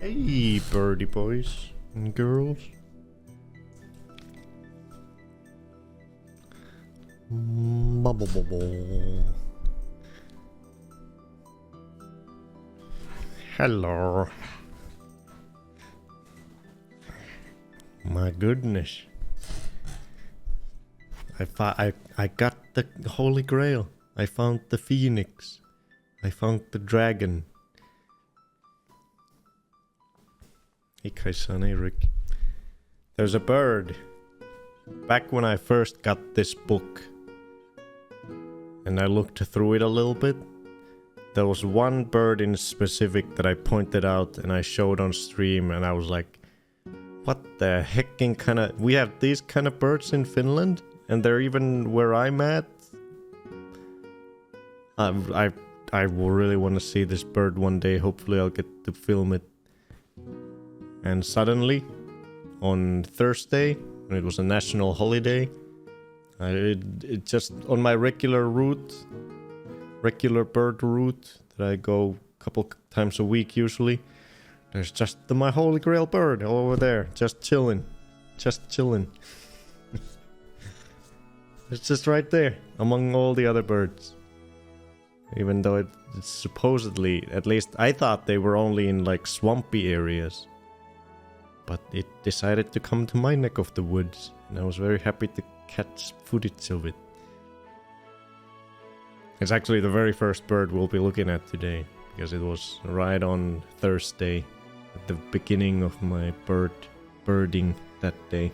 Hey, birdie boys and girls. Hello. My goodness. I got the Holy Grail. I found the phoenix. I found the dragon. Hey Kaisan, hey Rick. There's a bird. Back when I first got this book and I looked through it a little bit, there was one bird in specific that I pointed out and I showed on stream, and I was like, what the hecking kind of... We have these kind of birds in Finland, and they're even where I'm at. I will really want to see this bird one day. Hopefully I'll get to film it. And suddenly, on Thursday, when it was a national holiday, it just on my regular bird route that I go a couple times a week usually, there's just my Holy Grail bird all over there, just chilling. It's just right there, among all the other birds. Even though it's supposedly, at least I thought they were only in like swampy areas. But it decided to come to my neck of the woods, and I was very happy to catch footage of it. It's actually the very first bird we'll be looking at today, because it was right on Thursday, at the beginning of my birding that day.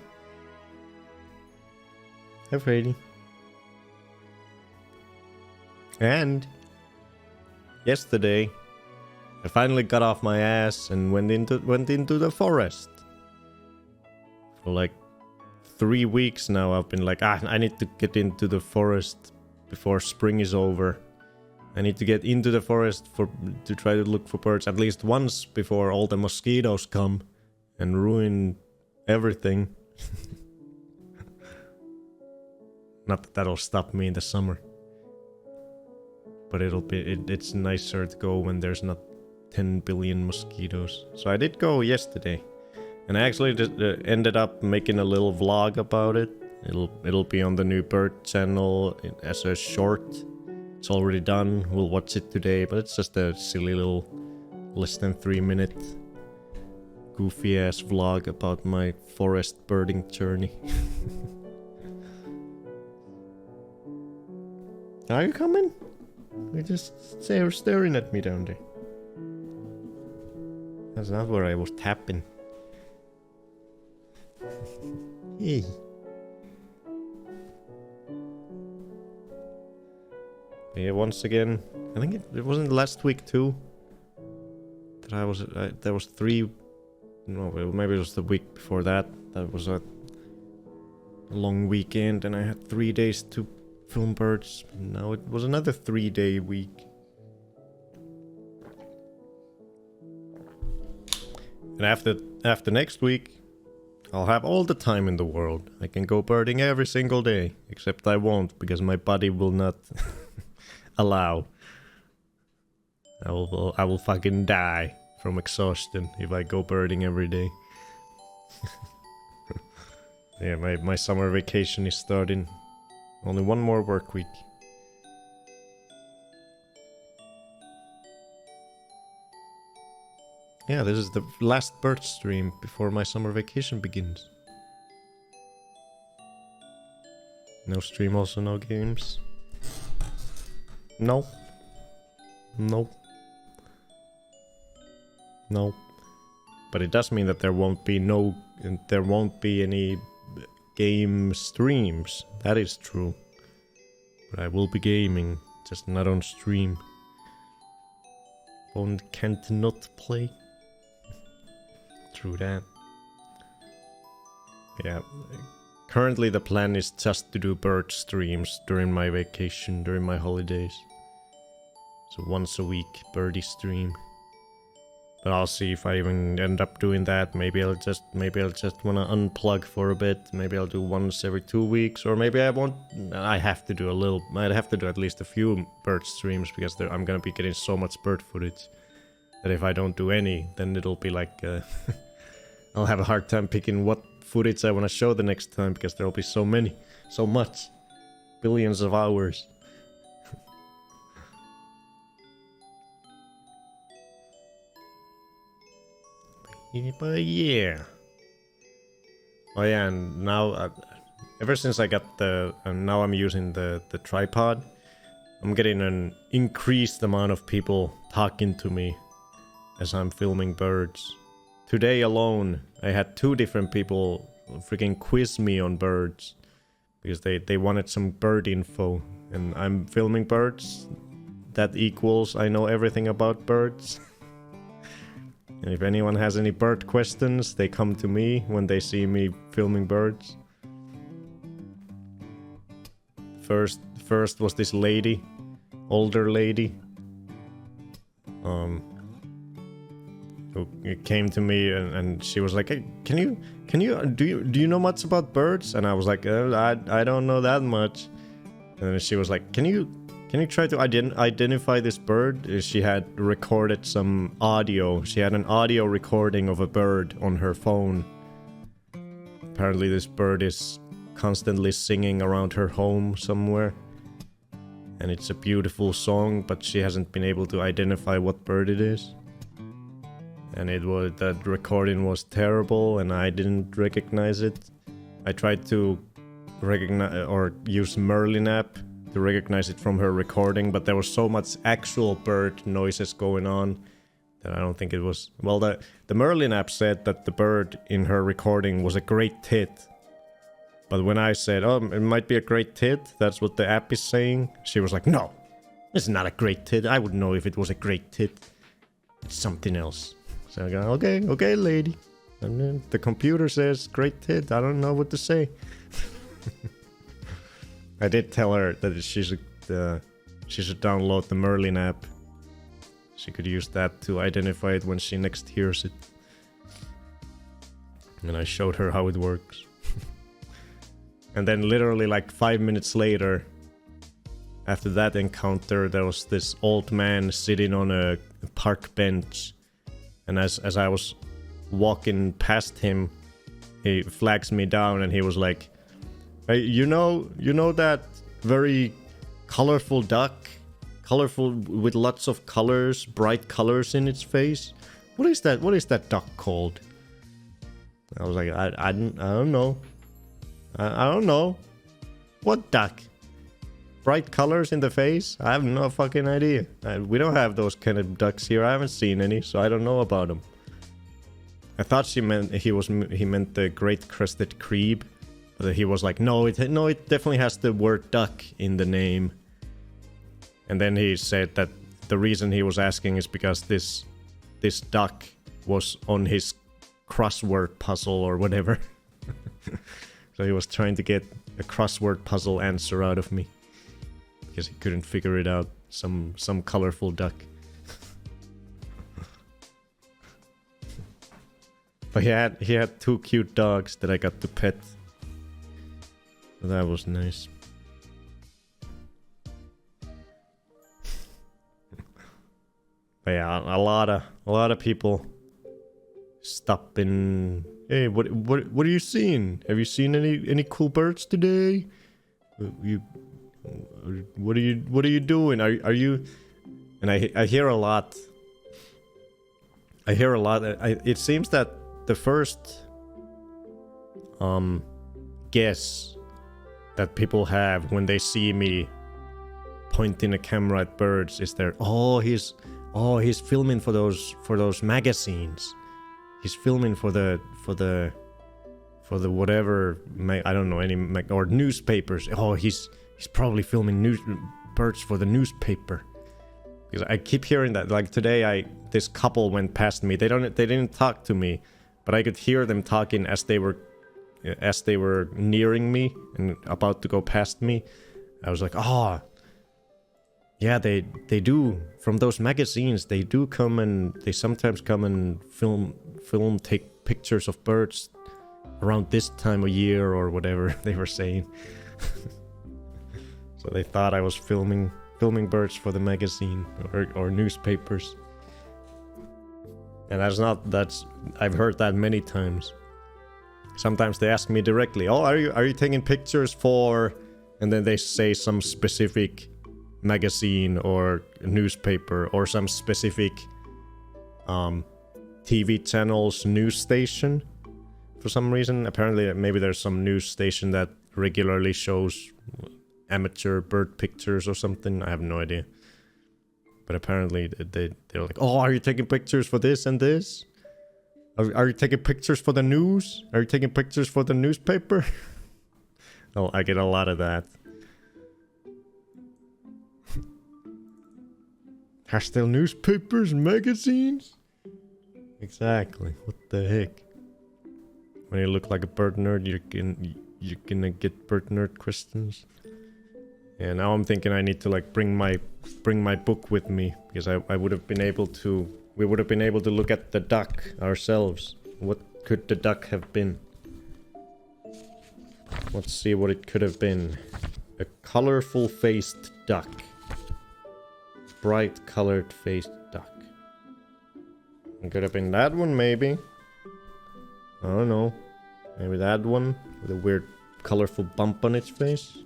Hi Freddy. And yesterday, I finally got off my ass and went into the forest. For like 3 weeks now, I've been like, I need to get into the forest before spring is over. I need to get into the forest to try to look for birds at least once before all the mosquitoes come and ruin everything. Not that that'll stop me in the summer, but it's nicer to go when there's not 10 billion mosquitoes. So I did go yesterday. And I actually just ended up making a little vlog about it. It'll be on the new bird channel as a short. It's already done. We'll watch it today, but it's just a silly little less than 3-minute goofy ass vlog about my forest birding journey. Are you coming? You're just staring at me down there. That's not where I was tapping. Hey. Yeah, once again, I think it wasn't last week too that there was 3. No, maybe it was the week before that. That was a long weekend and I had 3 days to film birds. Now it was another 3-day week. And after next week, I'll have all the time in the world. I can go birding every single day. Except I won't, because my body will not allow. I will fucking die from exhaustion if I go birding every day. Yeah, my summer vacation is starting. Only one more work week. Yeah, this is the last bird stream before my summer vacation begins. No stream, also no games. No. No. No. But it does mean that there won't be any game streams. That is true. But I will be gaming, just not on stream. Can't not play. True that. Yeah. Currently the plan is just to do bird streams during my vacation, during my holidays. So once a week, birdie stream. But I'll see if I even end up doing that. Maybe I'll just wanna unplug for a bit. Maybe I'll do once every 2 weeks, or maybe I won't. I'd have to do at least a few bird streams because I'm gonna be getting so much bird footage. that if I don't do any, then it'll be like I'll have a hard time picking what footage I want to show the next time, because there'll be so many, so much, billions of hours. But yeah. Oh yeah, and now ever since I got the now I'm using the tripod, I'm getting an increased amount of people talking to me as I'm filming birds. Today alone, I had 2 different people freaking quiz me on birds because they wanted some bird info, and I'm filming birds. That equals I know everything about birds. And if anyone has any bird questions, they come to me when they see me filming birds. First was this lady, older lady, who came to me and she was like, "Hey, do you know much about birds?" And I was like, I don't know that much." And then she was like, "Can you try to identify this bird?" She had recorded some audio. She had an audio recording of a bird on her phone. Apparently this bird is constantly singing around her home somewhere. And it's a beautiful song, but she hasn't been able to identify what bird it is. And that recording was terrible, and I didn't recognize it. I tried to recognize or use Merlin app to recognize it from her recording, but there was so much actual bird noises going on that I don't think it was... Well, the Merlin app said that the bird in her recording was a great tit. But when I said, "Oh, it might be a great tit," that's what the app is saying, she was like, "No, it's not a great tit. I would know if it was a great tit. It's something else." So I go, okay, lady. And then the computer says great tit. I don't know what to say. I did tell her that she should download the Merlin app. She could use that to identify it when she next hears it. And I showed her how it works. And then literally like 5 minutes later, after that encounter, there was this old man sitting on a park bench. And as I was walking past him, he flags me down and he was like, "Hey, you know that very colorful duck? Colorful with lots of colors, bright colors in its face? What is that duck called?" I was like, I don't know. I don't know. What duck? Bright colors in the face? I have no fucking idea. We don't have those kind of ducks here. I haven't seen any, so I don't know about them. I thought he meant the great crested crebe, but he was like, no, it definitely has the word duck in the name. And then he said that the reason he was asking is because this duck was on his crossword puzzle or whatever. So he was trying to get a crossword puzzle answer out of me. Because he couldn't figure it out. Some colorful duck. But he had 2 cute dogs that I got to pet. So that was nice. But yeah, a lot of people stopping. Hey, what are you seeing? Have you seen any cool birds today? What are you doing? Are you? And I hear a lot. It seems that the first guess that people have when they see me pointing a camera at birds is there. He's filming for those magazines. He's filming for the whatever I don't know or newspapers. He's probably filming birds for the newspaper. Because I keep hearing that. Like today, this couple went past me. They didn't talk to me, but I could hear them talking as they were nearing me and about to go past me. I was like, yeah, they do. From those magazines, they do come and they sometimes come and take pictures of birds around this time of year or whatever they were saying. So they thought I was filming birds for the magazine or newspapers. And that's I've heard that many times. Sometimes they ask me directly, "Oh, are you taking pictures for?" And then they say some specific magazine or newspaper or some specific TV channel's news station. For some reason, apparently, maybe there's some news station that regularly shows amateur bird pictures or something. I have no idea. But apparently they're like, "Oh, are you taking pictures for this and this? Are you taking pictures for the news? Are you taking pictures for the newspaper?" Oh, I get a lot of that. Hashtag newspapers, magazines? Exactly. What the heck? When you look like a bird nerd, you're gonna get bird nerd questions. Yeah, now I'm thinking I need to like bring my book with me, because I would have been able to. We would have been able to look at the duck ourselves. What could the duck have been? Let's see what it could have been. A colorful faced duck. Bright colored faced duck. It could have been that one, maybe. I don't know. Maybe that one with a weird colorful bump on its face.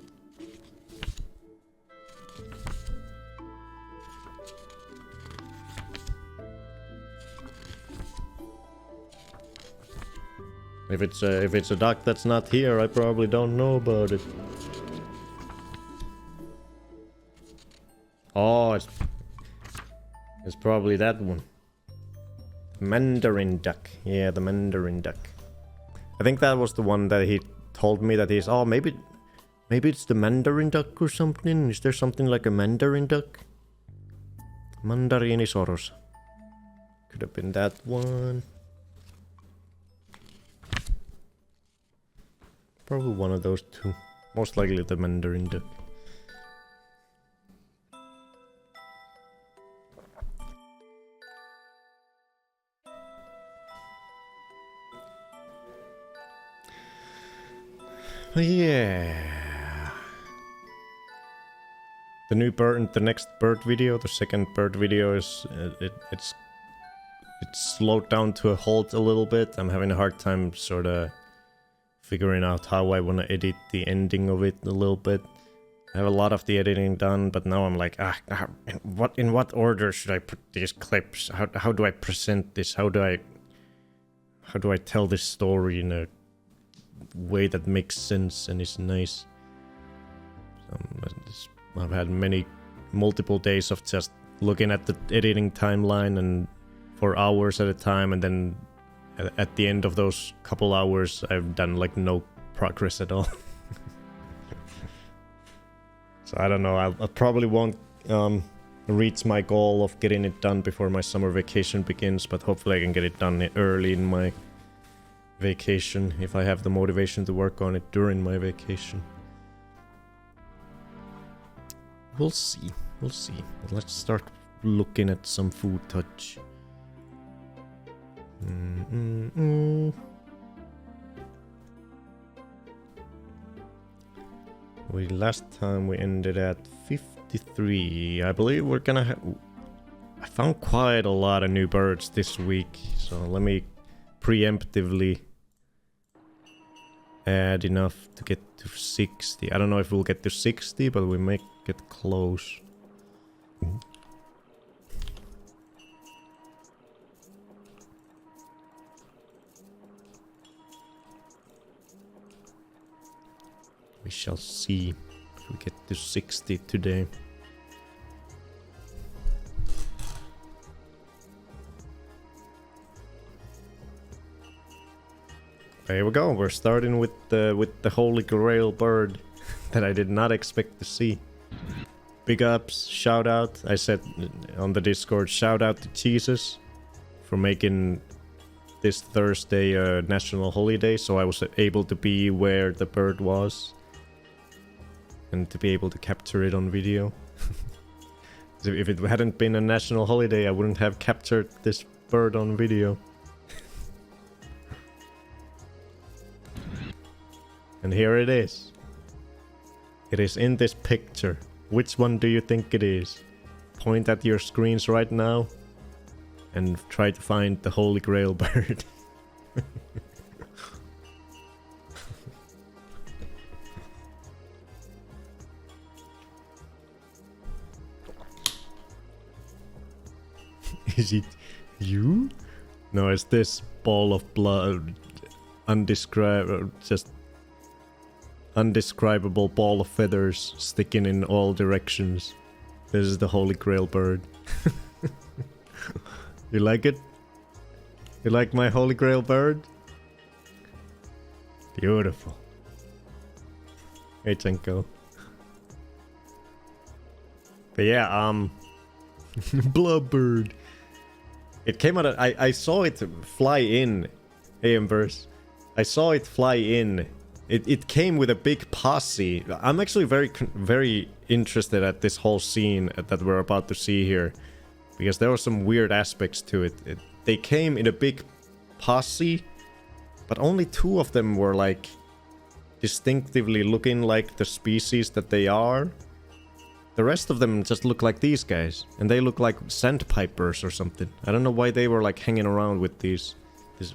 If it's a duck that's not here, I probably don't know about it. Oh, it's probably that one. Mandarin duck. Yeah, the Mandarin duck. I think that was the one that he told me that he's... Oh, maybe it's the Mandarin duck or something. Is there something like a Mandarin duck? Mandarinisaurus. Could have been that one. Probably one of those two. Most likely the Mandarin duck. Yeah. The next bird video, the second bird video is it's slowed down to a halt a little bit. I'm having a hard time sort of figuring out how I want to edit the ending of it a little bit. I have a lot of the editing done, but now I'm like, in what order should I put these clips? How do I present this? How do I tell this story in a way that makes sense and is nice? I've had multiple days of just looking at the editing timeline and for hours at a time, and then at the end of those couple hours I've done like no progress at all. So I don't know, I probably won't reach my goal of getting it done before my summer vacation begins, but hopefully I can get it done early in my vacation if I have the motivation to work on it during my vacation. We'll see. But let's start looking at some food touch. Last time we ended at 53. I believe we're gonna have... I found quite a lot of new birds this week, so let me preemptively add enough to get to 60. I don't know if we'll get to 60, but we may get close. We shall see if we get to 60 today. There we go. We're starting with the Holy Grail bird that I did not expect to see. Big ups, shout out. I said on the Discord, shout out to Jesus for making this Thursday a national holiday, so I was able to be where the bird was and to be able to capture it on video. If it hadn't been a national holiday, I wouldn't have captured this bird on video. And here it is. It is in this picture. Which one do you think it is? Point at your screens right now and try to find the Holy Grail bird. Is it you? No, it's this ball of blood. Just undescribable ball of feathers sticking in all directions. This is the Holy Grail bird. You like it? You like my Holy Grail bird? Beautiful. Hey, Tenko. But yeah, Blubberbird. It came out of, I saw it fly in, Amber's. I saw it fly in. It came with a big posse. I'm actually very interested at this whole scene that we're about to see here. Because there were some weird aspects to it. They came in a big posse, but only 2 of them were like distinctively looking like the species that they are. The rest of them just look like these guys, and they look like sandpipers or something. I don't know why they were like hanging around with these.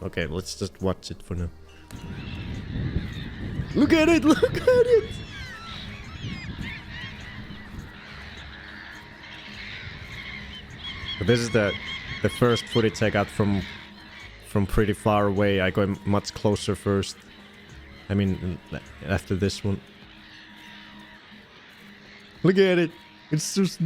Okay, let's just watch it for now. Look at it! Look at it! But this is the first footage I got from pretty far away. I go much closer first. I mean, after this one. Look at it! It's just...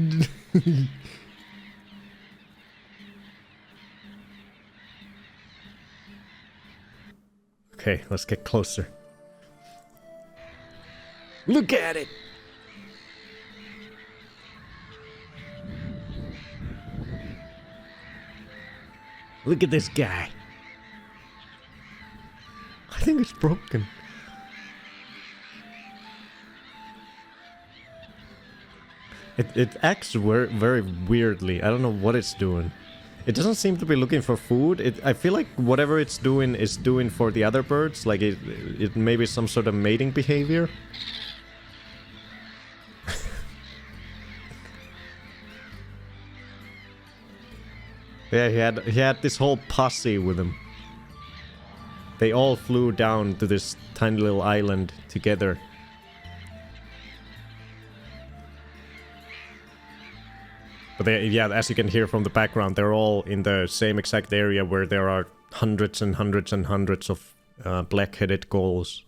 Okay, let's get closer. Look at it! Look at this guy. I think it's broken. It acts very weirdly. I don't know what it's doing. It doesn't seem to be looking for food. I feel like whatever it's doing is doing for the other birds. Like it may be some sort of mating behavior. Yeah, he had this whole posse with him. They all flew down to this tiny little island together. But yeah, as you can hear from the background, they're all in the same exact area where there are hundreds and hundreds and hundreds of black-headed gulls.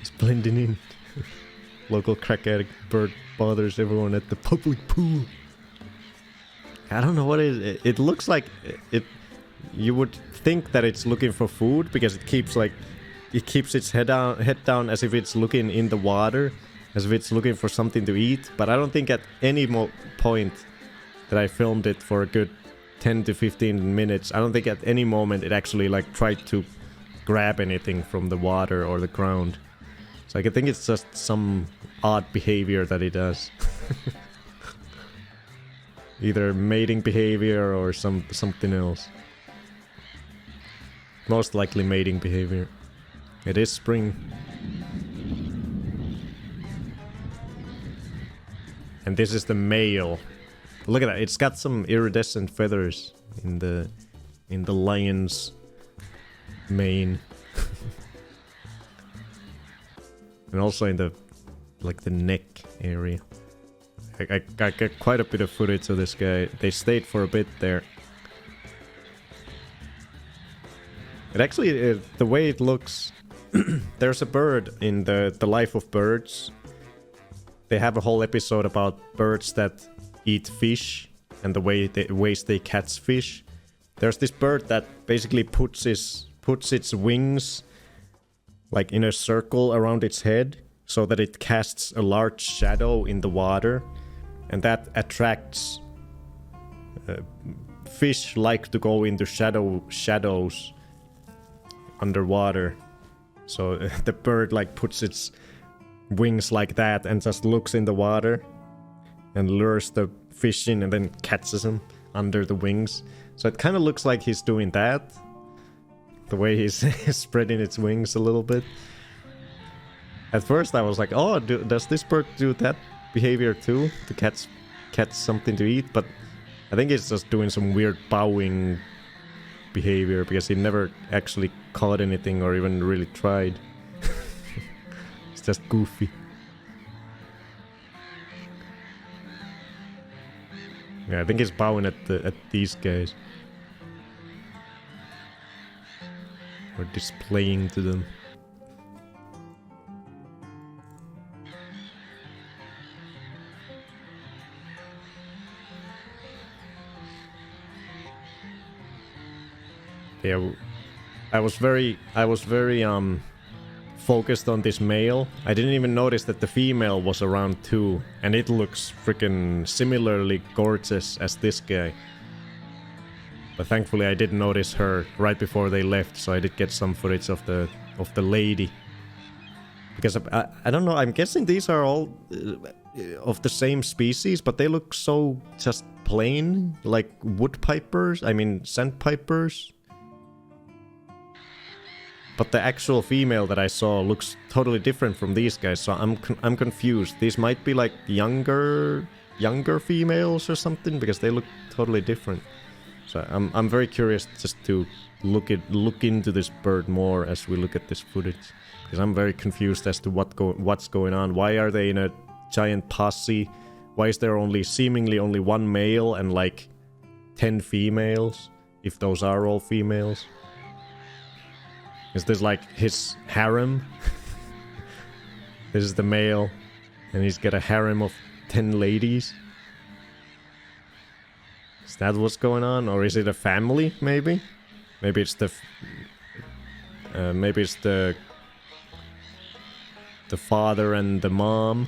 It's blending in. Local crack addict bird bothers everyone at the public pool. I don't know what it is. It looks like it. You would think that it's looking for food because it keeps its head down as if it's looking in the water, as if it's looking for something to eat. But I don't think at any point that I filmed it for a good 10 to 15 minutes, I don't think at any moment it actually like tried to grab anything from the water or the ground. So I think it's just some odd behavior that it does. Either mating behavior or something else. Most likely mating behavior. It is spring. And this is the male. Look at that, it's got some iridescent feathers in the lion's mane. And also in the neck area. I got quite a bit of footage of this guy. They stayed for a bit there. It actually, the way it looks, there's a bird in the Life of Birds. They have a whole episode about birds that eat fish and the ways they catch fish. There's this bird that basically puts its wings like in a circle around its head so that it casts a large shadow in the water. And that attracts fish like to go into shadows underwater. So the bird like puts its wings like that and just looks in the water and lures the fish in and then catches them. under the wings. So it kind of looks like he's doing that. The way he's spreading its wings a little bit. At first I was like, oh, does this bird do that behavior too? To catch something to eat? But I think it's just doing some weird bowing behavior because he never actually caught anything or even really tried. It's just goofy. Yeah, I think he's bowing at these guys. Or displaying to them. Yeah, I was very focused on this male. I didn't even notice that the female was around too, and it looks freaking similarly gorgeous as this guy. But thankfully I did notice her right before they left, so I did get some footage of the lady. Because I don't know, I'm guessing these are all of the same species, but they look so just plain, like woodpipers, I mean sandpipers. But the actual female that I saw looks totally different from these guys, so I'm confused. These might be like younger females or something, because they look totally different. So I'm very curious just to look into this bird more as we look at this footage, because I'm very confused as to what's going on. Why are they in a giant posse? Why is there seemingly only one male and like 10 females, if those are all females? Is this like his harem? This is the male, and he's got a harem of 10 ladies? Is that what's going on? Or is it a family, maybe? Maybe it's the father and the mom,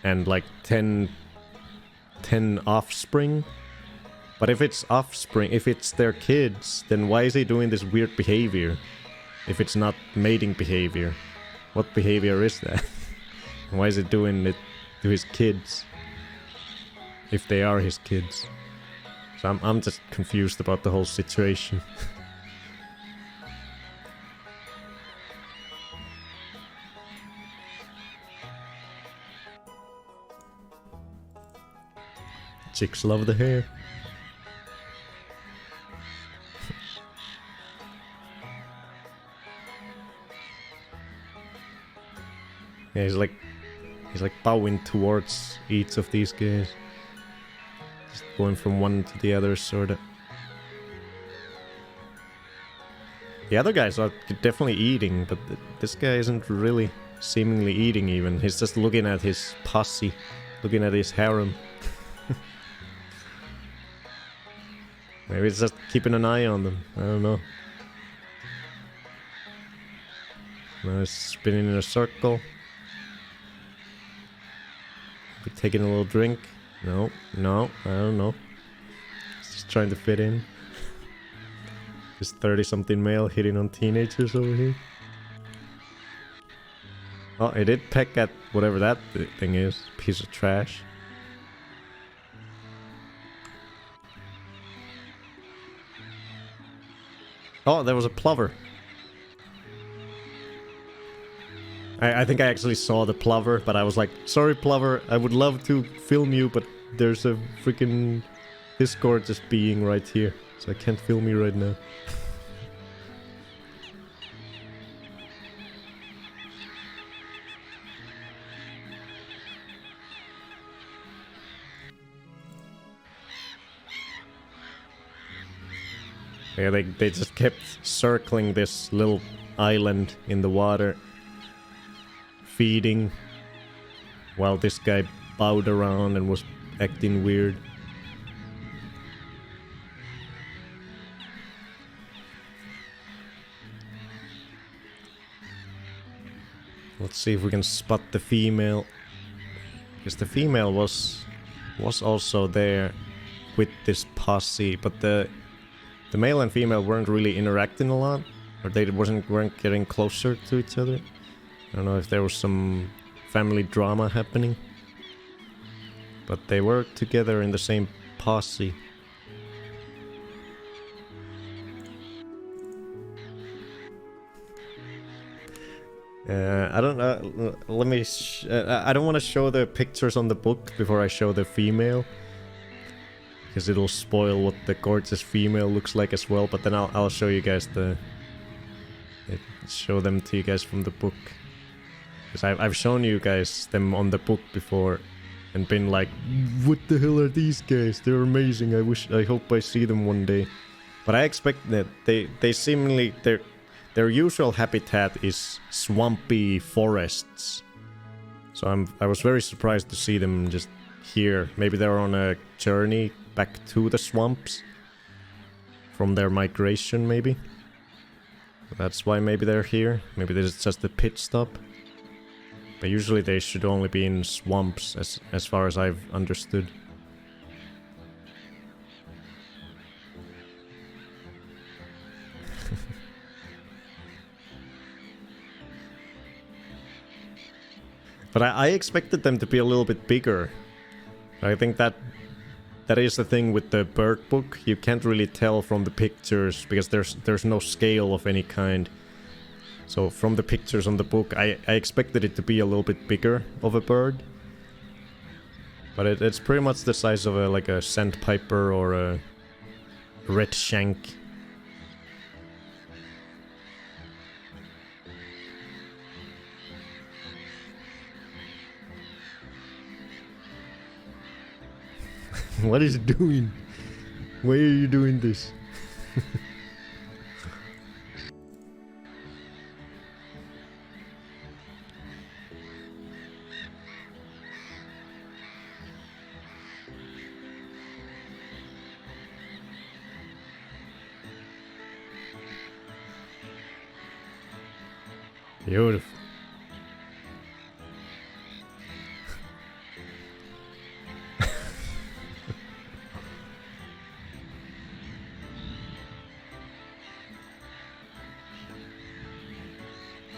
and like 10 offspring. But if it's offspring, if it's their kids, then why is he doing this weird behavior? If it's not mating behavior, what behavior is that? Why is it doing it to his kids? If they are his kids. So I'm just confused about the whole situation. Chicks love the hair. Yeah, he's like bowing towards each of these guys. Just going from one to the other, sorta. The other guys are definitely eating, but this guy isn't really seemingly eating even. He's just looking at his posse, looking at his harem. Maybe it's just keeping an eye on them. I don't know. Now it's spinning in a circle. We're taking a little drink. No, I don't know. Just trying to fit in. This 30-something male hitting on teenagers over here. Oh, it did peck at whatever that thing is. Piece of trash. Oh, there was a plover. I think I actually saw the plover, but I was like, sorry plover, I would love to film you, but there's a freaking this gorgeous being right here, so I can't film you right now. Yeah, they just kept circling this little island in the water, feeding, while this guy bowed around and was acting weird. Let's see if we can spot the female, because the female was also there with this posse, but the male and female weren't really interacting a lot, or they weren't getting closer to each other. I don't know if there was some family drama happening, but they were together in the same posse. I don't know. Let me. I don't want to show the pictures on the book before I show the female, because it'll spoil what the gorgeous female looks like as well. But then I'll show you guys show them to you guys from the book, because I've shown you guys them on the book before, and been like, what the hell are these guys? They're amazing. I hope I see them one day. But I expect that they seemingly their usual habitat is swampy forests. So I was very surprised to see them just here. Maybe they're on a journey back to the swamps from their migration, maybe. That's why maybe they're here. Maybe this is just a pit stop. But usually they should only be in swamps, as far as I've understood. But I expected them to be a little bit bigger. I think that is the thing with the bird book. You can't really tell from the pictures because there's no scale of any kind. So from the pictures on the book, I expected it to be a little bit bigger of a bird. But it's pretty much the size of like a sandpiper or a red shank. What is it doing? Why are you doing this? Beautiful.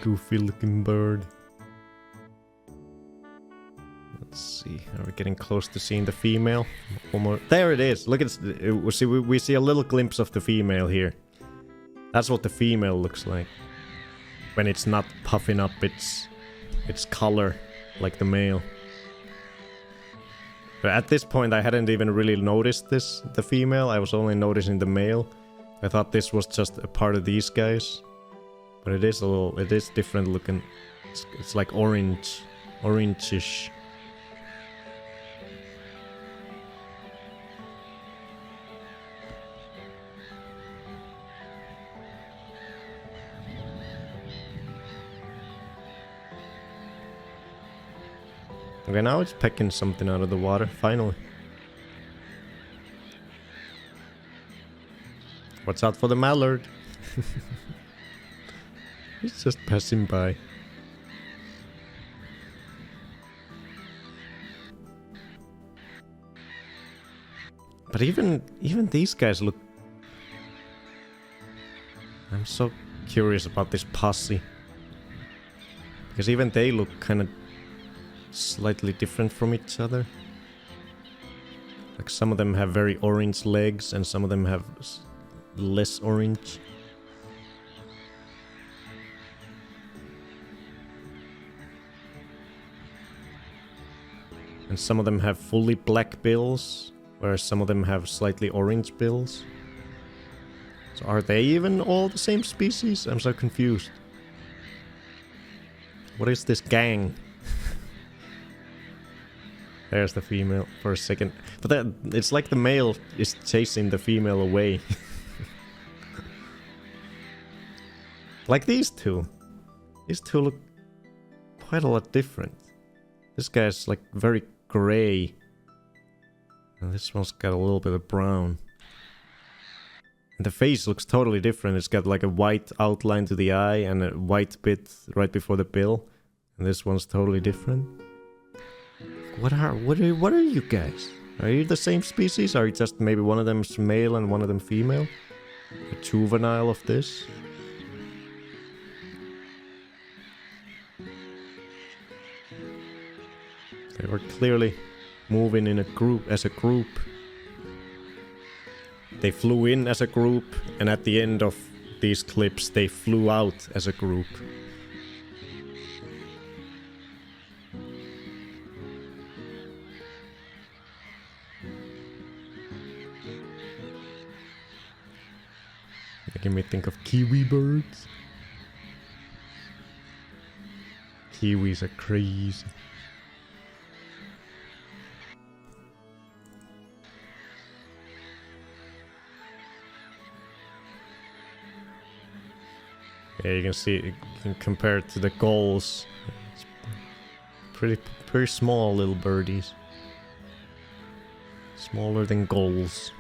Goofy looking bird. Let's see. Are we getting close to seeing the female? One more. There it is. Look at we see a little glimpse of the female here. That's what the female looks like when it's not puffing up its color like the male. But at this point I hadn't even really noticed the female. I was only noticing the male. I thought this was just a part of these guys. But it is different looking. It's like orange-ish. Okay, now it's pecking something out of the water, finally. Watch out for the mallard. It's just passing by. But even these guys look... I'm so curious about this posse. Because even they look kind of slightly different from each other. Like some of them have very orange legs and some of them have less orange. And some of them have fully black bills, whereas some of them have slightly orange bills. So are they even all the same species? I'm so confused. What is this gang? There's the female for a second. But then it's like the male is chasing the female away. Like these two. These two look quite a lot different. This guy's like very gray. And this one's got a little bit of brown. And the face looks totally different. It's got like a white outline to the eye and a white bit right before the bill. And this one's totally different. What are you guys? Are you the same species? Are you just maybe one of them's male and one of them female? A juvenile of this? They were clearly moving in a group, as a group. They flew in as a group, and at the end of these clips, they flew out as a group. Making me think of kiwi birds. Kiwis are crazy. Yeah, you can see, you can compare it to the gulls. It's pretty small little birdies. Smaller than gulls.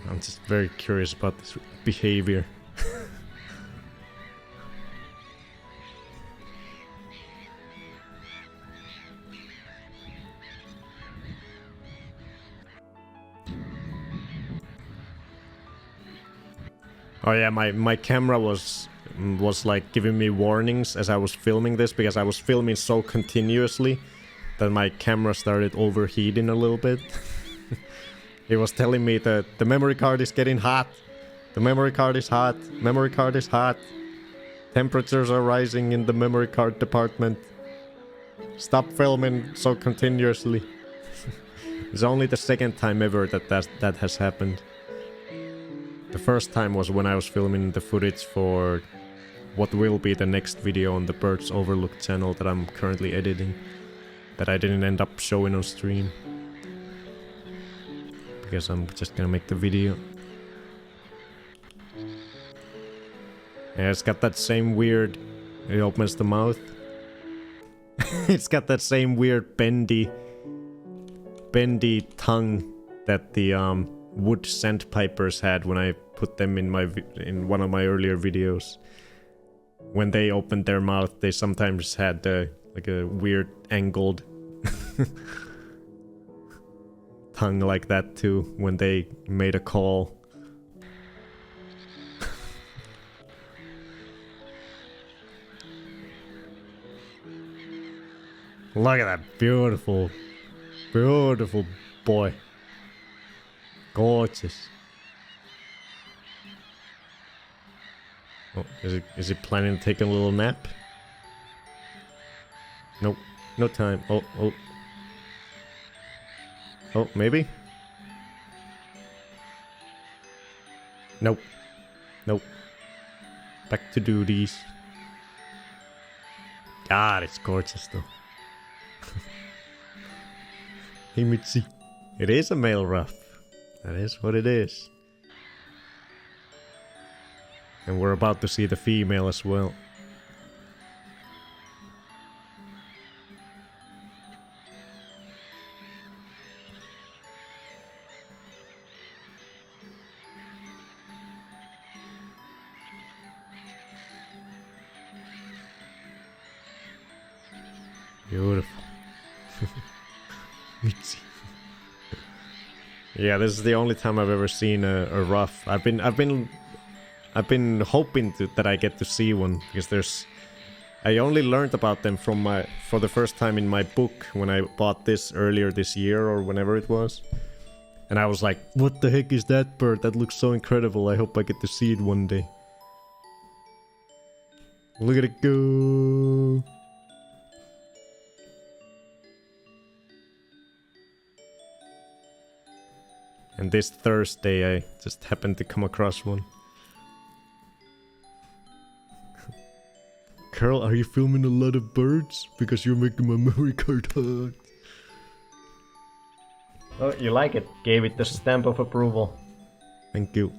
I'm just very curious about this behavior. Oh yeah, my camera was like giving me warnings as I was filming this, because I was filming so continuously that my camera started overheating a little bit. It was telling me that the memory card is getting hot. The memory card is hot. Memory card is hot. Temperatures are rising in the memory card department. Stop filming so continuously. It's only the second time ever that has happened. The first time was when I was filming the footage for what will be the next video on the Birds Overlook channel that I'm currently editing, that I didn't end up showing on stream. Because I'm just gonna make the video. Yeah, it's got that same weird... It opens the mouth. It's got that same weird bendy tongue that the wood sandpipers had when I put them in one of my earlier videos. When they opened their mouth, they sometimes had like a weird angled tongue like that too, when they made a call. Look at that beautiful, beautiful boy. Gorgeous. Oh, is he planning to take a little nap? Nope, no time. Oh. Oh, maybe? Nope. Back to duties. God, it's gorgeous though. Hey Mitzi. It is a male ruff. That is what it is. And we're about to see the female as well. Beautiful. Mitzi. Yeah, this is the only time I've ever seen a ruff. I've been hoping that I get to see one, because I only learned about them for the first time in my book when I bought this earlier this year or whenever it was. And I was like, what the heck is that bird? That looks so incredible. I hope I get to see it one day. Look at it go. And this Thursday I just happened to come across one. Carl, are you filming a lot of birds? Because you're making my memory card hot. Oh, you like it? Gave it the stamp of approval. Thank you.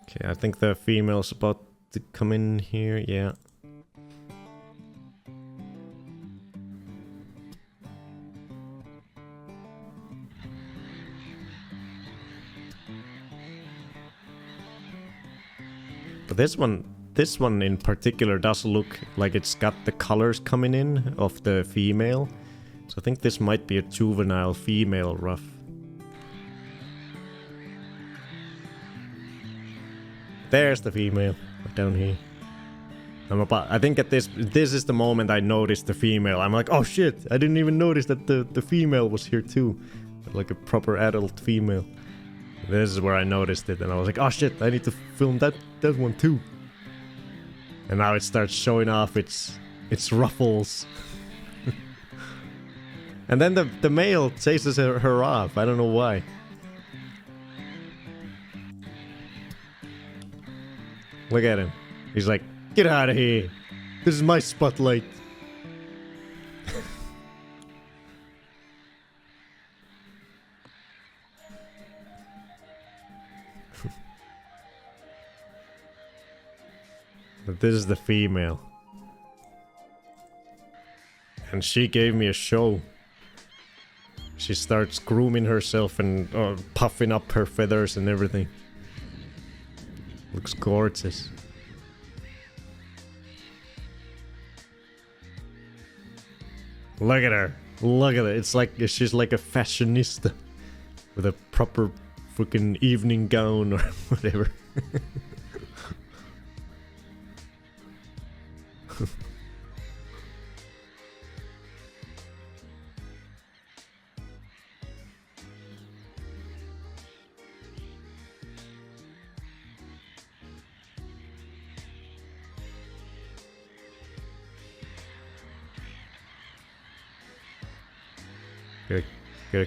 Okay, I think the female's about to come in here, yeah. But this one in particular does look like it's got the colors coming in of the female. So I think this might be a juvenile female ruff. There's the female, down here. I think at this is the moment I noticed the female. I'm like, oh shit, I didn't even notice that the female was here too. Like a proper adult female. This is where I noticed it, and I was like, oh shit, I need to film that one too. And now it starts showing off its ruffles. And then the male chases her off. I don't know why. Look at him. He's like, get out of here. This is my spotlight. But this is the female. And she gave me a show. She starts grooming herself and puffing up her feathers and everything. Looks gorgeous. Look at her. Look at it. It's like she's like a fashionista with a proper freaking evening gown or whatever. Gotta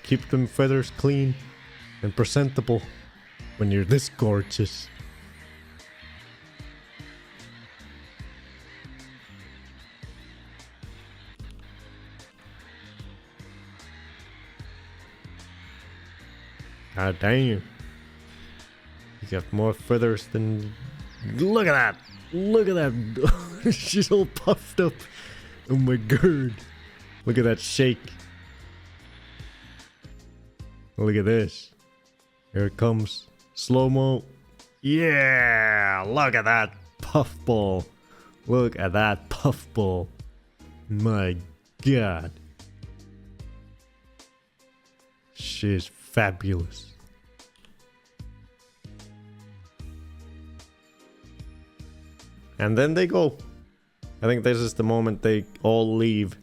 keep them feathers clean and presentable when you're this gorgeous. God damn. You got more feathers than... Look at that! Look at that! She's all puffed up. Oh my god. Look at that shake. Look at this. Here it comes. Slow-mo. Yeah! Look at that puffball. Look at that puffball. My god. She's fabulous. And then they go. I think this is the moment they all leave.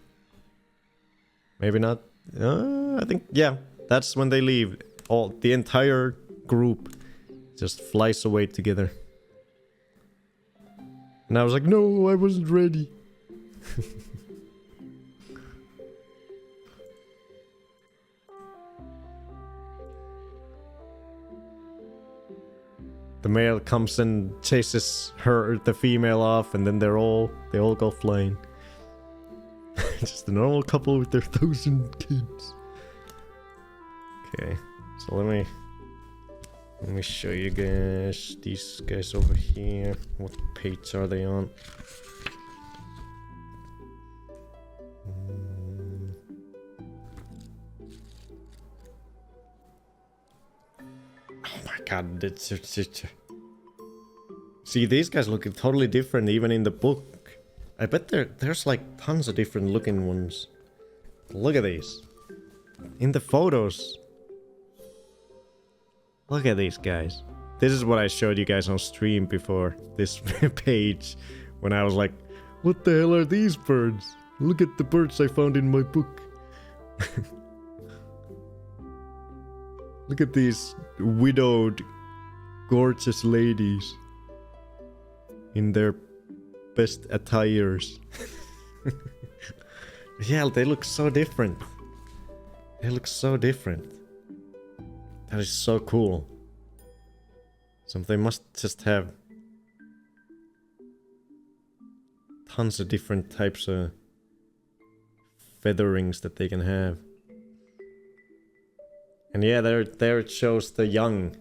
Maybe not. I think, yeah. That's when they leave. The entire group just flies away together. And I was like, no, I wasn't ready. The male comes and chases the female off, and then they all go flying. Just a normal couple with their 1,000 kids. Okay, so let me show you guys these guys over here. What page are they on? Oh my god, it's see, these guys look totally different even in the book. I bet there's like tons of different looking ones. Look at these. In the photos. Look at these guys. This is what I showed you guys on stream before this page. When I was like, what the hell are these birds? Look at the birds I found in my book. Look at these widowed, gorgeous ladies. In their best attires. Yeah, they look so different. They look so different. That is so cool. So they must just have tons of different types of featherings that they can have. And yeah, there it shows the young.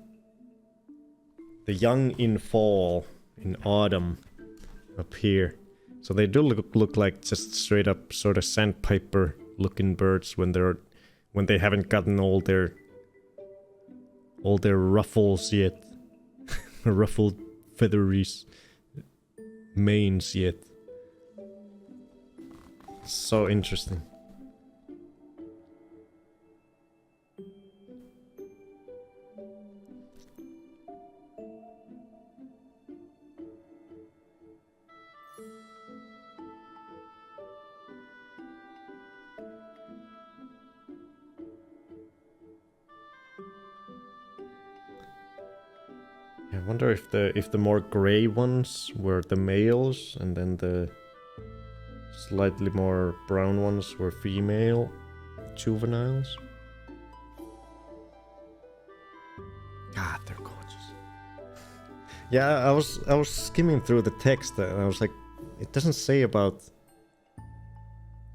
The young in fall, in autumn, up here. So they do look like just straight up sort of sandpiper looking birds when they haven't gotten all their ruffles yet. Ruffled featheries manes yet. So interesting. I wonder if the more gray ones were the males, and then the slightly more brown ones were female juveniles. God, they're gorgeous. Yeah, I was skimming through the text and I was like, it doesn't say about. I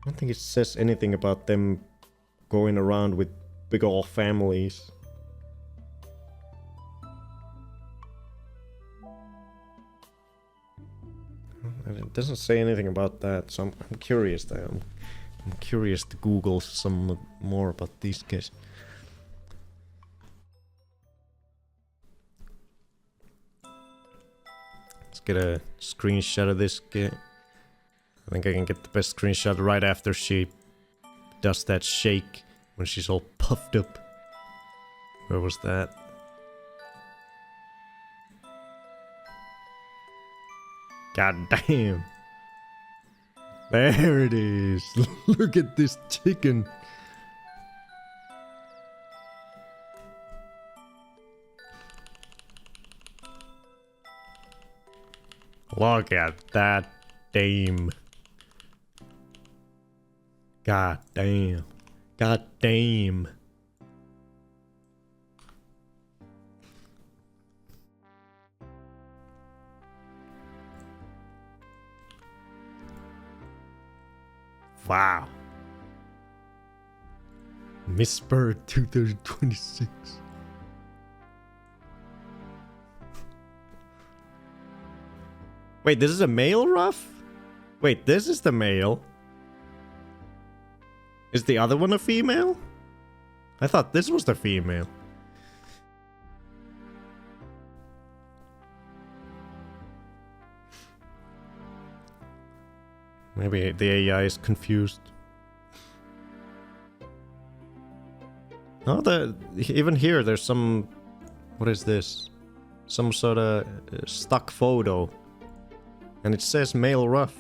don't think it says anything about them going around with big old families. It doesn't say anything about that, so I'm curious. I'm curious to Google some more about these guys. Let's get a screenshot of this guy. I think I can get the best screenshot right after she does that shake when she's all puffed up. Where was that? God damn. There it is. Look at this chicken. Look at that dame. God damn. God damn. Wow. Miss Bird 2026. Wait, this is a male Ruff? Wait, this is the male. Is the other one a female? I thought this was the female. Maybe the AI is confused. Oh, even here there's some... What is this? Some sort of stock photo. And it says male Ruff.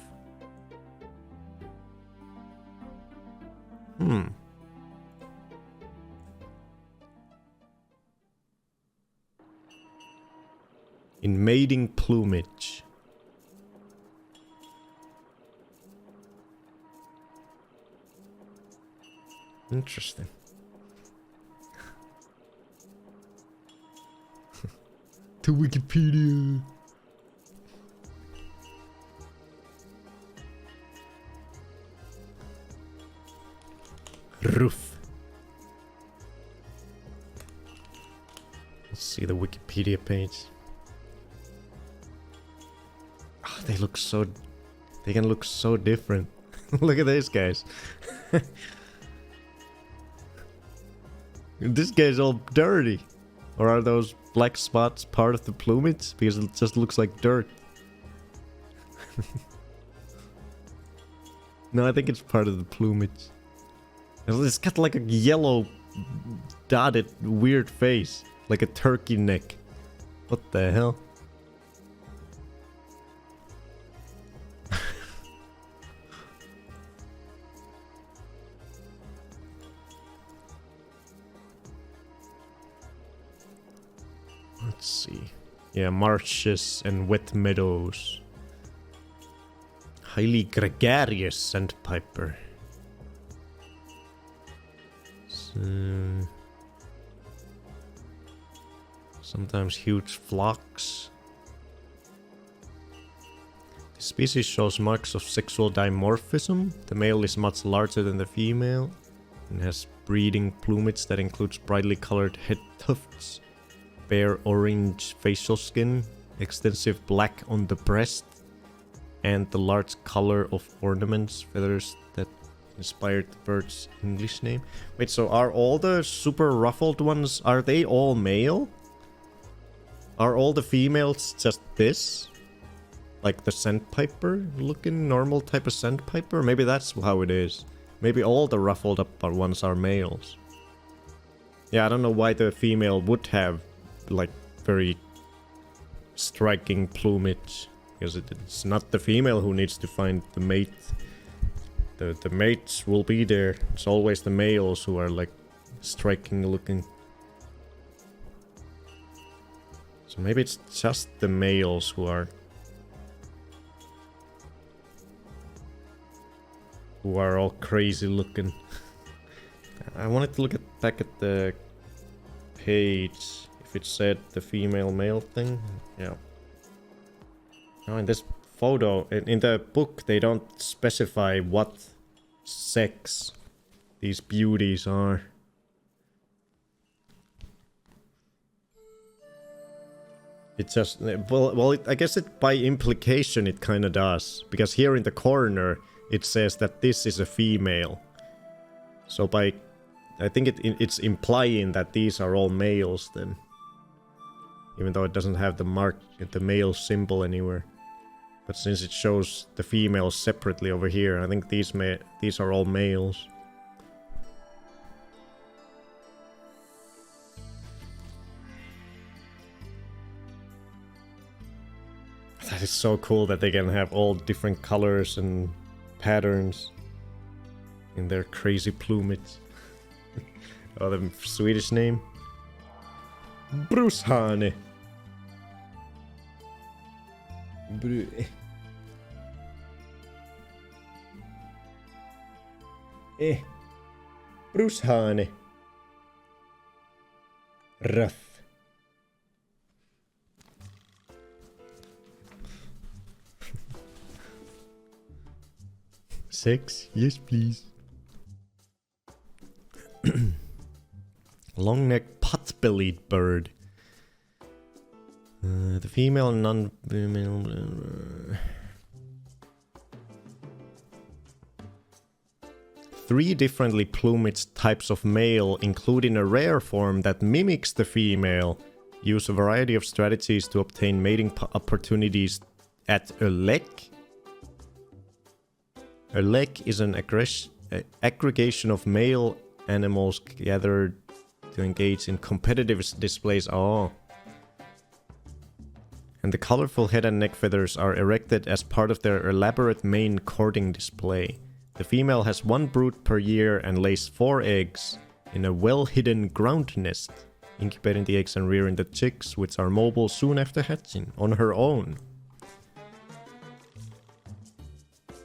In mating plumage. Interesting. To Wikipedia. Roof. Let's see the Wikipedia page. Oh, they look so... They can look so different. Look at these guys. This guy's all dirty. Or are those black spots part of the plumage? Because it just looks like dirt. No, I think it's part of the plumage. It's got like a yellow dotted weird face. Like a turkey neck. What the hell? Let's see. Yeah, marshes and wet meadows. Highly gregarious sandpiper. Sometimes huge flocks. The species shows marks of sexual dimorphism. The male is much larger than the female and has breeding plumage that includes brightly colored head tufts, bare orange facial skin, extensive black on the breast, and the large color of ornaments, feathers that inspired the bird's English name. Wait, so are all the super ruffled ones, are they all male? Are all the females just this? Like the sandpiper looking normal type of sandpiper? Maybe that's how it is. Maybe all the ruffled up ones are males. Yeah, I don't know why the female would have like very striking plumage. Because it's not the female who needs to find the mate. The mates will be there. It's always the males who are like striking looking. So maybe it's just the males who are all crazy looking. I wanted to look back at the page if it said the female male thing. Yeah. Now in this photo, in the book, they don't specify what sex these beauties are. It just, well, I guess it by implication it kind of does, because here in the corner it says that this is a female. So I think it's implying that these are all males then, even though it doesn't have the male symbol anywhere. But since it shows the females separately over here, I think these are all males. That is so cool that they can have all different colors and patterns in their crazy plumage. Oh, the Swedish name? Brushane. Brushane. Ruff. Sex? Yes, please. Long-necked pot-bellied bird. The female and non-female... 3 differently plumaged types of male, including a rare form that mimics the female, use a variety of strategies to obtain mating opportunities at a lek. A lek is an aggregation of male animals gathered to engage in competitive displays. Oh. And the colorful head and neck feathers are erected as part of their elaborate main courting display. The female has 1 brood per year and lays 4 eggs in a well-hidden ground nest, incubating the eggs and rearing the chicks, which are mobile soon after hatching, on her own.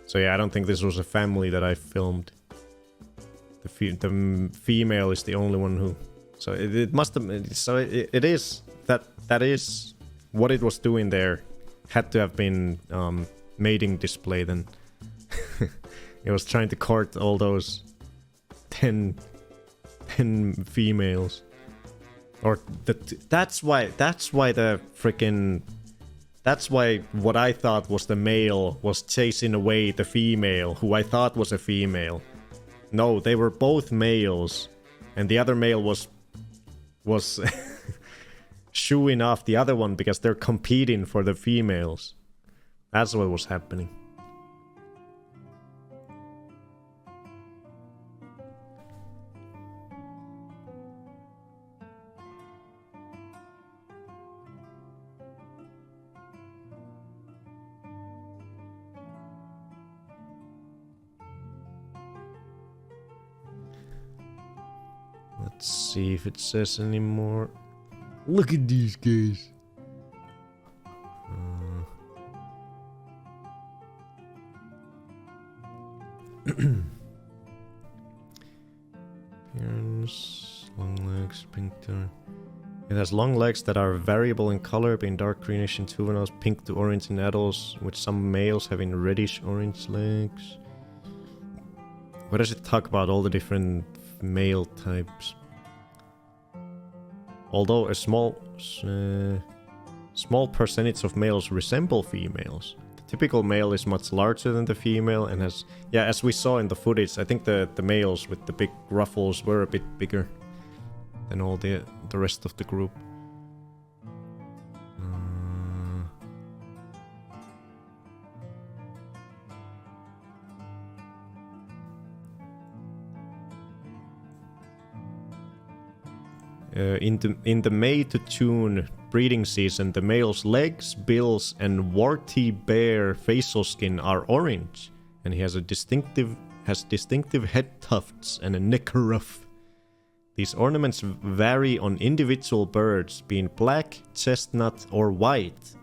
So yeah, I don't think this was a family that I filmed. The female is the only one who... So it must have... So it is... That is what it was doing there. Had to have been mating display then. It was trying to court all those 10 females. Or that's why the freaking... That's why what I thought was the male was chasing away the female, who I thought was a female. No, they were both males, and the other male was shooing off the other one because they're competing for the females. That's what was happening. Let's see if it says any more. Look at these guys. Appearance, long legs, pink to... It has long legs that are variable in color, being dark greenish in juveniles, pink to orange in adults, with some males having reddish orange legs. What does it talk about all the different male types? Although a small percentage of males resemble females, the typical male is much larger than the female and has... Yeah, as we saw in the footage, I think the males with the big ruffles were a bit bigger than all the rest of the group. In the May to June breeding season, the male's legs, bills, and warty bare facial skin are orange, and he has distinctive head tufts and a neck ruff. These ornaments vary on individual birds, being black, chestnut, or white,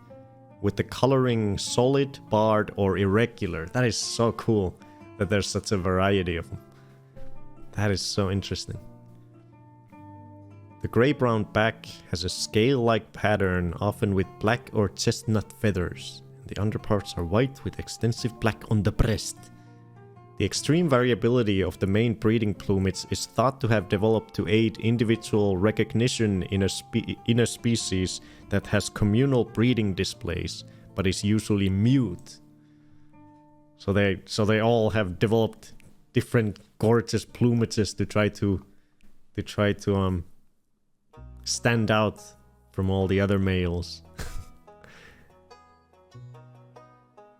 with the coloring solid, barred, or irregular. That is so cool that there's such a variety of them. That is so interesting. The grey-brown back has a scale-like pattern, often with black or chestnut feathers. The underparts are white with extensive black on the breast. The extreme variability of the main breeding plumage is thought to have developed to aid individual recognition in a species that has communal breeding displays, but is usually mute. So they all have developed different gorgeous plumages to try to stand out from all the other males.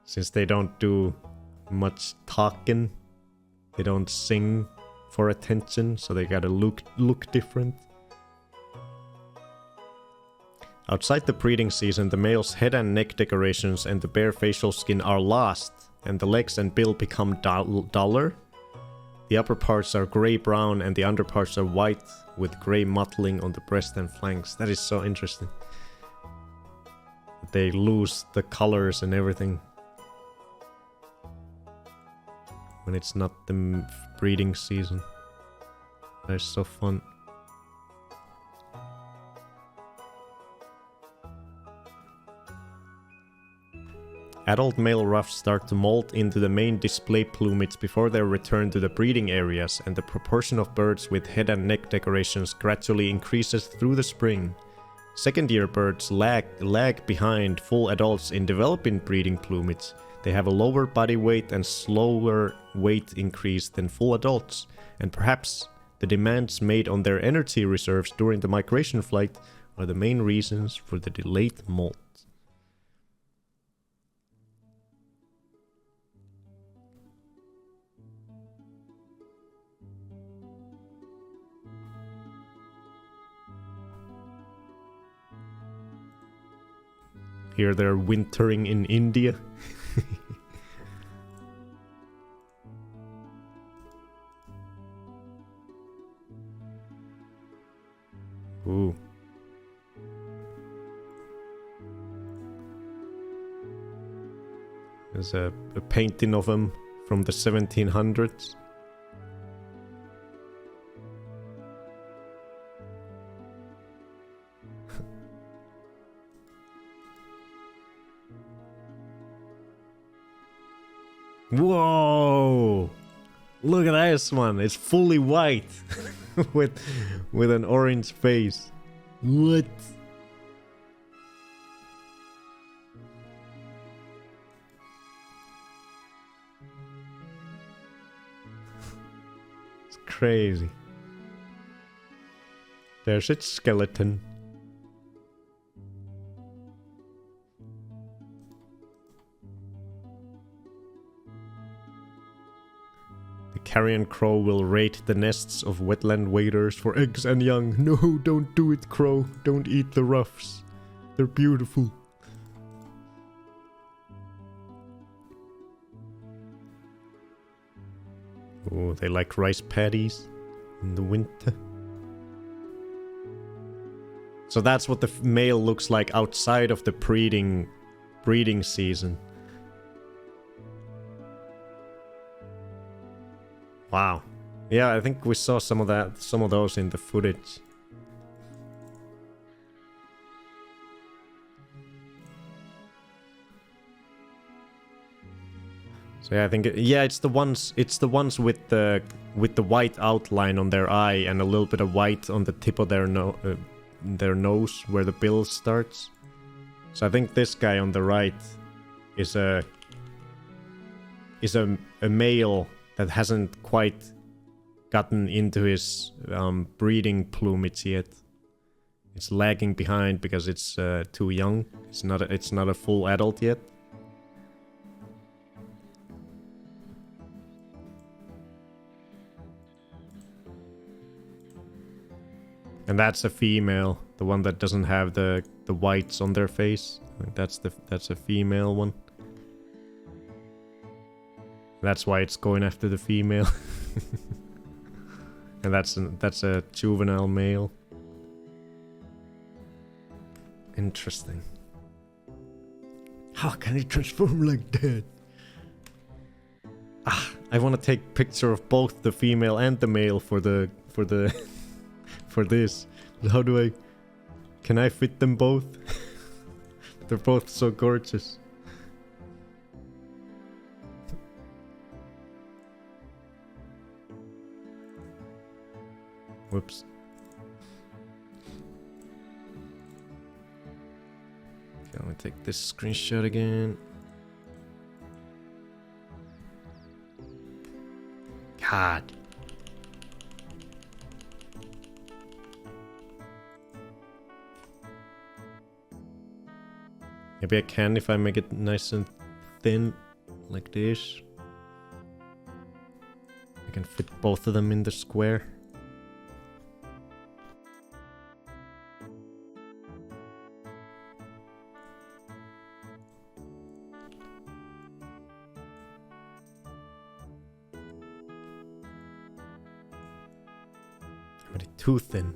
Since they don't do much talking, they don't sing for attention, so they gotta look different. Outside the breeding season, the male's head and neck decorations and the bare facial skin are lost, and the legs and bill become duller. The upper parts are grey-brown and the underparts are white, with grey mottling on the breast and flanks. That is so interesting. They lose the colors and everything when it's not the breeding season. That is so fun. Adult male ruffs start to molt into the main display plumage before their return to the breeding areas, and the proportion of birds with head and neck decorations gradually increases through the spring. Second-year birds lag behind full adults in developing breeding plumage. They have a lower body weight and slower weight increase than full adults, and perhaps the demands made on their energy reserves during the migration flight are the main reasons for the delayed molt. Here they're wintering in India. Ooh. There's a painting of him from the 1700s. Whoa! Look at this one. It's fully white with an orange face. What? It's crazy. There's its skeleton. Carrion crow will raid the nests of wetland waders for eggs and young. No, don't do it, crow. Don't eat the ruffs. They're beautiful. Oh, they like rice paddies in the winter. So that's what the male looks like outside of the breeding season. Wow. Yeah, I think we saw some of those in the footage. So yeah, I think it's the ones with the white outline on their eye and a little bit of white on the tip of their nose where the bill starts. So I think this guy on the right is a male that hasn't quite gotten into his breeding plumage yet. It's lagging behind because it's too young. It's not a full adult yet. And that's a female, the one that doesn't have the whites on their face. I think that's a female one. That's why it's going after the female. And that's a juvenile male. Interesting. How can he transform like that? Ah, I want to take picture of both the female and the male for the for this. How do I? Can I fit them both? They're both so gorgeous. Whoops. Okay, let me take this screenshot again. God. Maybe I can if I make it nice and thin, like this. I can fit both of them in the square. But it's too thin.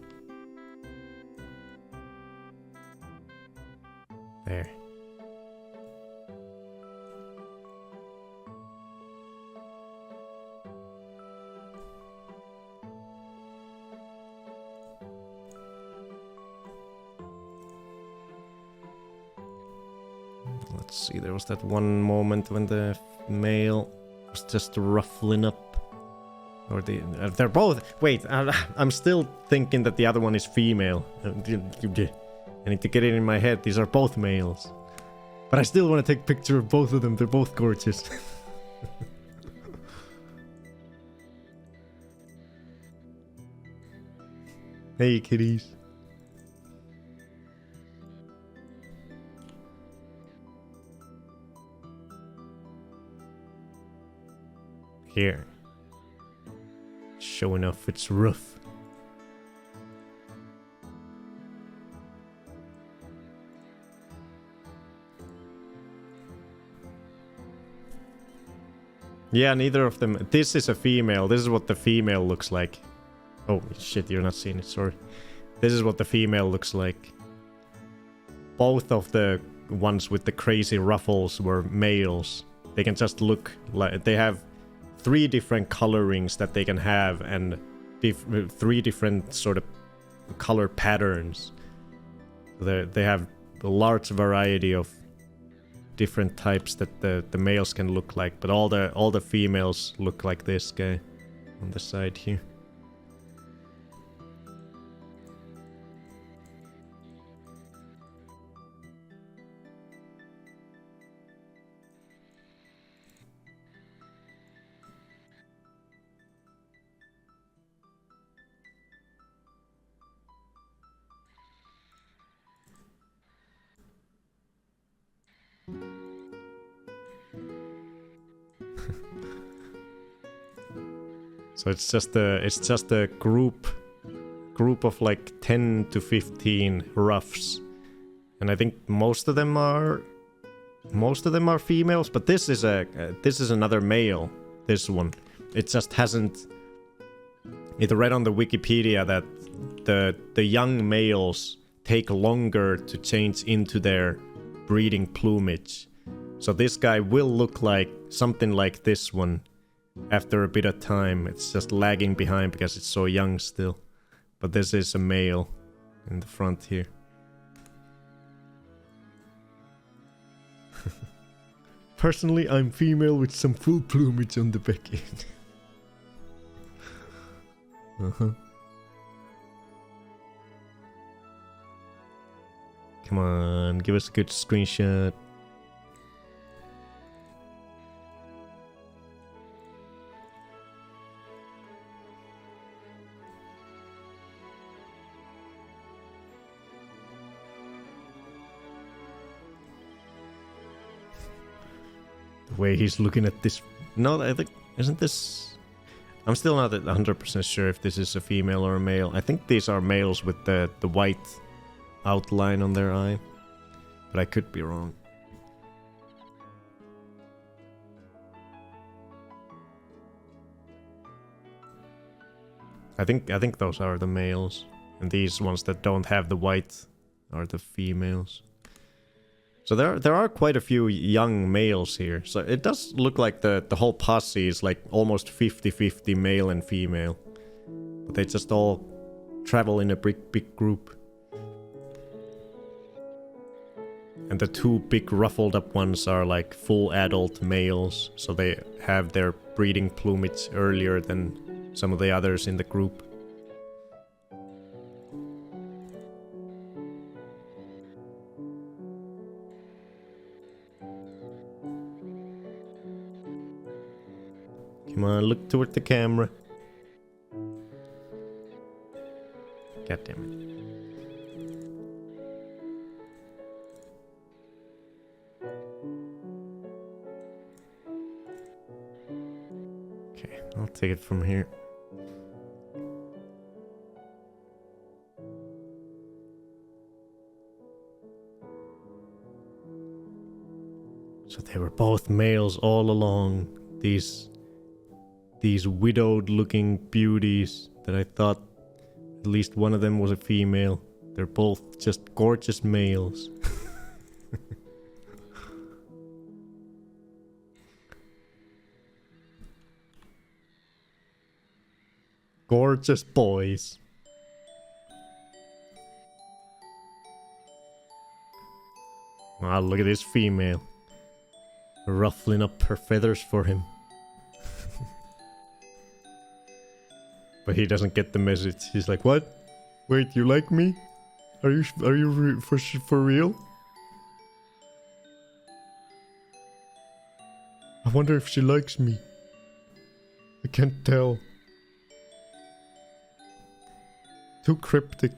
There. Let's see, there was that one moment when the male was just ruffling up. Or they're both... Wait, I'm still thinking that the other one is female. I need to get it in my head. These are both males. But I still want to take a picture of both of them. They're both gorgeous. Hey, kitties. Here. Showing off its roof. Yeah, neither of them. This is a female. This is what the female looks like. Oh, shit, you're not seeing it, sorry. This is what the female looks like. Both of the ones with the crazy ruffles were males. They can just look like... They have 3 different colorings that they can have, and 3 different sort of color patterns. They have a large variety of different types that the males can look like, but all the females look like this guy on the side here. So it's just a group of like 10 to 15 roughs, and I think most of them are females. But this is another male. This one, it just hasn't. It read on the Wikipedia that the young males take longer to change into their breeding plumage. So this guy will look like something like this one. After a bit of time, it's just lagging behind because it's so young still. But this is a male in the front here. Personally, I'm female with some full plumage on the back end. Come on, give us a good screenshot. The way he's looking at this... No, I think... Isn't this... I'm still not 100% sure if this is a female or a male. I think these are males with the white outline on their eye. But I could be wrong. I think those are the males. And these ones that don't have the white are the females. So there are quite a few young males here. So it does look like the whole posse is like almost 50-50 male and female. But they just all travel in a big group. And the two big ruffled up ones are like full adult males. So they have their breeding plumage earlier than some of the others in the group. Come on, look toward the camera. God damn it. Okay, I'll take it from here. So they were both males all along. These widowed-looking beauties that I thought at least one of them was a female. They're both just gorgeous males. Gorgeous boys. Ah, look at this female. Ruffling up her feathers for him. But he doesn't get the message. He's like, what? Wait, you like me? Are you for real? I wonder if she likes me. I can't tell. Too cryptic.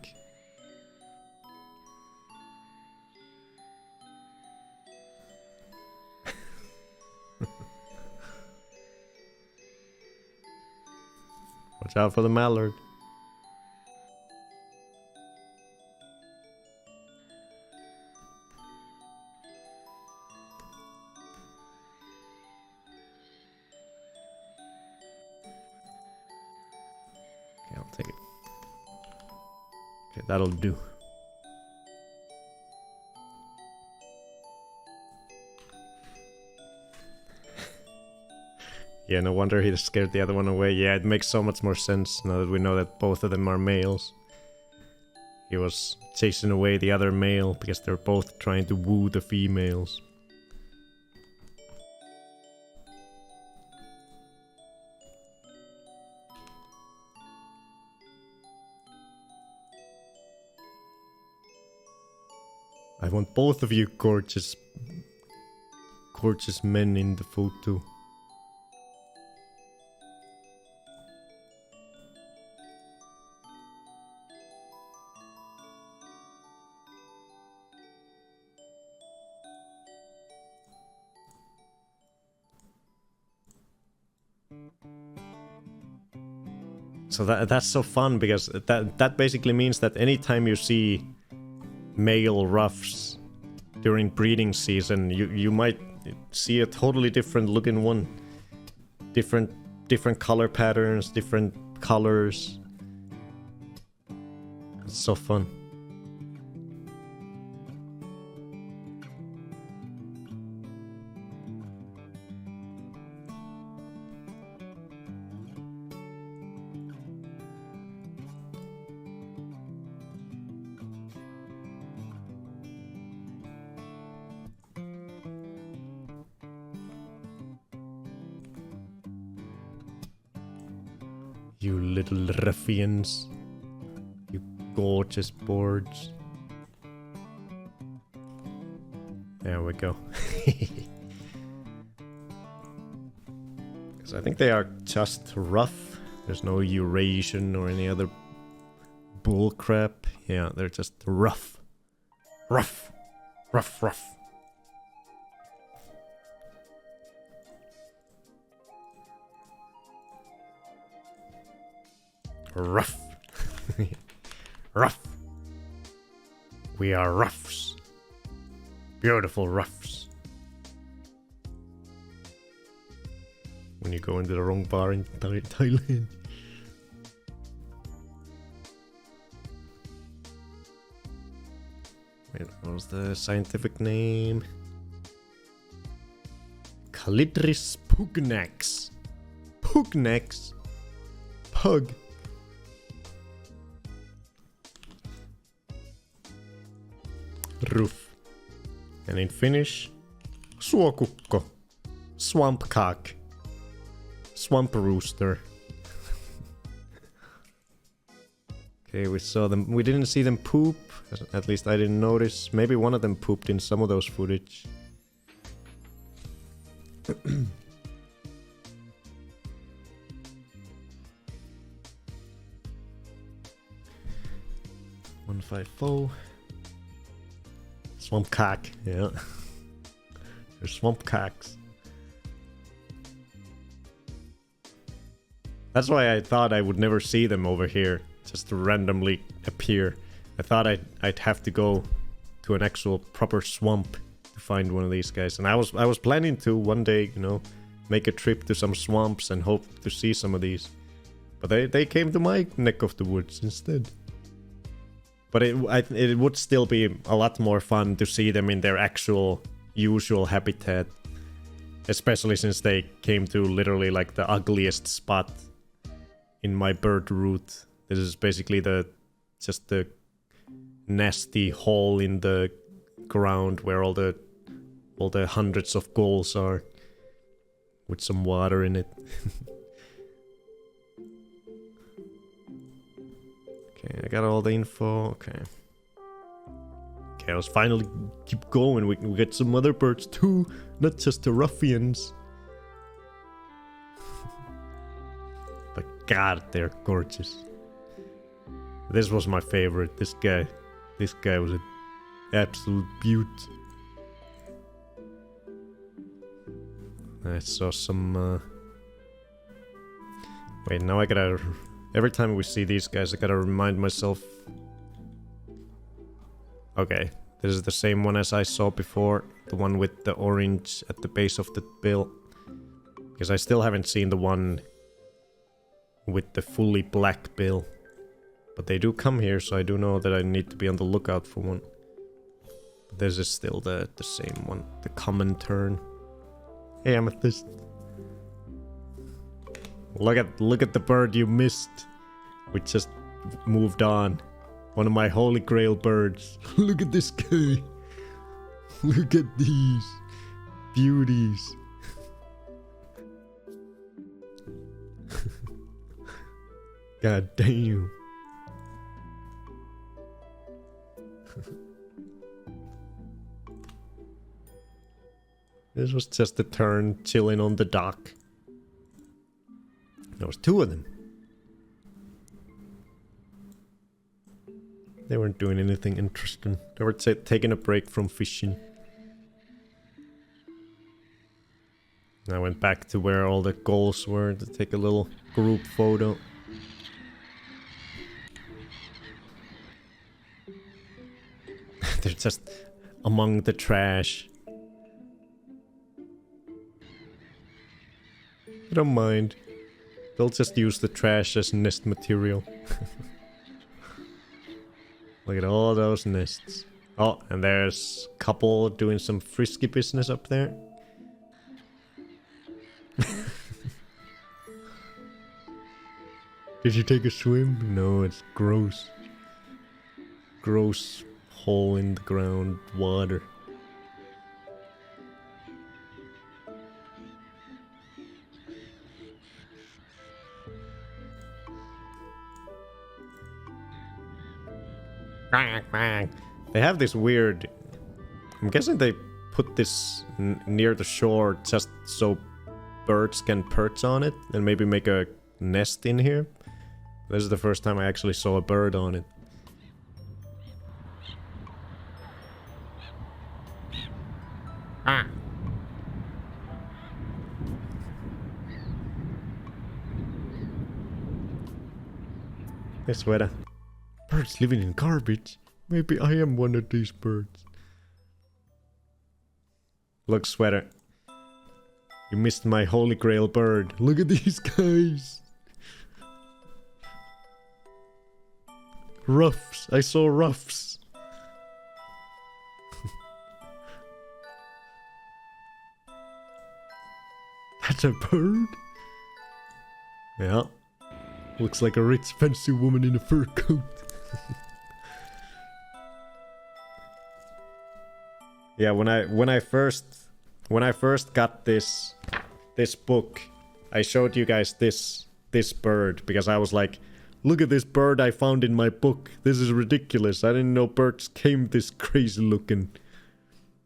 Watch out for the mallard. Okay, I'll take it. Okay, that'll do. Yeah, no wonder he scared the other one away. Yeah, it makes so much more sense now that we know that both of them are males. He was chasing away the other male because they're both trying to woo the females. I want both of you gorgeous men in the photo. So that's so fun because that basically means that anytime you see male ruffs during breeding season, you might see a totally different looking one. Different color patterns, different colors. It's so fun. You little ruffians. You gorgeous birds. There we go. Because I think they are just rough. There's no Eurasian or any other bullcrap. Yeah, they're just rough. Rough. Rough, rough. Rough. Rough. We are roughs. Beautiful roughs. When you go into the wrong bar in Thailand. Wait, what was the scientific name? Calidris pugnax. Pugnax? Pug. Roof. And in Finnish, suokukko. Swamp cock. Swamp rooster. Okay, we saw them. We didn't see them poop. At least I didn't notice. Maybe one of them pooped in some of those footage. 154. Swamp cock, yeah. They're swamp cocks. That's why I thought I would never see them over here, just to randomly appear. I thought I'd have to go to an actual proper swamp to find one of these guys. And I was planning to one day, you know, make a trip to some swamps and hope to see some of these. But they came to my neck of the woods instead. But it would still be a lot more fun to see them in their actual usual habitat. Especially since they came to literally like the ugliest spot in my bird route. This is basically just the nasty hole in the ground where all the hundreds of gulls are. With some water in it. Okay, I got all the info. Okay. Okay, let's finally keep going. We can get some other birds too, not just the ruffians. But god, they're gorgeous. This was my favorite. This guy was an absolute beaut. I saw some. Wait, now I gotta. Every time we see these guys, I gotta remind myself. Okay, this is the same one as I saw before. The one with the orange at the base of the bill. Because I still haven't seen the one with the fully black bill. But they do come here, so I do know that I need to be on the lookout for one. But this is still the same one. The common tern. Hey, Amethyst. Look at the bird you missed. We just moved on. One of my holy grail birds. Look at this guy. Look at these beauties. God damn. This was just a tern chilling on the dock. There was two of them. They weren't doing anything interesting. They were taking a break from fishing. I went back to where all the gulls were to take a little group photo. They're just among the trash. I don't mind. They'll just use the trash as nest material. Look at all those nests. Oh, and there's a couple doing some frisky business up there. Did you take a swim? No, it's gross. Gross hole in the ground water. They have this weird... I'm guessing they put this near the shore just so birds can perch on it and maybe make a nest in here. This is the first time I actually saw a bird on it. Ah. Hey, sweater. Birds living in garbage? Maybe I am one of these birds. Look, sweater. You missed my holy grail bird. Look at these guys. Ruffs. I saw ruffs. That's a bird? Yeah. Looks like a rich fancy woman in a fur coat. Yeah, when I first got this book, I showed you guys this bird because I was like, look at this bird I found in my book. This is ridiculous. I didn't know birds came this crazy looking.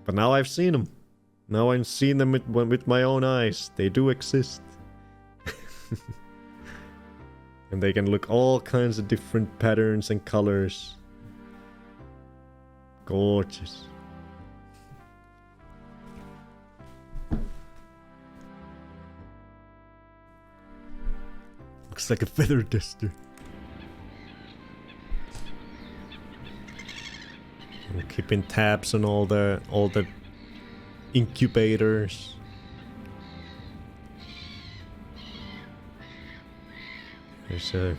But now I've seen them. Now I've seen them with my own eyes. They do exist. And they can look all kinds of different patterns and colors. Gorgeous. Looks like a feather duster. I'm keeping tabs on all the incubators. There's a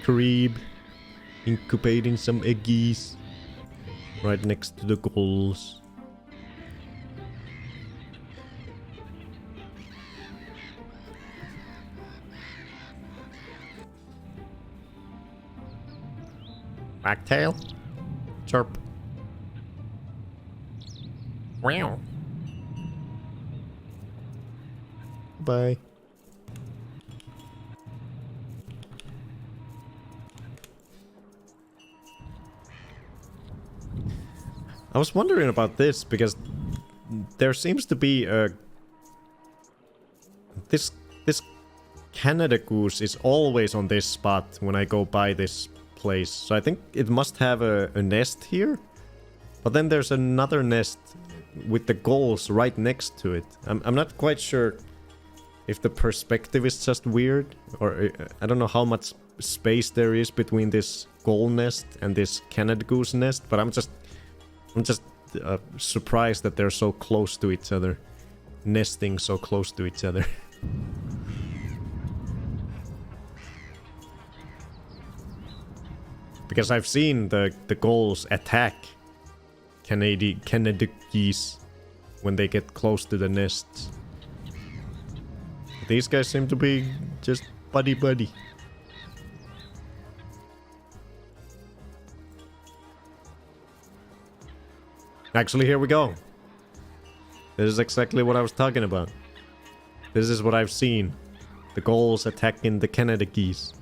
crib incubating some eggies right next to the gulls. Backtail? Chirp. Wow. Bye. I was wondering about this because there seems to be a this Canada goose is always on this spot when I go by this place. So I think it must have a nest here. But then there's another nest with the gulls right next to it. I'm not quite sure if the perspective is just weird or I don't know how much space there is between this gull nest and this Canada goose nest, but I'm just surprised that they're so close to each other. Nesting so close to each other. Because I've seen the gulls attack Canada geese when they get close to the nests. These guys seem to be just buddy-buddy. Actually, here we go. This is exactly what I was talking about. This is what I've seen. The gulls attacking the Canada geese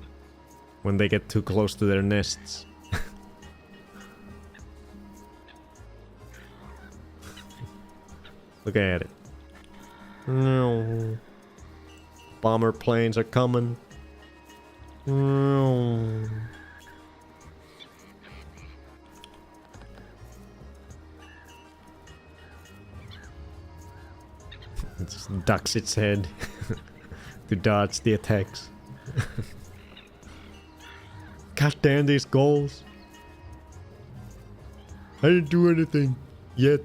when they get too close to their nests. Look at it. No. Bomber planes are coming. No. It just ducks its head to dodge the attacks. God damn these gulls. I didn't do anything yet.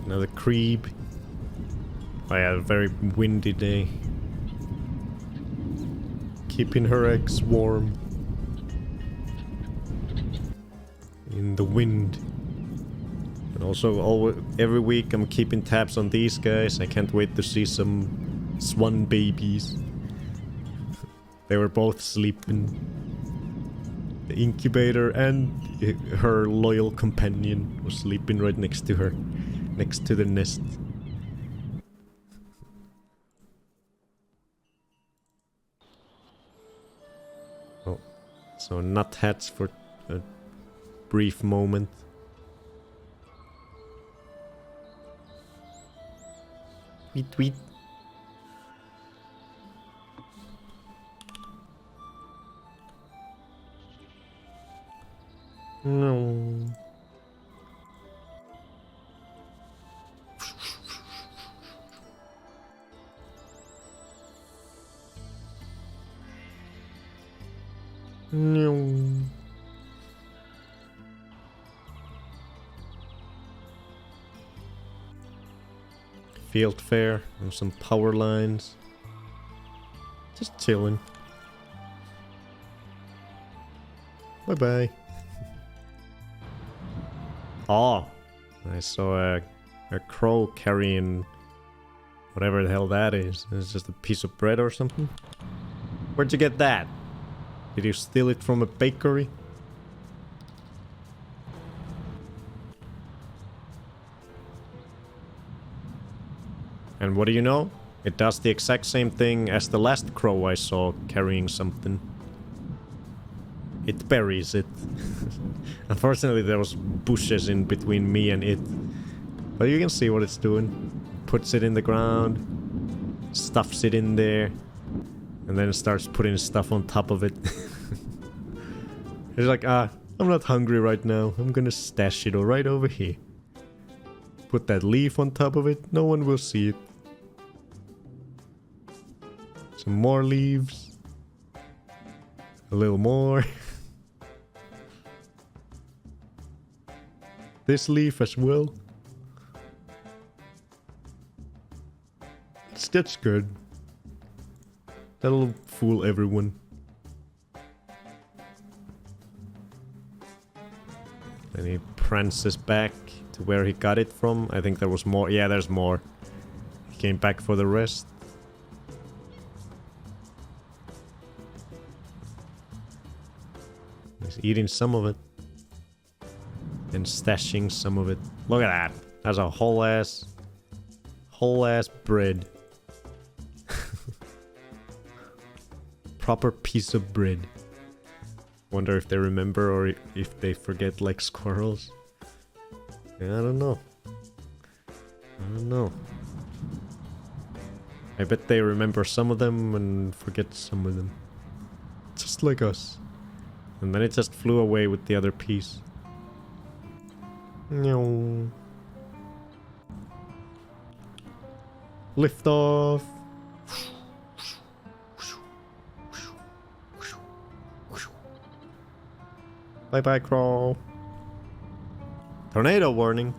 Another creep. I had a very windy day. Keeping her eggs warm. In the wind. And also every week I'm keeping tabs on these guys. I can't wait to see some swan babies. They were both sleeping. The incubator and her loyal companion was sleeping right next to her. Next to the nest. Oh, so nut hats for a brief moment. Tweet tweet. No. No. field fair and some power lines. Just chilling. Bye bye. Oh, I saw a crow carrying whatever the hell that is. It's just a piece of bread or something. Where'd you get that? Did you steal it from a bakery? And what do you know? It does the exact same thing as the last crow I saw carrying something. It buries it. Unfortunately, there was bushes in between me and it. But you can see what it's doing. Puts it in the ground, stuffs it in there, and then starts putting stuff on top of it. It's like, I'm not hungry right now. I'm gonna stash it right over here. Put that leaf on top of it. No one will see it. Some more leaves. A little more. This leaf as well. That's good. That'll fool everyone. Then he prances back to where he got it from. I think there was more. Yeah, there's more. He came back for the rest. He's eating some of it. And stashing some of it. Look at that. That's a whole ass bread. Proper piece of bread. Wonder if they remember or if they forget like squirrels. Yeah, I don't know. I bet they remember some of them and forget some of them. Just like us. And then it just flew away with the other piece. No. Lift off. Bye bye, crawl. Tornado warning.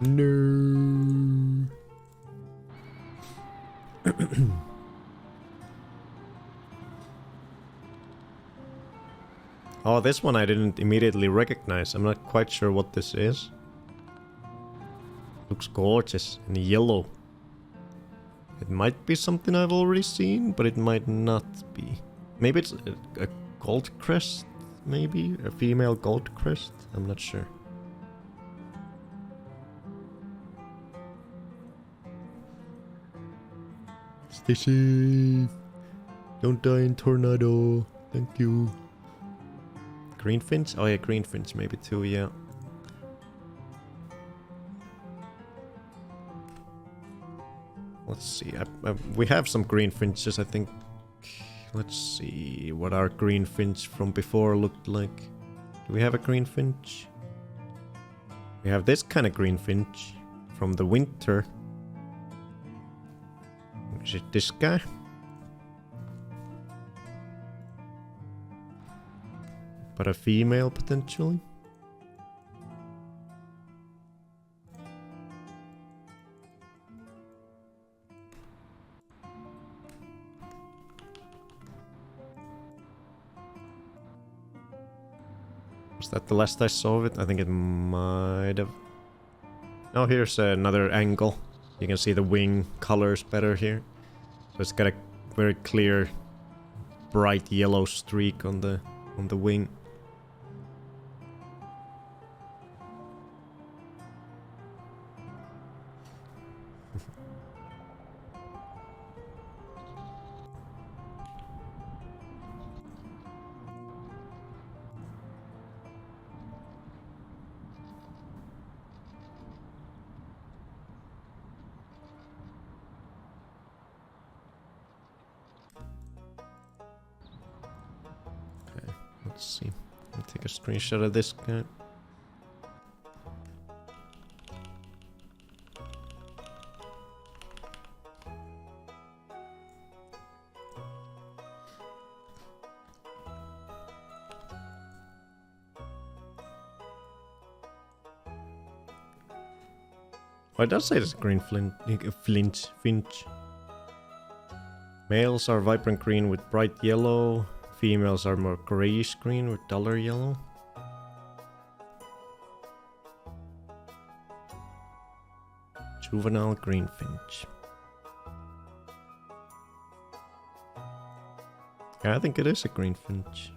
No. Oh, this one I didn't immediately recognize. I'm not quite sure what this is. Looks gorgeous and yellow. It might be something I've already seen, but it might not be. Maybe it's a gold crest? Maybe? A female gold crest? I'm not sure. Stay safe. Don't die in tornado. Thank you. Greenfinch? Oh yeah, greenfinch maybe too, yeah. Let's see. We have some greenfinches, I think. Let's see what our greenfinch from before looked like. Do we have a greenfinch? We have this kind of greenfinch from the winter. Is it this guy? But a female potentially? Was that the last I saw of it? I think it might have. Oh, here's another angle. You can see the wing colors better here. So it's got a very clear, bright yellow streak on the wing. Let's see. I'll take a screenshot of this guy. Oh, it does say this green finch. Males are vibrant green with bright yellow. Females are more grayish green with duller yellow. Juvenile greenfinch. Yeah, I think it is a greenfinch.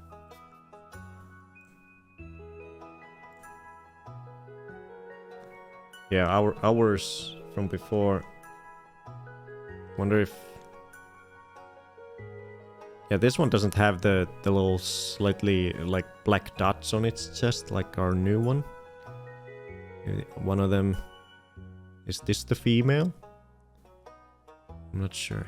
Yeah, ours from before. Wonder if... Yeah, this one doesn't have the little slightly like black dots on its chest like our new one. One of them... Is this the female? I'm not sure.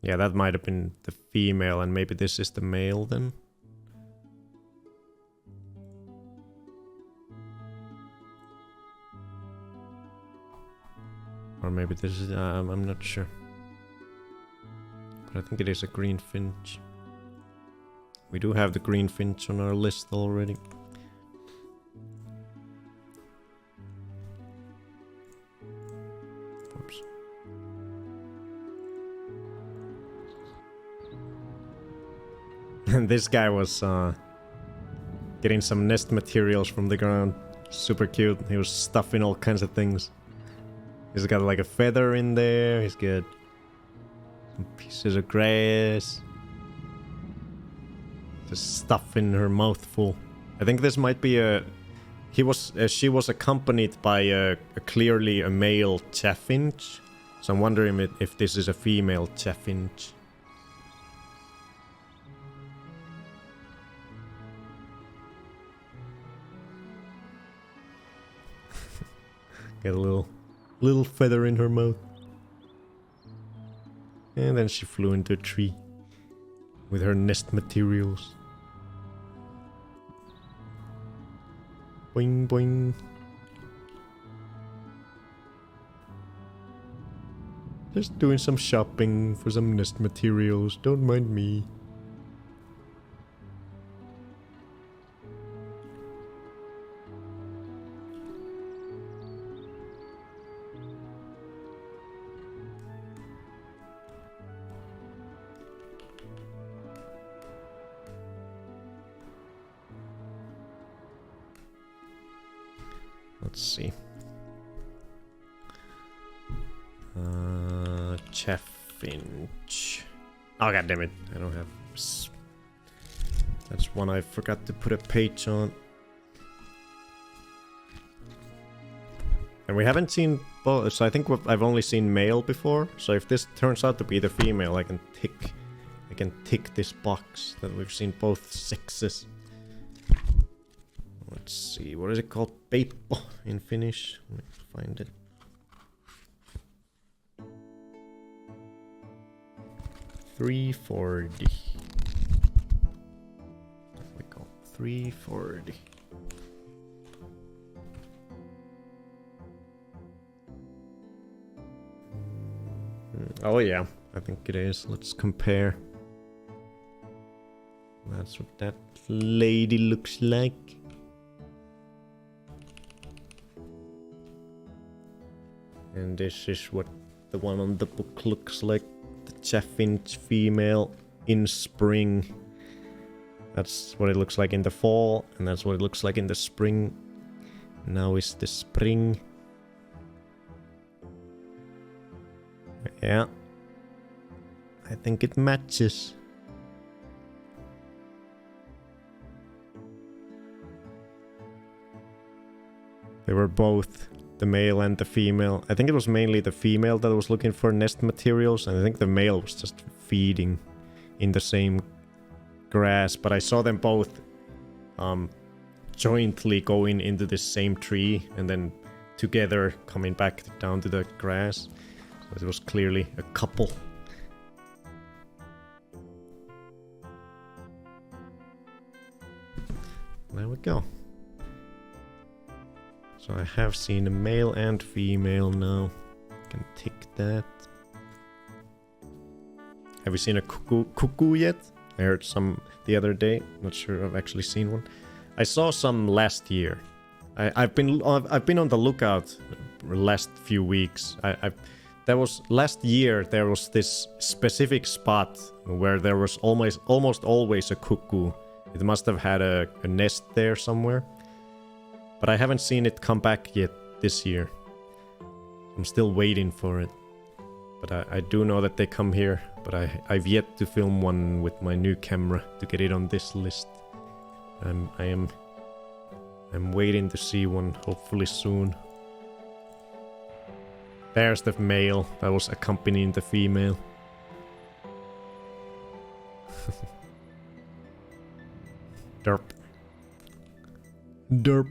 Yeah, that might have been the female, and maybe this is the male then. Or maybe this is... I'm not sure. But I think it is a greenfinch. We do have the greenfinch on our list already. Oops. And this guy was getting some nest materials from the ground. Super cute. He was stuffing all kinds of things. He's got like a feather in there. He's got some pieces of grass. Just stuff in her mouthful. I think this might be a... she was accompanied by a clearly a male chaffinch. So I'm wondering if this is a female chaffinch. Got a little feather in her mouth. And then she flew into a tree with her nest materials. Boing boing. Just doing some shopping for some nest materials, don't mind me. Let's see. Chaffinch. Oh, god damn it. I don't have... That's one I forgot to put a page on. And we haven't seen both, so I think I've only seen male before. So if this turns out to be the female, I can tick this box that we've seen both sexes. Let's see, what is it called? Peippo in Finnish. Let me find it. $340. There we go. $340. Oh yeah, I think it is. Let's compare. That's what that lady looks like. And this is what the one on the book looks like. The chaffinch female in spring. That's what it looks like in the fall, and that's what it looks like in the spring. Now is the spring. Yeah. I think it matches. They were both the male and the female. I think it was mainly the female that was looking for nest materials, and I think the male was just feeding in the same grass. But I saw them both jointly going into the same tree and then together coming back down to the grass. So it was clearly a couple. There we go. So I have seen a male and female now. I can tick that. Have you seen a cuckoo yet? I heard some the other day. Not sure I've actually seen one. I saw some last year. I've been on the lookout last few weeks. There was last year. There was this specific spot where there was almost always a cuckoo. It must have had a nest there somewhere. But I haven't seen it come back yet this year. I'm still waiting for it. But I do know that they come here. But I've yet to film one with my new camera to get it on this list. I'm waiting to see one, hopefully soon. There's the male that was accompanying the female. Derp. Derp.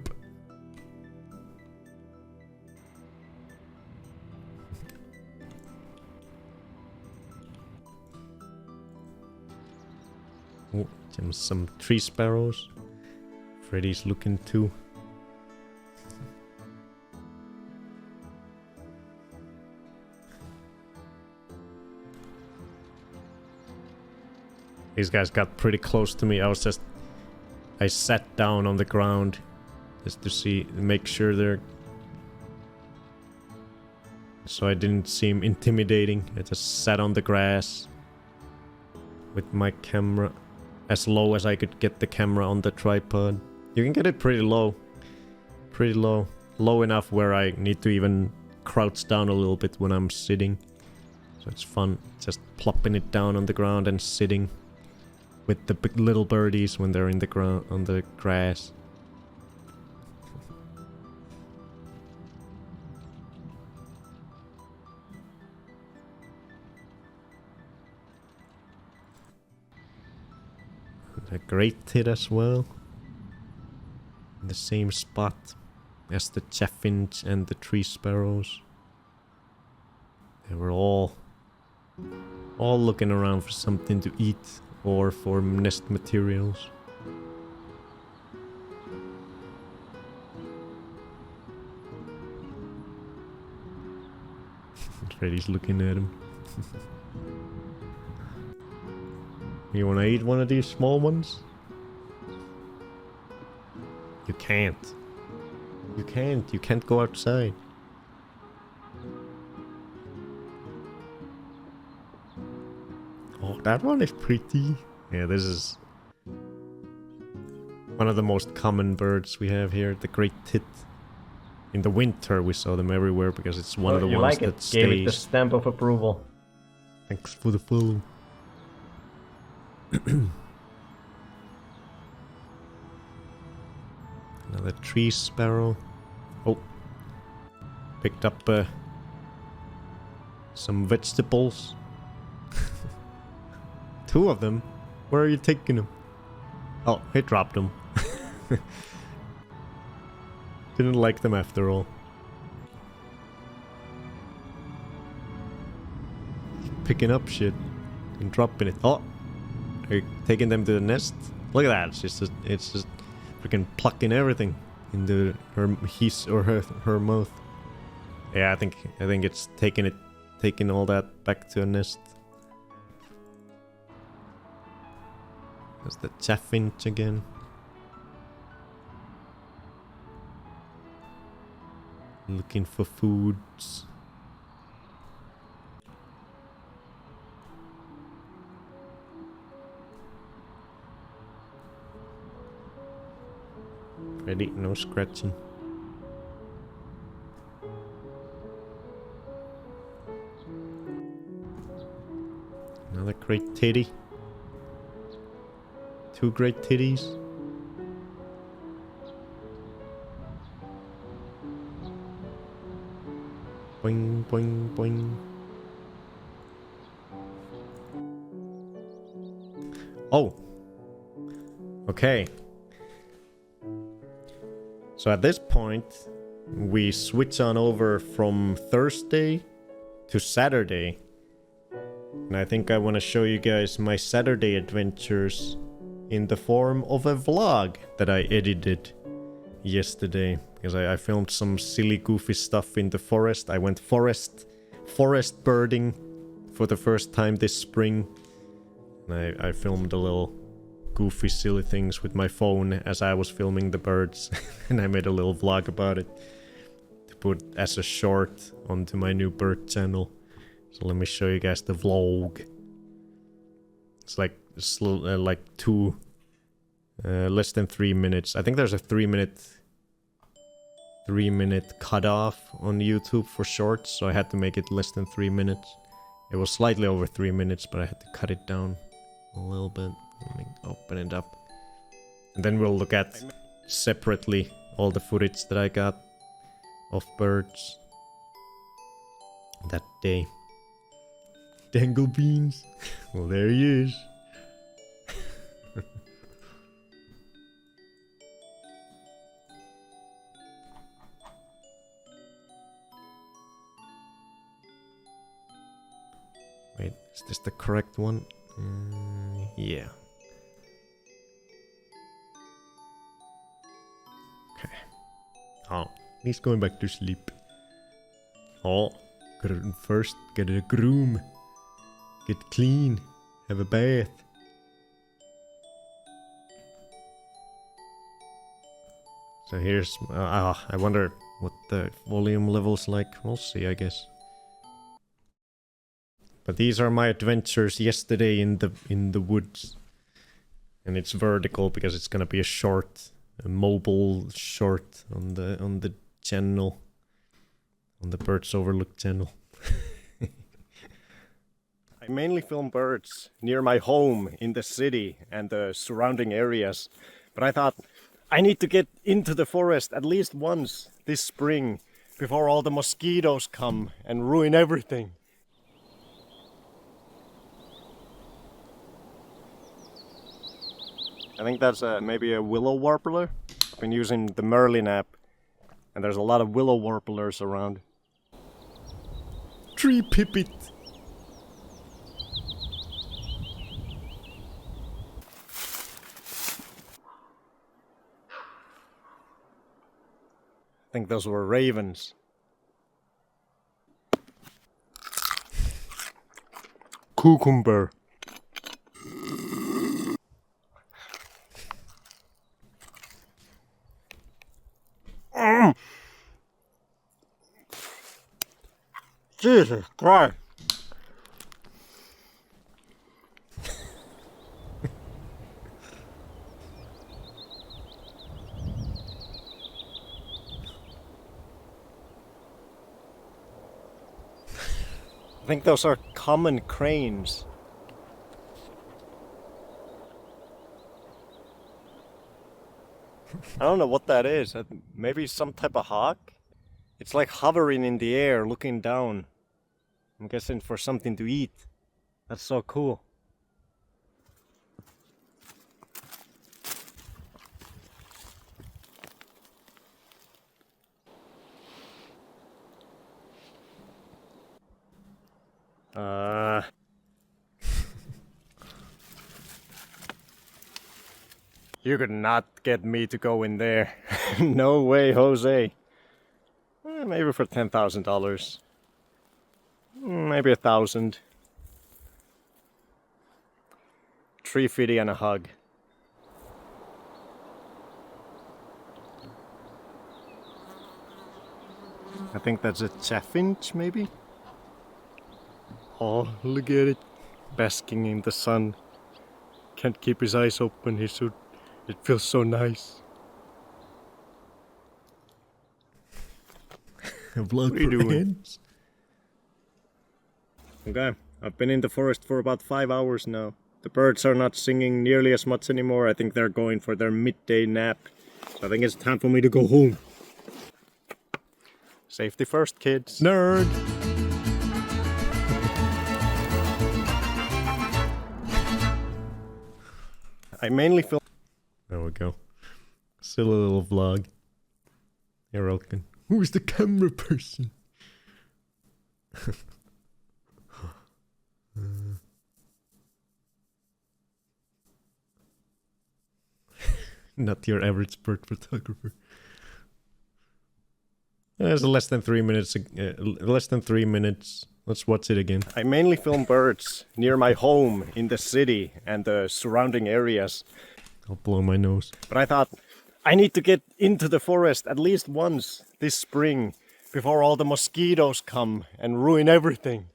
Oh, some tree sparrows. Freddy's looking too. These guys got pretty close to me. I sat down on the ground just to make sure they're... So I didn't seem intimidating. I just sat on the grass with my camera as low as I could get the camera on the tripod. You can get it pretty low. Pretty low. Low enough where I need to even crouch down a little bit when I'm sitting. So it's fun just plopping it down on the ground and sitting with the big little birdies when they're in the ground on the grass. A great tit as well. In the same spot as the chaffinch and the tree sparrows. They were all looking around for something to eat or for nest materials. Freddy's looking at him. You wanna eat one of these small ones? You can't. You can't. You can't go outside. Oh, that one is pretty. Yeah, this is one of the most common birds we have here, the great tit. In the winter, we saw them everywhere because it's one of the ones that stays. Gave it the stamp of approval. Thanks for the follow. Another tree sparrow. Oh, picked up some vegetables. Two of them. Where are you taking them? Oh, he dropped them. Didn't like them after all. Picking up shit and dropping it. Oh, are you taking them to the nest? Look at that. It's just freaking plucking everything into her mouth. Yeah, I think it's taking all that back to a nest. There's the chaffinch again. Looking for foods. Ready? No scratching. Another great titty. Two great titties. Boing, boing, boing. Oh. Okay. So at this point, we switch on over from Thursday to Saturday. And I think I want to show you guys my Saturday adventures in the form of a vlog that I edited yesterday. Because I filmed some silly goofy stuff in the forest. I went forest birding for the first time this spring. I filmed a little goofy silly things with my phone as I was filming the birds. And I made a little vlog about it to put as a short onto my new bird channel. So let me show you guys the vlog. It's like less than 3 minutes. I think there's a 3-minute cutoff on YouTube for shorts, so I had to make it less than 3 minutes. It was slightly over 3 minutes, but I had to cut it down a little bit. Let me open it up. And then we'll look at separately all the footage that I got of birds that day. Dangle beans. Well, there he is. Wait, is this the correct one? Yeah. Okay. Oh, he's going back to sleep. Oh, first get a groom. Get clean. Have a bath. So here's... I wonder what the volume level's like. We'll see, I guess. But these are my adventures yesterday in the woods. And it's vertical because it's gonna be a mobile short on the channel. On the Birds Overlook channel. I mainly film birds near my home in the city and the surrounding areas. But I thought I need to get into the forest at least once this spring before all the mosquitoes come and ruin everything. I think that's maybe a willow warbler. I've been using the Merlin app and there's a lot of willow warblers around. Tree pipit! I think those were ravens. Cucumber. Jesus Christ. I think those are common cranes. I don't know what that is. Maybe some type of hawk? It's like hovering in the air, looking down. I'm guessing for something to eat. That's so cool. You could not get me to go in there. No way, Jose. Maybe for $10,000. Maybe 1,000. $350 and a hug. I think that's a chaffinch, maybe? Oh, look at it. Basking in the sun. Can't keep his eyes open. It feels so nice. A vlog what are you doing? Okay, I've been in the forest for about 5 hours now. The birds are not singing nearly as much anymore. I think they're going for their midday nap. So I think it's time for me to go home. Safety first, kids. Nerd! I mainly film... There we go. Still a little vlog. You're welcome. Who's the camera person? Not your average bird photographer. There's less than 3 minutes. Less than 3 minutes Let's watch it again. I mainly film birds near my home in the city and the surrounding areas. I'll blow my nose. But I thought I need to get into the forest at least once this spring before all the mosquitoes come and ruin everything.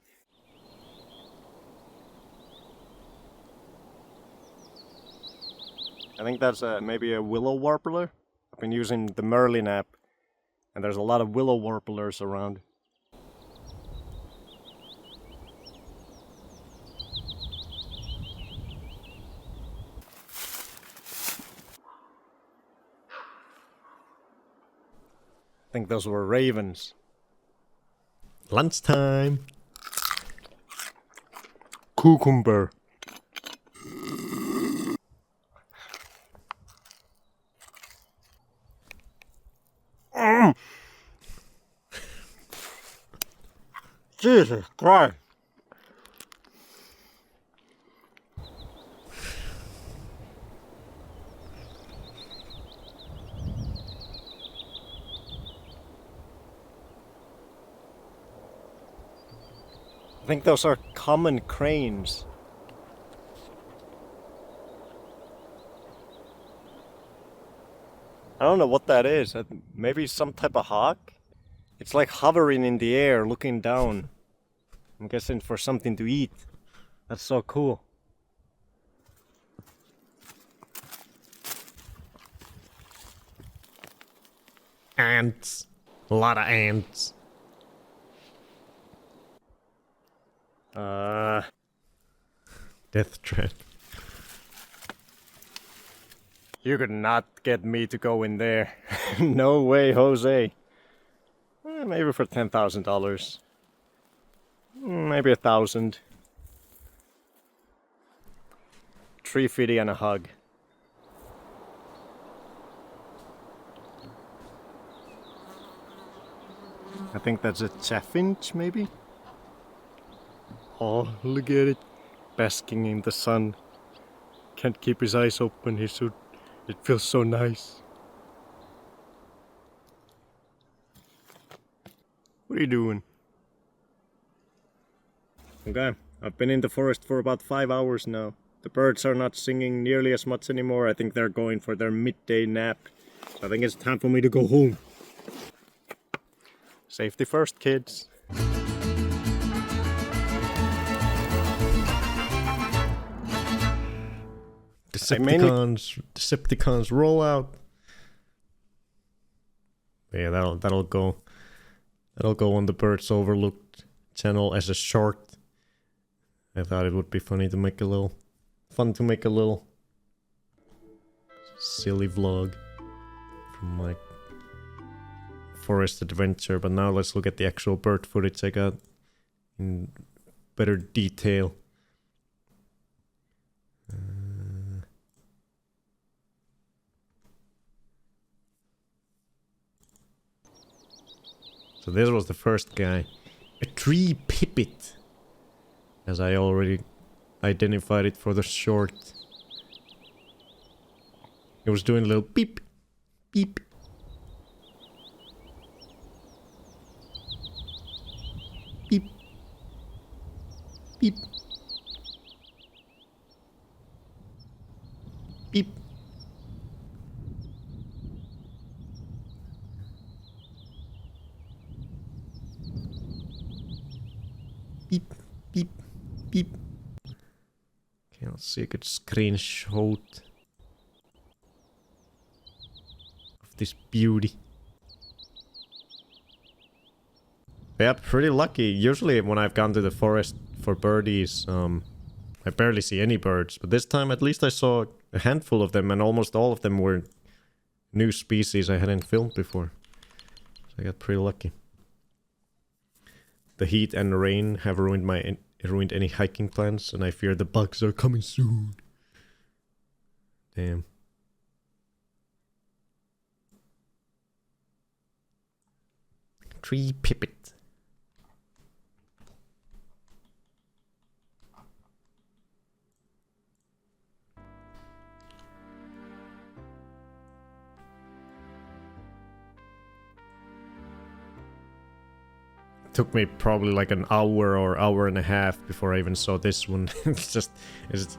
I think that's maybe a willow warbler. I've been using the Merlin app and there's a lot of willow warblers around. I think those were ravens. Lunchtime. Cucumber. Jesus Christ. I think those are common cranes. I don't know what that is. Maybe some type of hawk? It's like hovering in the air, looking down. I'm guessing for something to eat. That's so cool. Ants. A lot of ants. Death threat. You could not get me to go in there. No way, Jose. Maybe for $10,000. Maybe 1,000. $350 and a hug. I think that's a chaffinch, maybe? Oh, look at it. Basking in the sun. Can't keep his eyes open. It feels so nice. What are you doing? Okay, I've been in the forest for about 5 hours now. The birds are not singing nearly as much anymore. I think they're going for their midday nap. So I think it's time for me to go home. Safety first, kids. Decepticons roll out. Yeah, that'll go on the Birds Overlooked channel as a short. I thought it would be fun to make a little silly vlog from my forest adventure. But now let's look at the actual bird footage I got in better detail. So this was the first guy. A tree pipit. As I already identified it for the short. It was doing a little beep, beep. Beep. Beep. Beep. Beep, beep, beep. Okay, let's see a good screenshot of this beauty. Yeah, pretty lucky. Usually when I've gone to the forest for birdies, I barely see any birds. But this time at least I saw a handful of them, and almost all of them were new species I hadn't filmed before. So I got pretty lucky. The heat and rain have ruined any hiking plans, and I fear the bugs are coming soon. Damn. Tree pipit. took me probably like an hour or hour and a half before I even saw this one. It's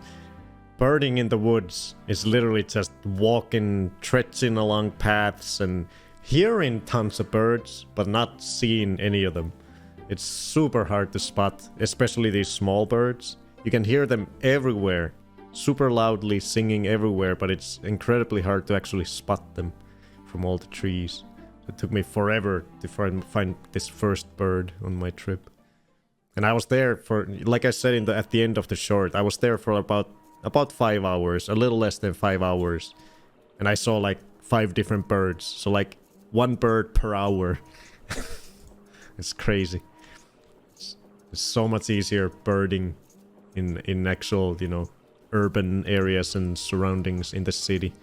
birding in the woods is literally just walking, trudging along paths and hearing tons of birds, but not seeing any of them. It's super hard to spot, especially these small birds. You can hear them everywhere, super loudly singing everywhere, but it's incredibly hard to actually spot them from all the trees. It took me forever to find this first bird on my trip. And I was there for, like I said at the end of the short, I was there for about 5 hours, a little less than 5 hours. And I saw like 5 different birds, so like 1 bird per hour. It's crazy. It's so much easier birding in actual, you know, urban areas and surroundings in the city,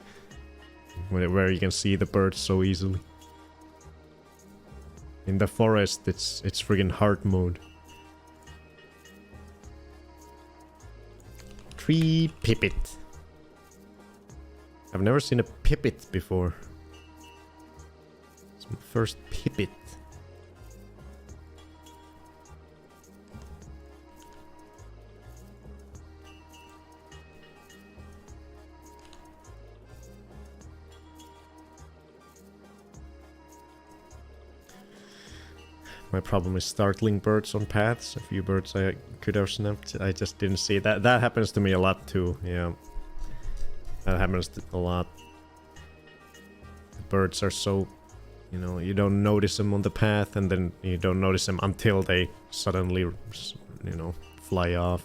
where you can see the birds so easily. In the forest, it's friggin' hard mode. Tree pipit. I've never seen a pipit before. It's my first pipit. My problem is startling birds on paths. A few birds I could have snapped. I just didn't see that. That happens to me a lot too. Yeah, that happens a lot. The birds are so, you know, you don't notice them on the path, and then you don't notice them until they suddenly, you know, fly off.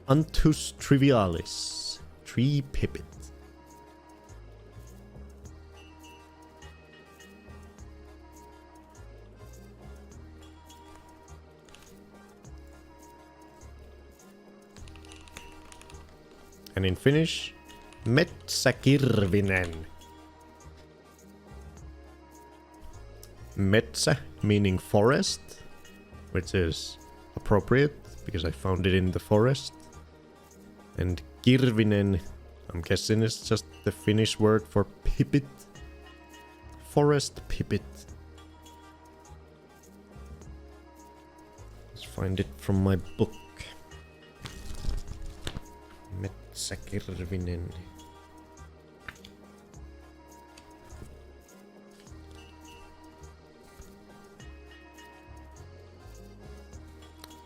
Antus trivialis, tree pipit. And in Finnish, metsäkirvinen. Metsä meaning forest, which is appropriate because I found it in the forest. And kirvinen, I'm guessing it's just the Finnish word for pipit. Forest pipit. Let's find it from my book. Metsäkirvinen.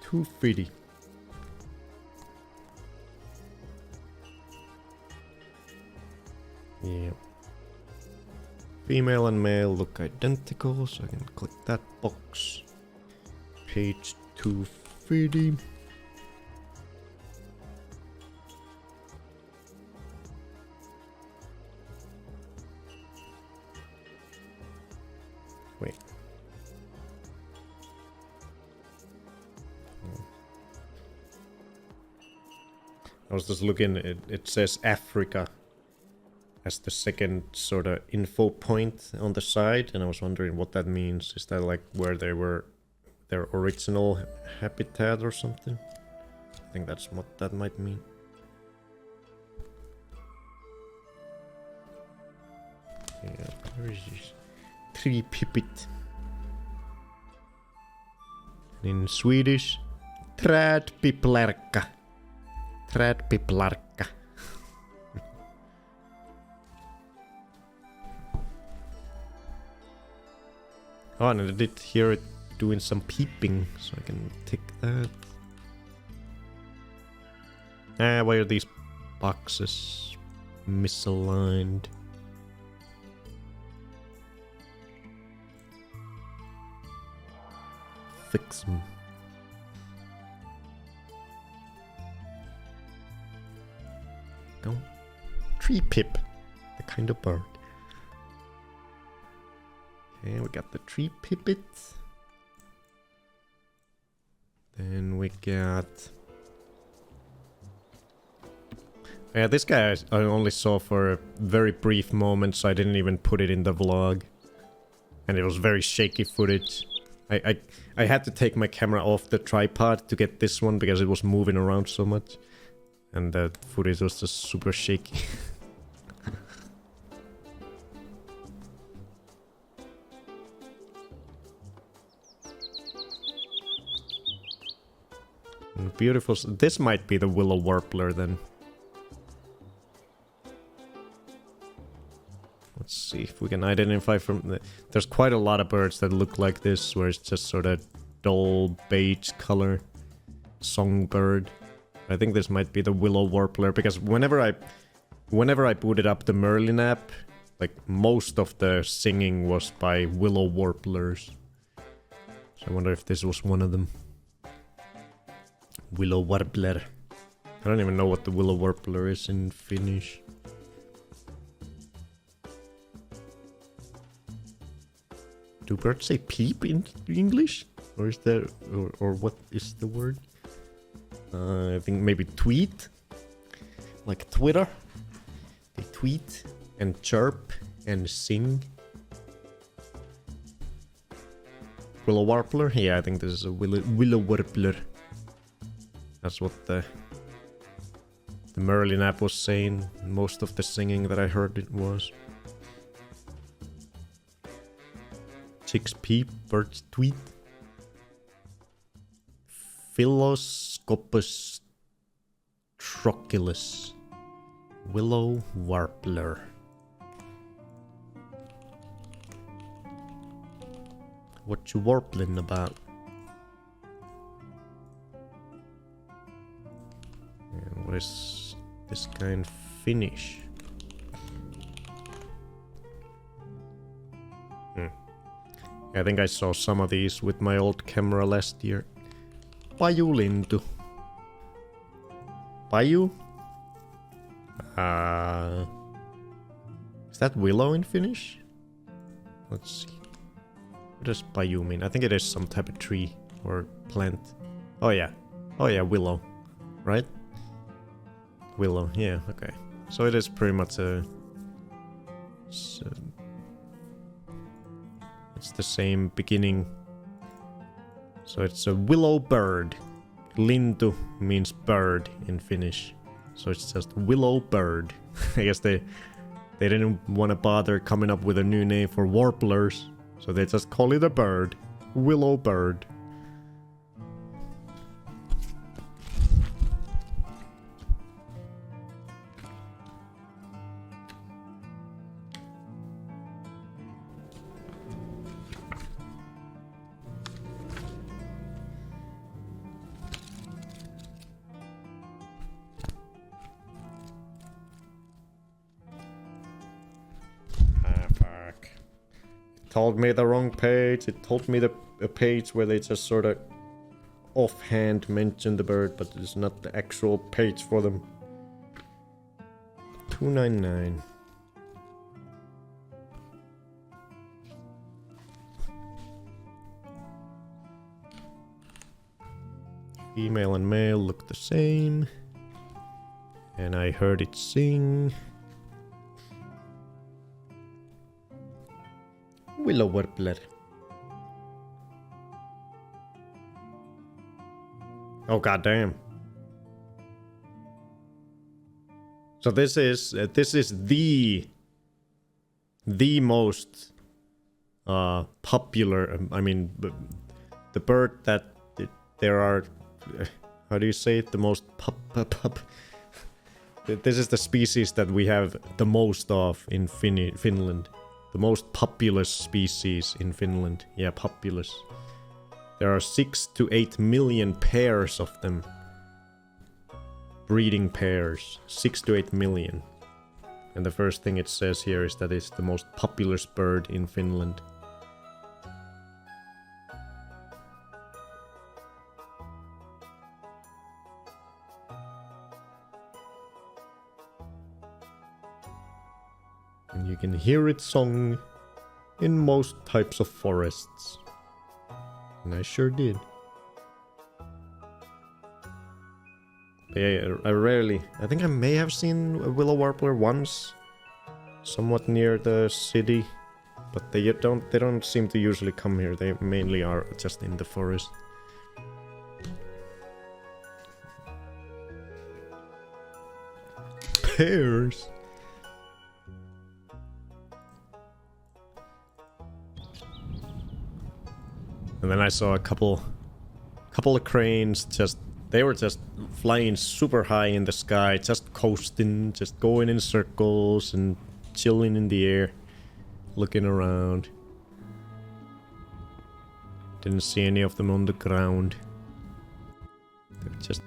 $2.50. Yeah. Female and male look identical, so I can click that box. Page 250. Wait. I was just looking, it says Africa as the second sort of info point on the side, and I was wondering what that means. Is that like where they were, their original habitat or something? I think that's what that might mean. Yeah, where is this? Tree pipit. In Swedish, trädpiplarka. Trädpiplarka. Oh, and I did hear it doing some peeping, so I can tick that. Ah, why are these boxes misaligned? Fix them. Go. Tree pip, the kind of bird. Okay, we got the tree pipit. Then we got... Yeah, this guy I only saw for a very brief moment, so I didn't even put it in the vlog. And it was very shaky footage. I had to take my camera off the tripod to get this one because it was moving around so much. And the footage was just super shaky. beautiful... This might be the willow warbler then. Let's see if we can identify from the... There's quite a lot of birds that look like this, where it's just sort of dull beige color. Songbird. I think this might be the willow warbler, because whenever I booted up the Merlin app, like most of the singing was by willow warblers. So I wonder if this was one of them. Willow warbler. I don't even know what the willow warbler is in Finnish. Do birds say peep in English? Or is there... Or what is the word? I think maybe tweet. Like Twitter. They tweet and chirp and sing. Willow warbler? Yeah, I think this is a willow warbler. That's what the Merlin app was saying. Most of the singing that I heard it was. Chicks peep, birds tweet. Philoscopus trochilus. Willow warbler. What you warbling about? And what is this guy in Finnish? I think I saw some of these with my old camera last year. Pajulintu. Paju? Is that willow in Finnish? Let's see. What does paju mean? I think it is some type of tree or plant. Oh yeah. Oh yeah, willow. Right? Willow, yeah, okay. So it is pretty much a... It's the same beginning. So it's a willow bird. Lintu means bird in Finnish. So it's just willow bird. I guess they didn't want to bother coming up with a new name for warblers. So they just call it a bird. Willow bird. Told me the wrong page. It told me a page where they just sort of offhand mention the bird, but it's not the actual page for them. $2.99. Female and male look the same. And I heard it sing. Willow warbler. Oh goddamn! So this is the most popular. I mean, the bird that there are. How do you say it? The most This is the species that we have the most of in Finland. The most populous species in Finland. Yeah, populous. There are 6 to 8 million pairs of them. Breeding pairs. 6 to 8 million. And the first thing it says here is that it's the most populous bird in Finland. And you can hear its song in most types of forests. And I sure did. But yeah, I think I may have seen a willow warbler once. Somewhat near the city. But they don't seem to usually come here. They mainly are just in the forest. Pears. And then I saw a couple of cranes just They were just flying super high in the sky, just coasting, just going in circles and chilling in the air, looking around. Didn't see any of them on the ground. They're just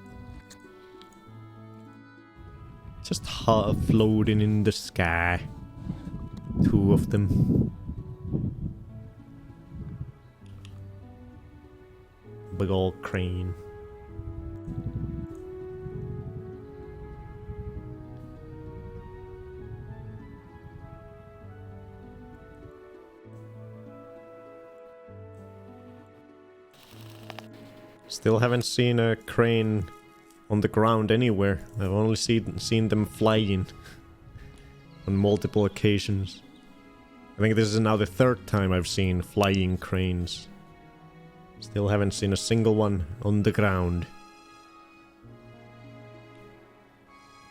floating in the sky. 2 of them. Big old crane. Still haven't seen a crane on the ground anywhere. I've only seen them flying on multiple occasions. I think this is now the 3rd time I've seen flying cranes. Still haven't seen a single one on the ground.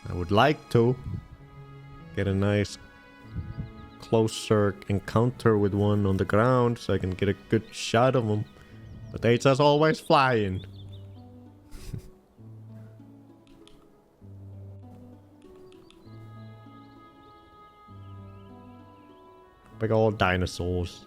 I would like to get a nice closer encounter with one on the ground so I can get a good shot of them. But they just always flying. Big old dinosaurs.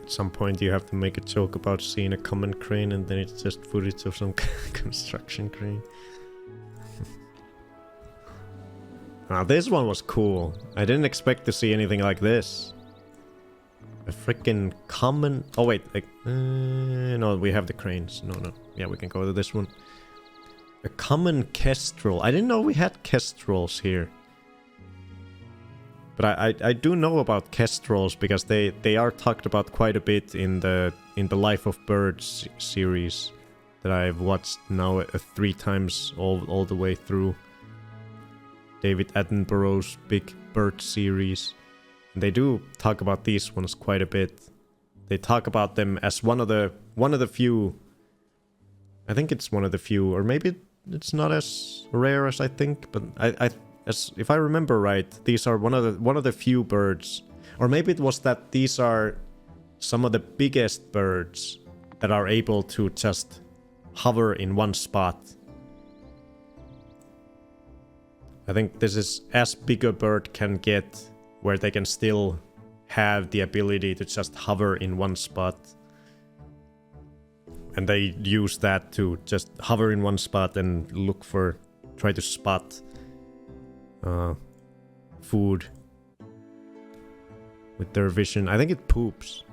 At some point you have to make a joke about seeing a common crane and then it's just footage of some construction crane. Now this one was cool. I didn't expect to see anything like this. A freaking common... Oh wait, like... no, we have the cranes. No. Yeah, we can go to this one. A common kestrel. I didn't know we had kestrels here. But I do know about kestrels because they are talked about quite a bit in the Life of Birds series that I've watched now 3 times all the way through. David Attenborough's big bird series. And they do talk about these ones quite a bit. They talk about them as one of the few. I think it's one of the few, or maybe it's not as rare as I think, but as if I remember right, these are one of the few birds, or maybe it was that these are some of the biggest birds that are able to just hover in one spot. I think this is as big a bird can get, where they can still have the ability to just hover in one spot. And they use that to just hover in one spot and try to spot food with their vision. I think it poops.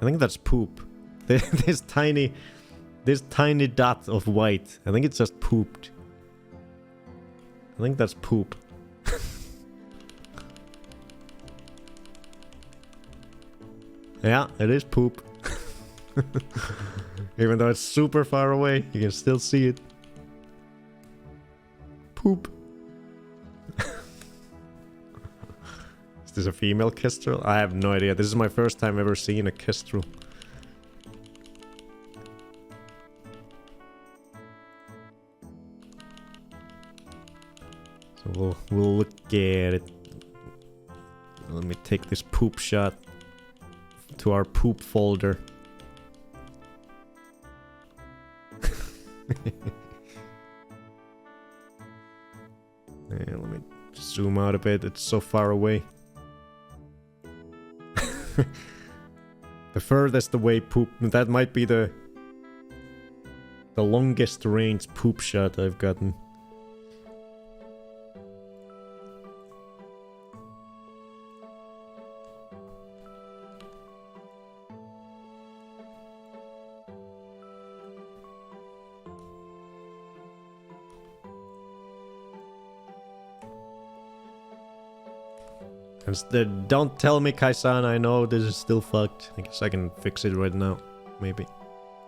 I think that's poop. This tiny dot of white. I think it's just pooped. I think that's poop. Yeah, it is poop. Even though it's super far away, you can still see it. Poop. Is this a female kestrel? I have no idea. This is my first time ever seeing a kestrel. So we'll look at it. Let me take this poop shot to our poop folder. Let me zoom out a bit. It's so far away. The furthest away poop. That might be the longest range poop shot I've gotten. Don't tell me, Kaisan, I know this is still fucked. I guess I can fix it right now. Maybe.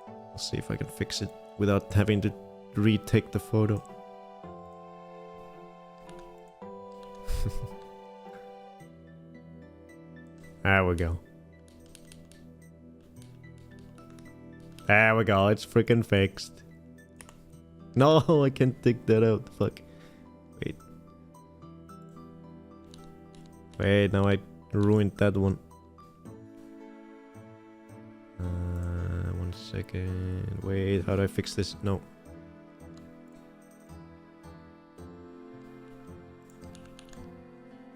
I'll see if I can fix it without having to retake the photo. There we go. There we go, it's freaking fixed. No, I can't take that out. Fuck. Wait. Wait, now I ruined that one. 1 second. Wait, how do I fix this? No.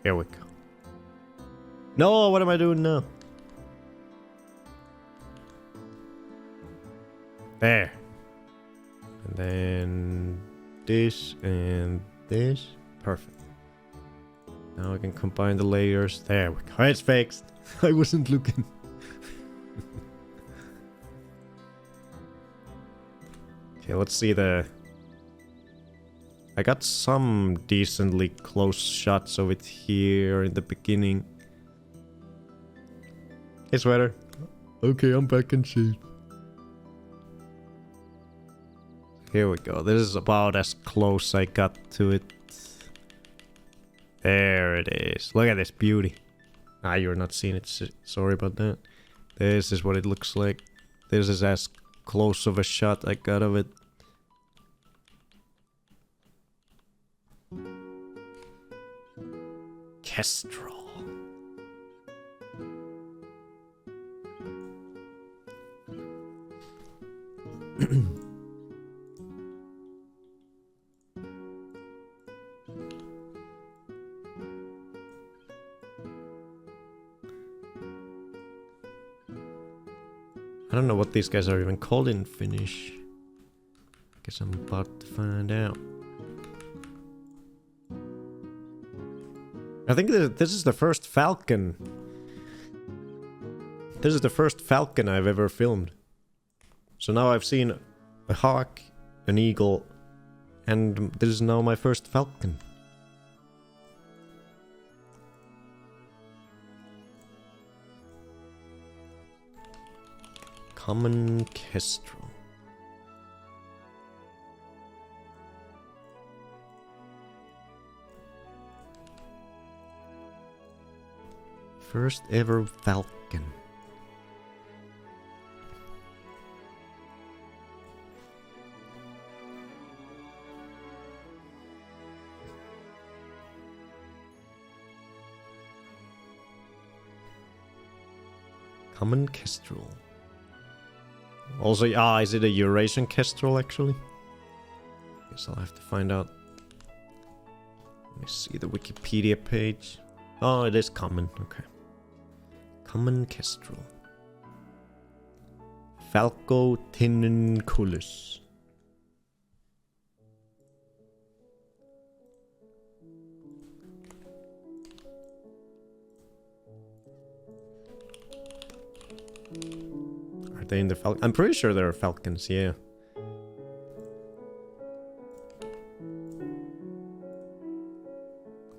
Here we go. No, what am I doing now? There. And then this and this. Perfect. Now I can combine the layers. There we go. It's fixed. I wasn't looking. Okay, let's see the... I got some decently close shots of it here in the beginning. Hey, Sweater. Okay, I'm back in shape. Here we go. This is about as close I got to it. There it is. Look at this beauty. Ah, you're not seeing it. Sorry about that. This is what it looks like. This is as close of a shot I got of it. Kestrel. I don't know what these guys are even called in Finnish. Guess I'm about to find out. I think this is the first falcon. This is the first falcon I've ever filmed. So now I've seen a hawk, an eagle, and this is now my first falcon. Common kestrel. First ever falcon. Common kestrel. Also, is it a Eurasian kestrel actually? Guess I'll have to find out. Let me see the Wikipedia page. Oh, it is common. Okay. Common kestrel. Falco tinunculus. Are they in the falcon? I'm pretty sure there are falcons, yeah.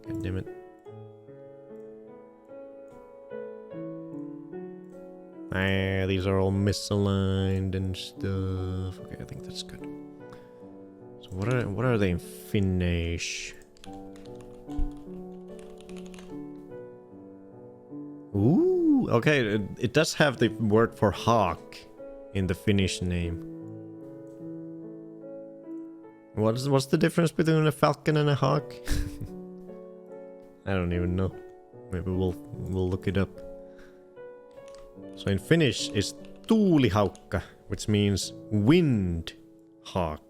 God damn it. These are all misaligned and stuff. Okay, I think that's good. So what are they in Finnish? Ooh, okay, it does have the word for hawk in the Finnish name. What's the difference between a falcon and a hawk? I don't even know. Maybe we'll look it up. So in Finnish is tuulihaukka, which means wind hawk.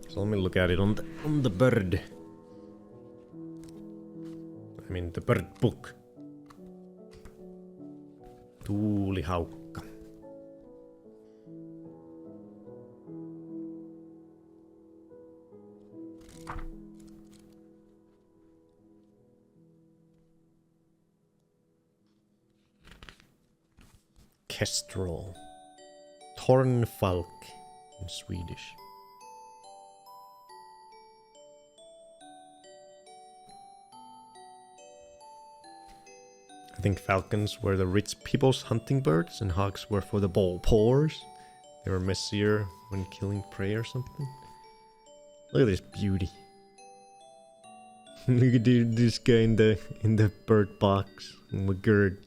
So let me look at it on the bird. I mean the bird book. Tuulihaukka. Kestrel. Tornfalk in Swedish. I think falcons were the rich people's hunting birds and hawks were for the ball poors. They were messier when killing prey or something. Look at this beauty. Look at this guy in the bird box. Oh my god.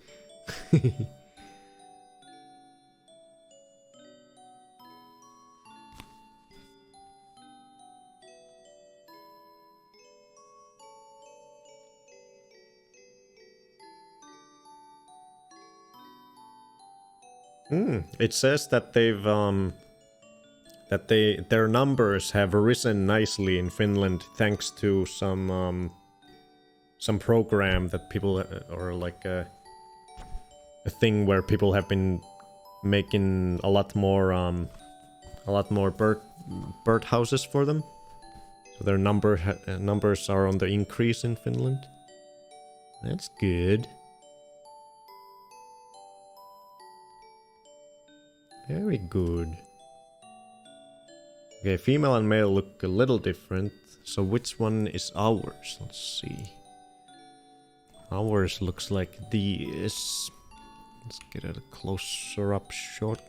It says that they've their numbers have risen nicely in Finland thanks to some program that people or like a thing where people have been making a lot more bird houses for them. So their numbers are on the increase in Finland. That's good. Very good. Okay, female and male look a little different. So which one is ours? Let's see. Ours looks like this. Let's get a closer up shot.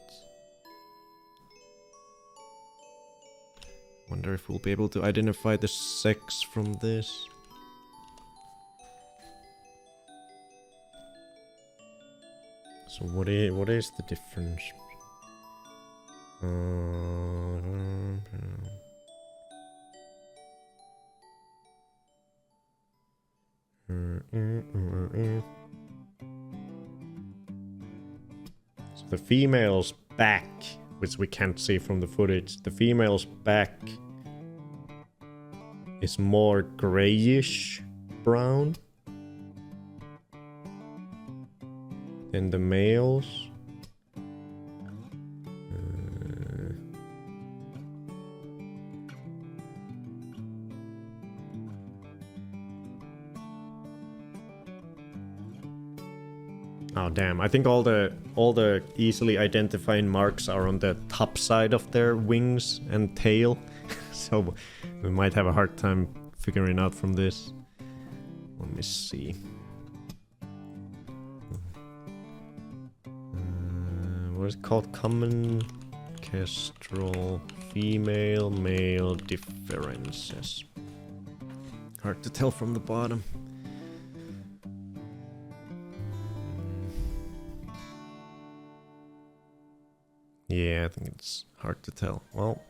Wonder if we'll be able to identify the sex from this. So what is the difference? So the female's back, which we can't see from the footage, the female's back is more grayish brown than the male's. Oh damn, I think all the easily identifying marks are on the top side of their wings and tail. So we might have a hard time figuring out from this. Let me see. What is it called? Common kestrel female male differences. Hard to tell from the bottom. Yeah, I think it's hard to tell. Well,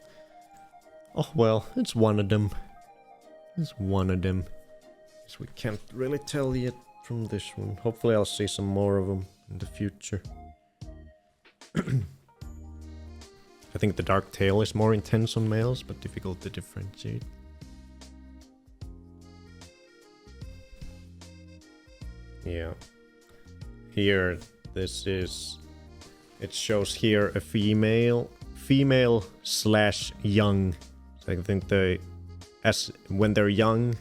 oh well, it's one of them. It's one of them. So we can't really tell yet from this one. Hopefully I'll see some more of them in the future. I think the dark tail is more intense on males, but difficult to differentiate. Yeah. Here, this is... It shows here a female slash young. So I think when they're young,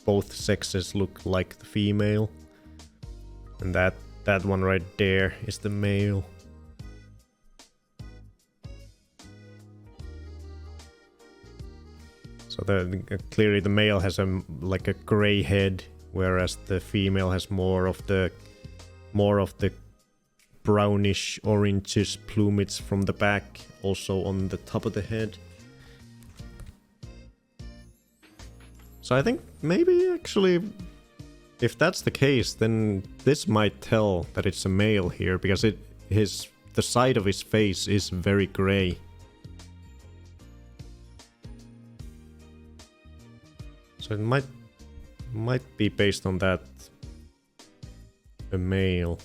both sexes look like the female. And that one right there is the male. So clearly the male has like a gray head, whereas the female has more of the brownish orangish plumage from the back, also on the top of the head. So I think maybe actually, if that's the case, then this might tell that it's a male here, because the side of his face is very gray. So it might be based on that a male.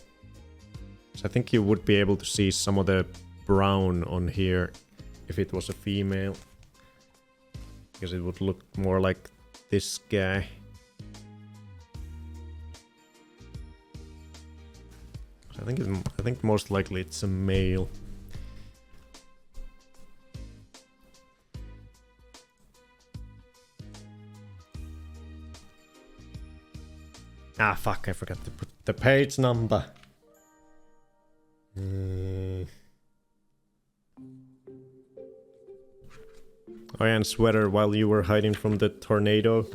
So I think you would be able to see some of the brown on here if it was a female, because it would look more like this guy. So I think most likely it's a male. Ah fuck, I forgot to put the page number. Oh yeah, and Sweater, while you were hiding from the tornado,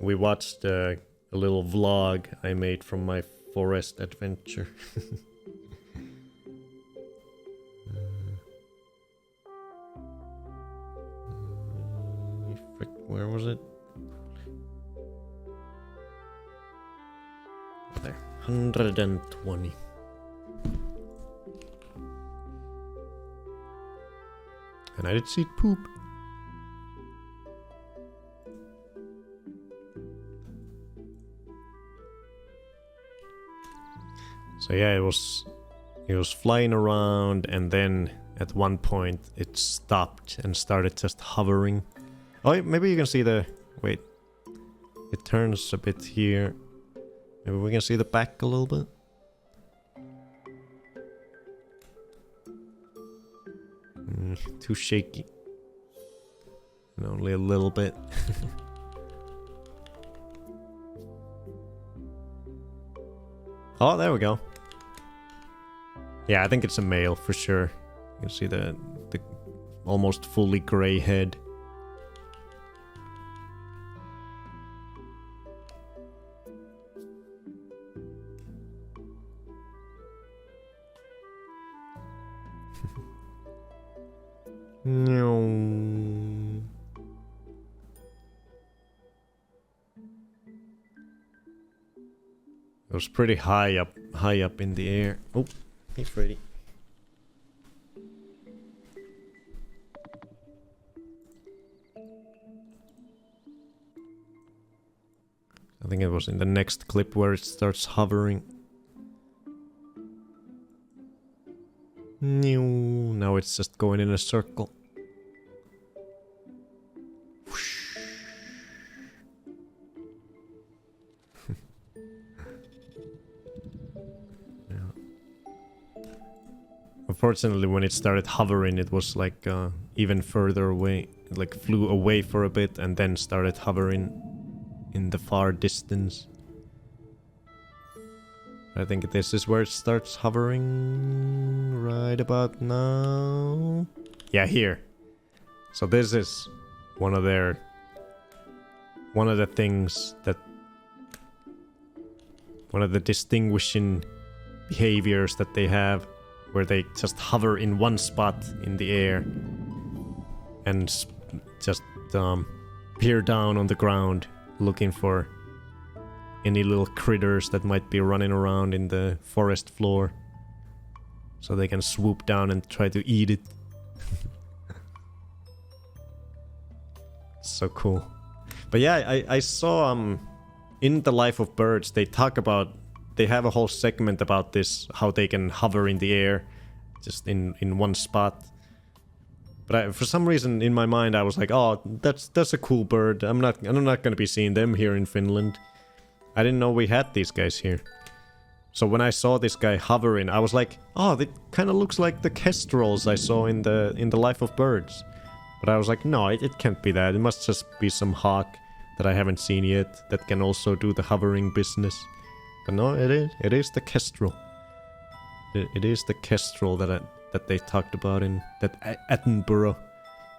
we watched a little vlog I made from my forest adventure. Where was it? There, 120. And I did see poop. So yeah, it was It was flying around, and then at one point it stopped and started just hovering. Oh, maybe you can see the... Wait. It turns a bit here. Maybe we can see the back a little bit. Too shaky. And only a little bit. Oh, there we go. Yeah, I think it's a male for sure. You can see the almost fully gray head. No. It was pretty high up in the air. Oh, hey Freddy. I think it was in the next clip where it starts hovering. Now it's just going in a circle. Unfortunately, when it started hovering, it was like even further away. It like flew away for a bit and then started hovering in the far distance. I think this is where it starts hovering right about now. Yeah, here. So this is one of the things that... One of the distinguishing behaviors that they have, where they just hover in one spot in the air and just peer down on the ground looking for any little critters that might be running around in the forest floor, so they can swoop down and try to eat it. So cool. But yeah, I saw in The Life of Birds, they have a whole segment about this, how they can hover in the air just in one spot. But for some reason in my mind I was like, oh, that's a cool bird. I'm not going to be seeing them here in Finland. I didn't know we had these guys here. So when I saw this guy hovering, I was like, oh, that kind of looks like the kestrels I saw in the Life of Birds. But I was like, no, it can't be that. It must just be some hawk that I haven't seen yet that can also do the hovering business. But no, it is the kestrel. It is the kestrel that they talked about that Attenborough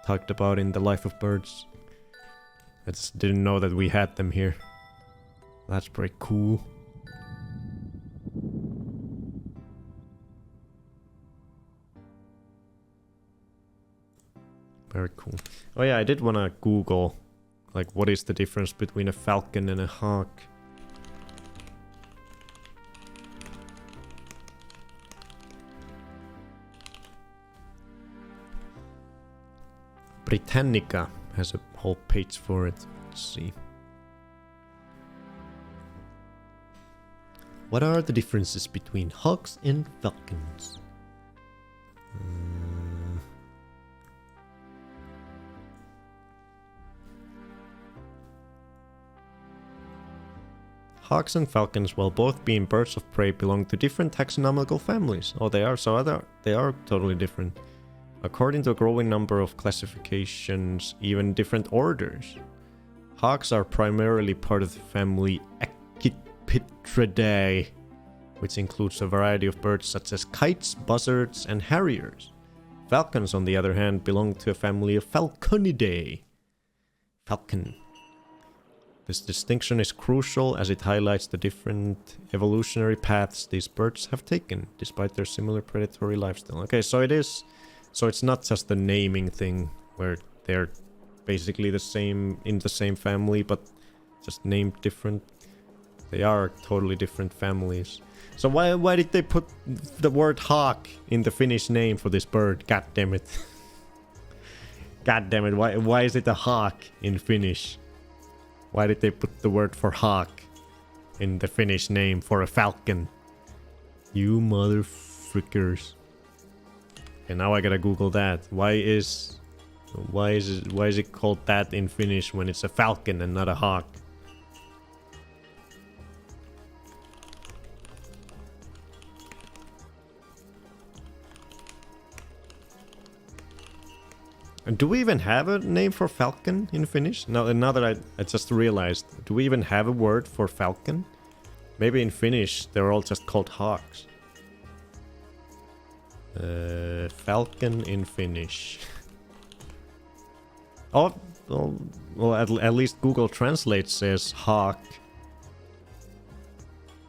talked about in The Life of Birds. I just didn't know that we had them here. That's pretty cool. Very cool. Oh yeah, I did want to Google, like, what is the difference between a falcon and a hawk? Britannica has a whole page for it. Let's see. What are the differences between hawks and falcons? Hawks and falcons, while both being birds of prey, belong to different taxonomical families. Oh, they are totally different. According to a growing number of classifications, even different orders. Hawks are primarily part of the family Accipitridae, which includes a variety of birds such as kites, buzzards, and harriers. Falcons, on the other hand, belong to a family of Falconidae. Falcon. This distinction is crucial as it highlights the different evolutionary paths these birds have taken, despite their similar predatory lifestyle. Okay, so it's not just the naming thing, where they're basically the same, in the same family, but just named different. They are totally different families. So why did they put the word hawk in the Finnish name for this bird? God damn it. God damn it, why is it a hawk in Finnish? Why did they put the word for hawk in the Finnish name for a falcon? You frickers. Okay, now I gotta Google that. Why is it called that in Finnish when it's a falcon and not a hawk? And do we even have a name for falcon in Finnish? Now that I just realized, do we even have a word for falcon? Maybe in Finnish they're all just called hawks. Falcon in Finnish. Oh, well, at least Google Translate says hawk.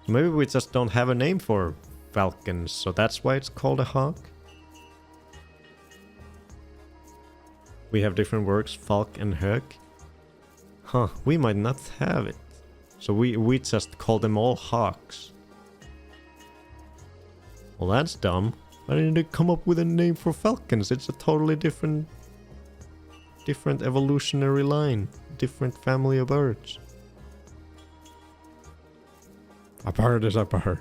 Maybe we just don't have a name for falcons, so that's why it's called a hawk. We have different words, falk and hög. Huh, we might not have it. So we just call them all hawks. Well, that's dumb. Why didn't they come up with a name for falcons? It's a totally different evolutionary line. Different family of birds. A bird is a bird.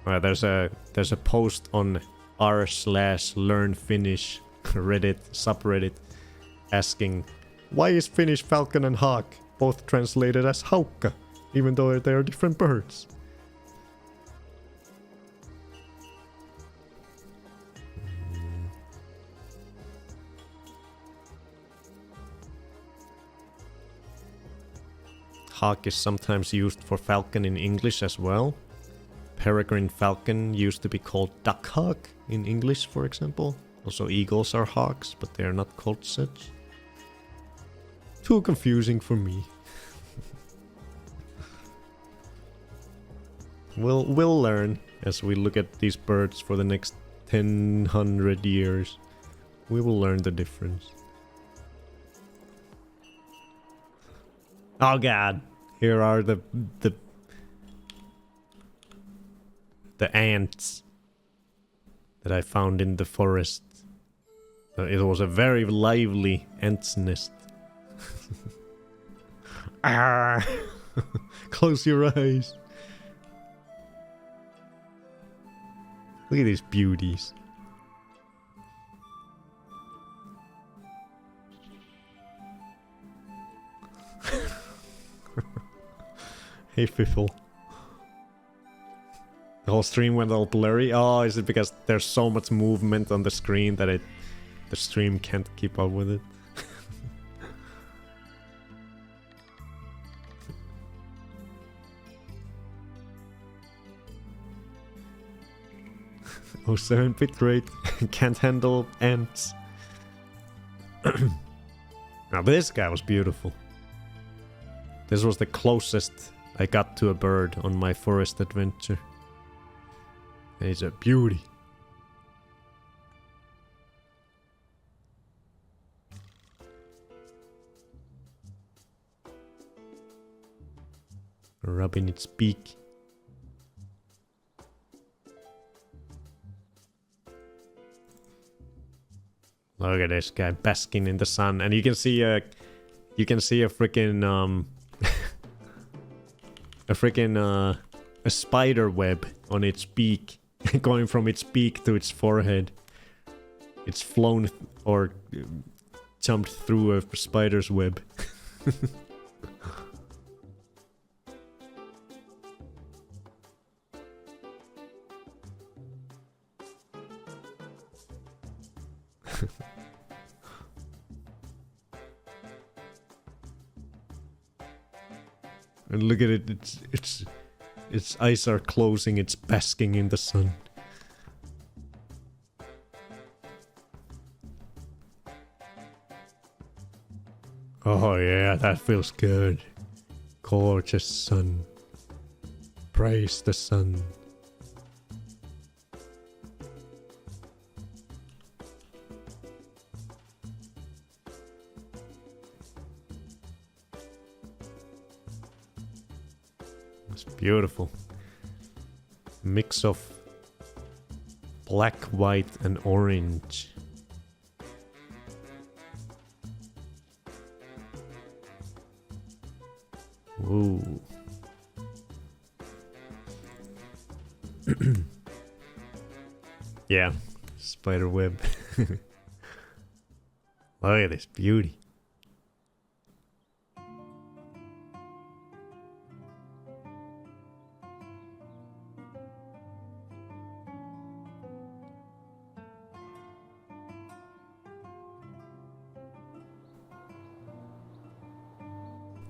Alright, there's a post on r/learnfinnish Reddit subreddit asking, why is Finnish falcon and hawk both translated as haukka, even though they are different birds? Hawk is sometimes used for falcon in English as well. Peregrine falcon used to be called duck hawk in English, for example. Also, eagles are hawks, but they are not called such. Too confusing for me. We'll learn as we look at these birds for the next 1,000 years. We will learn the difference. Oh god, here are the ants that I found in the forest. It was a very lively ant's nest. Ah! Close your eyes. Look at these beauties. Hey, Fiffle. The whole stream went all blurry. Oh, is it because there's so much movement on the screen that the stream can't keep up with it? Oh, 7 bitrate. Can't handle ants. Now this guy was beautiful. This was the closest I got to a bird on my forest adventure. And he's a beauty. Rubbing its beak. Look at this guy basking in the sun, and you can see a freaking a spider web on its beak, going from its beak to its forehead. It's flown or jumped through a spider's web. And look at it, its eyes are closing, it's basking in the sun. Oh yeah, that feels good. Gorgeous sun. Praise the sun. It's beautiful. Mix of black, white, and orange. Ooh. Yeah, spider web. Look at this beauty.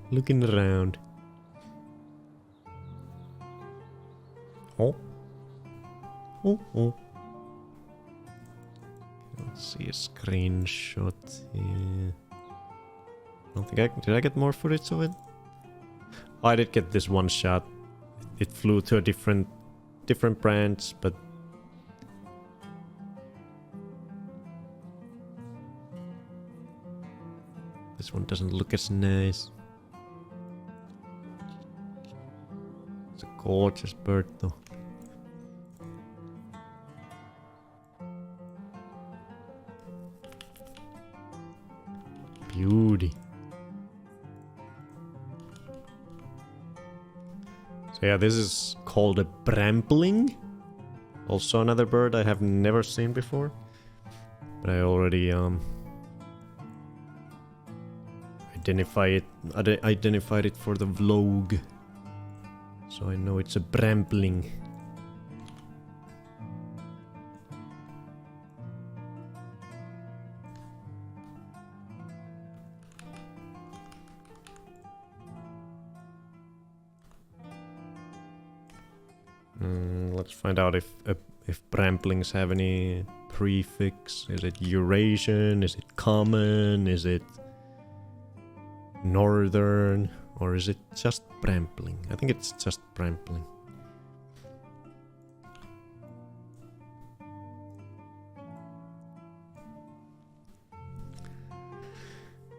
Looking around. Oh. Oh, oh. Let's see a screenshot here. I don't think did I get more footage of it? Oh, I did get this one shot. It flew to a different branch, but this one doesn't look as nice. It's a gorgeous bird though. Beauty. So yeah, this is called a brambling. Also another bird I have never seen before. But I already identified it for the vlog. So I know it's a brambling. Let's find out if bramblings have any prefix. Is it Eurasian? Is it common? Is it northern? Or is it just brambling? I think it's just brambling.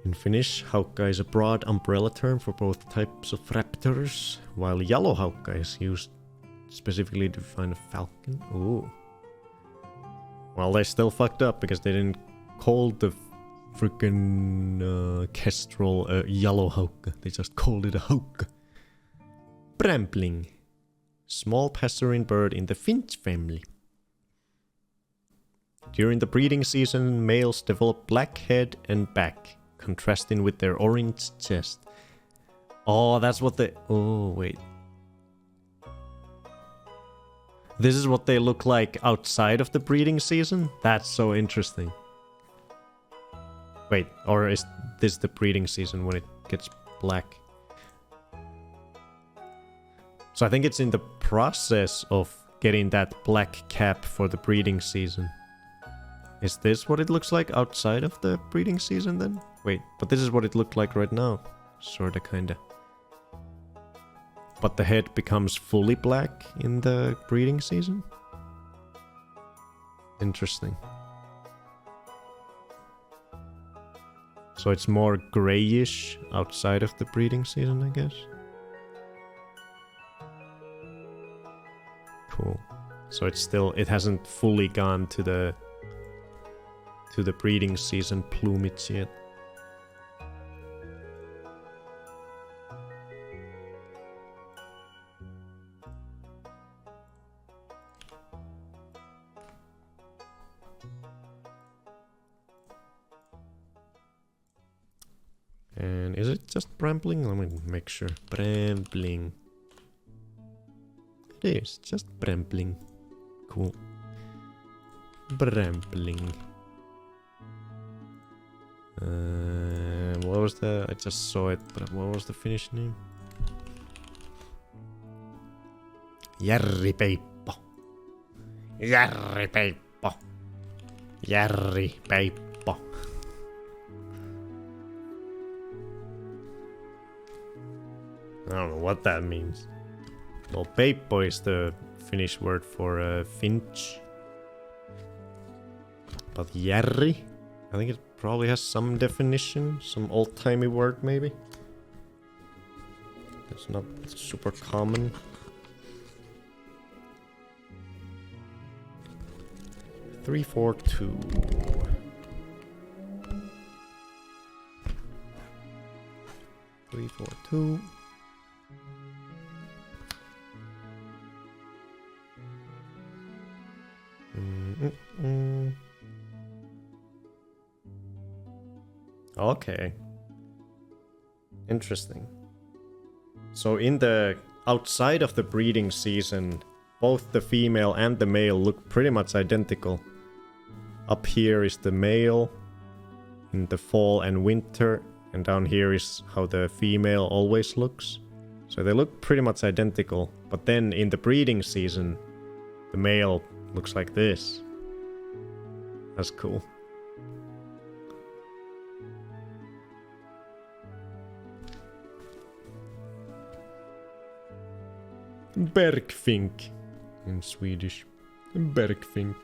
In Finnish, haukka is a broad umbrella term for both types of raptors, while yellow haukka is used specifically to define a falcon. Ooh. Well, they still fucked up because they didn't call the freaking kestrel a yellow haukka. They just called it a haukka. Brambling. Small passerine bird in the finch family. During the breeding season, males develop black head and back, contrasting with their orange chest. Oh, that's what they... Oh, wait. This is what they look like outside of the breeding season? That's so interesting. Wait, or is this the breeding season when it gets black? So I think it's in the process of getting that black cap for the breeding season. Is this what it looks like outside of the breeding season then? Wait, but this is what it looked like right now. Sorta, kinda. But the head becomes fully black in the breeding season? Interesting. So it's more grayish outside of the breeding season, I guess? Cool. So it's still, it hasn't fully gone to the breeding season plumage yet. And is it just brambling? Let me make sure. Brambling. It is just brambling. Cool. Brambling. What was the... I just saw it, but what was the Finnish name? Järripeippo. Järripeippo. Järripeippo. I don't know what that means. Well, peippo is the Finnish word for finch. But järri? I think it probably has some definition, some old-timey word maybe. It's not super common. Three, 4, 2. Three, 4, 2. Okay. Interesting. So in the outside of the breeding season, both the female and the male look pretty much identical. Up here is the male in the fall and winter, and down here is how the female always looks. So they look pretty much identical, but then in the breeding season, the male looks like this. That's cool. Bergfink in Swedish. Bergfink.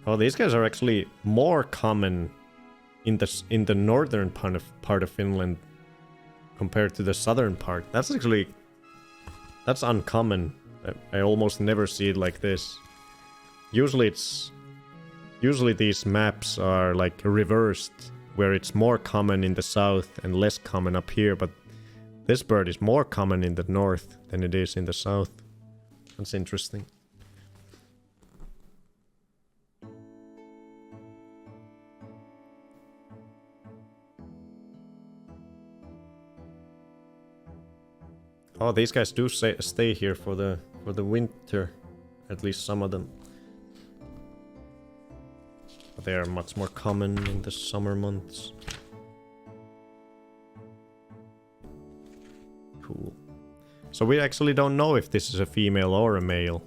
Oh, these guys are actually more common in the northern part of Finland compared to the southern part. That's uncommon. I almost never see it like this. Usually these maps are like reversed, where it's more common in the south and less common up here, but this bird is more common in the north than it is in the south. That's interesting. Oh, these guys do stay here for the winter, at least some of them. But they are much more common in the summer months. Cool. So we actually don't know if this is a female or a male.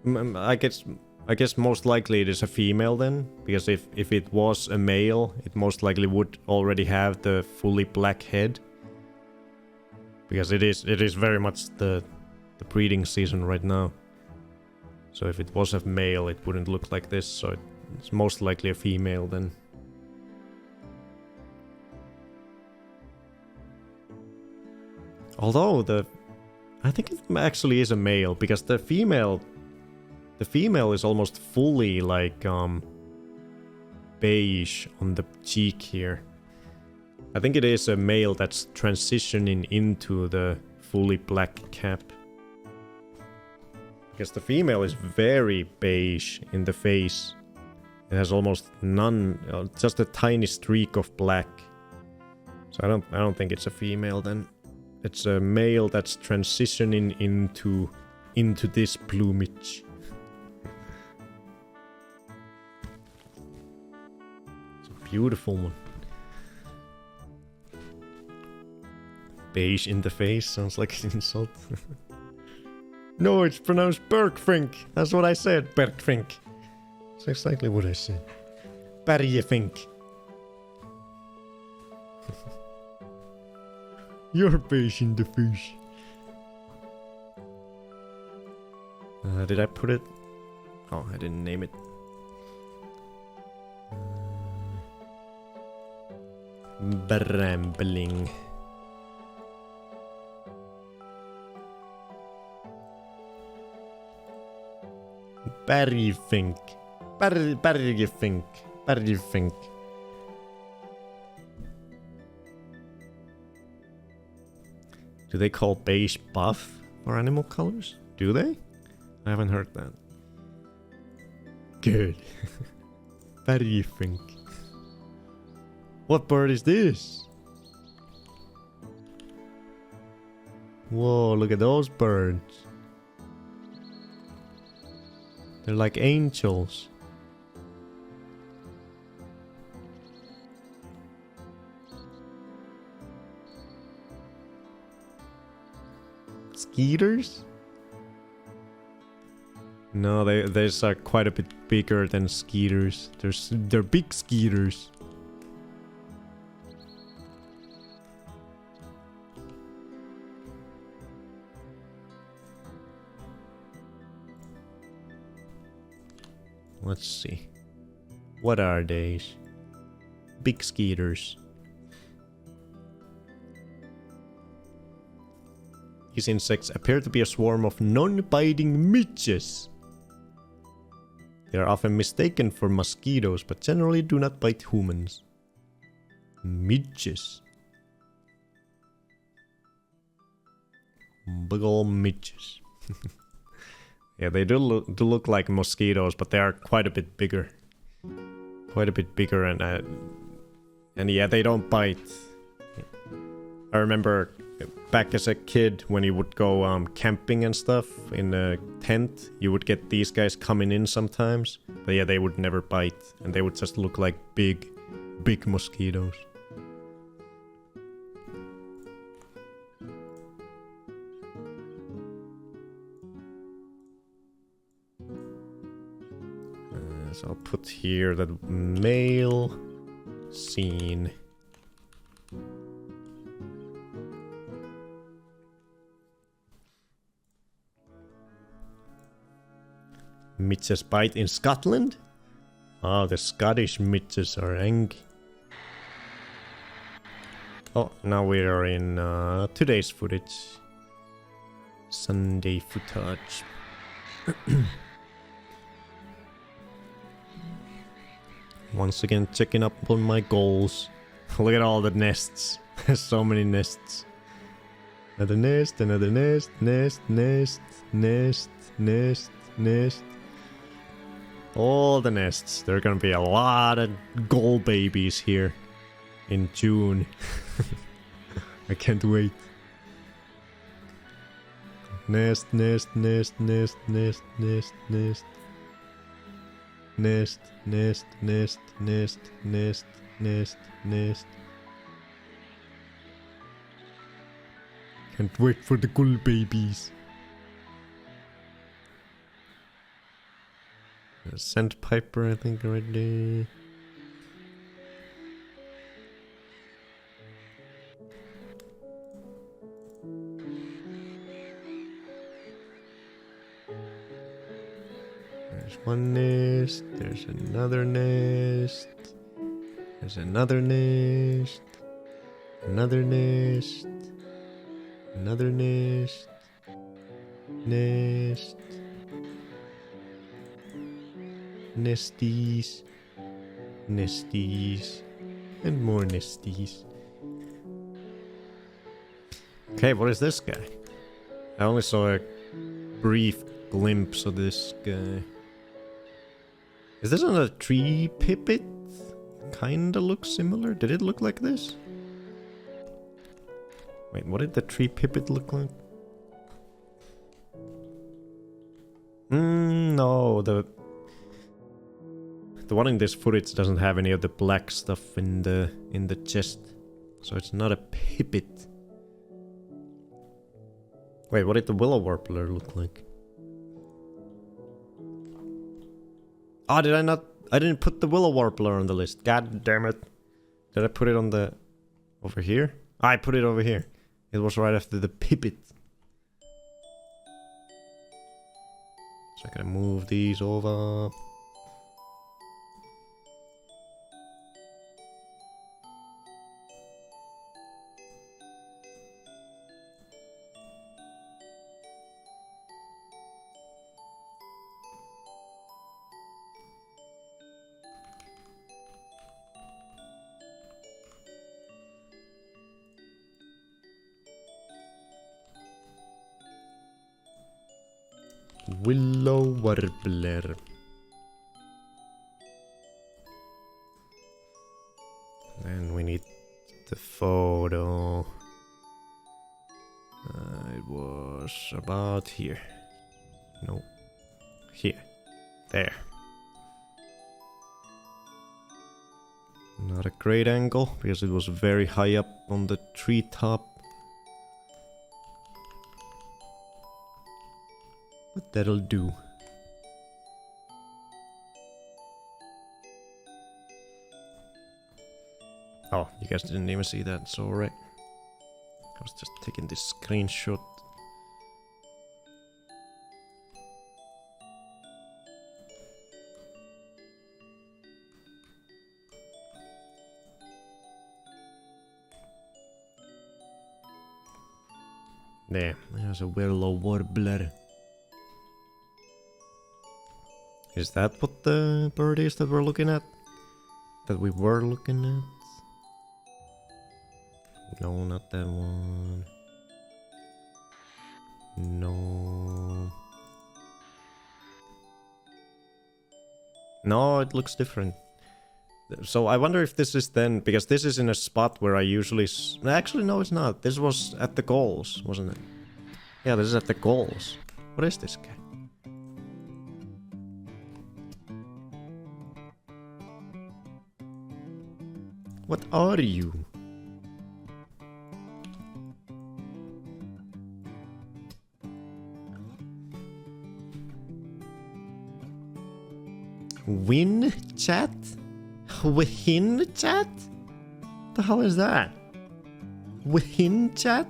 I guess most likely it is a female then, because if it was a male, it most likely would already have the fully black head. Because it is very much the breeding season right now. So if it was a male, it wouldn't look like this, so it's most likely a female then. Although I think it actually is a male, because the female is almost fully like beige on the cheek here. I think it is a male that's transitioning into the fully black cap. Because the female is very beige in the face. It has almost none, just a tiny streak of black. So I don't think it's a female then. It's a male that's transitioning into this plumage. It's a beautiful one. Beige in the face sounds like an insult. No, it's pronounced Bergfink. That's what I said, Bergfink. That's exactly what I said. Bergefink. You're beige in the face. Did I put it? Oh, I didn't name it. Brambling. Bergefink. Bergefink. Bergefink. Do they call beige buff for animal colors? Do they? I haven't heard that. Good. Bergefink. What bird is this? Whoa, look at those birds. They're like angels. Skeeters? No, these are quite a bit bigger than skeeters. They're big skeeters. Let's see. What are these? Big skeeters. These insects appear to be a swarm of non-biting midges. They are often mistaken for mosquitoes, but generally do not bite humans. Midges. Big ol' midges. Yeah, they do look like mosquitoes, but they are quite a bit bigger. Quite a bit bigger, and yeah, they don't bite. I remember back as a kid when you would go camping and stuff in a tent, you would get these guys coming in sometimes. But yeah, they would never bite, and they would just look like big mosquitoes. So I'll put here the male scene. Mitches bite in Scotland? Oh, the Scottish Mitches are angry. Oh, now we are in today's footage. Sunday footage. Once again, checking up on my goals. Look at all the nests. There's so many nests. Another nest, another nest, nest, nest, nest, nest, nest. All the nests. There are gonna be a lot of goal babies here in June. I can't wait. Nest, nest, nest, nest, nest, nest, nest. Nest, nest, nest, nest, nest, nest, nest. Can't wait for the goal babies. Sandpiper, I think, right there. There's one nest, there's another nest, there's another nest, another nest, another nest, nest, nesties, nesties, and more nesties. Okay, what is this guy? I only saw a brief glimpse of this guy. Is this another tree pipit? Kinda looks similar. Did it look like this? Wait, what did the tree pipit look like? No, the one in this footage doesn't have any of the black stuff in the chest, so it's not a pipit. Wait, what did the willow warbler look like? Oh, did I not? I didn't put the willow warbler on the list. God damn it! Did I put it on the over here? I put it over here. It was right after the pipit. So I gotta move these over. Willow warbler. Then we need the photo. It was about here. No. Here. There. Not a great angle, because it was very high up on the treetop. But that'll do. Oh, you guys didn't even see that, it's alright. I was just taking this screenshot. There, there's a willow warbler. Is that what the bird is that we're looking at? That we were looking at? No, not that one. No. No, it looks different. So I wonder if this is then, because this is in a spot where I usually... Actually, no, it's not. This was at the goals, wasn't it? Yeah, this is at the goals. What is this guy? What are you? Win chat? Win chat? The hell is that? Win chat?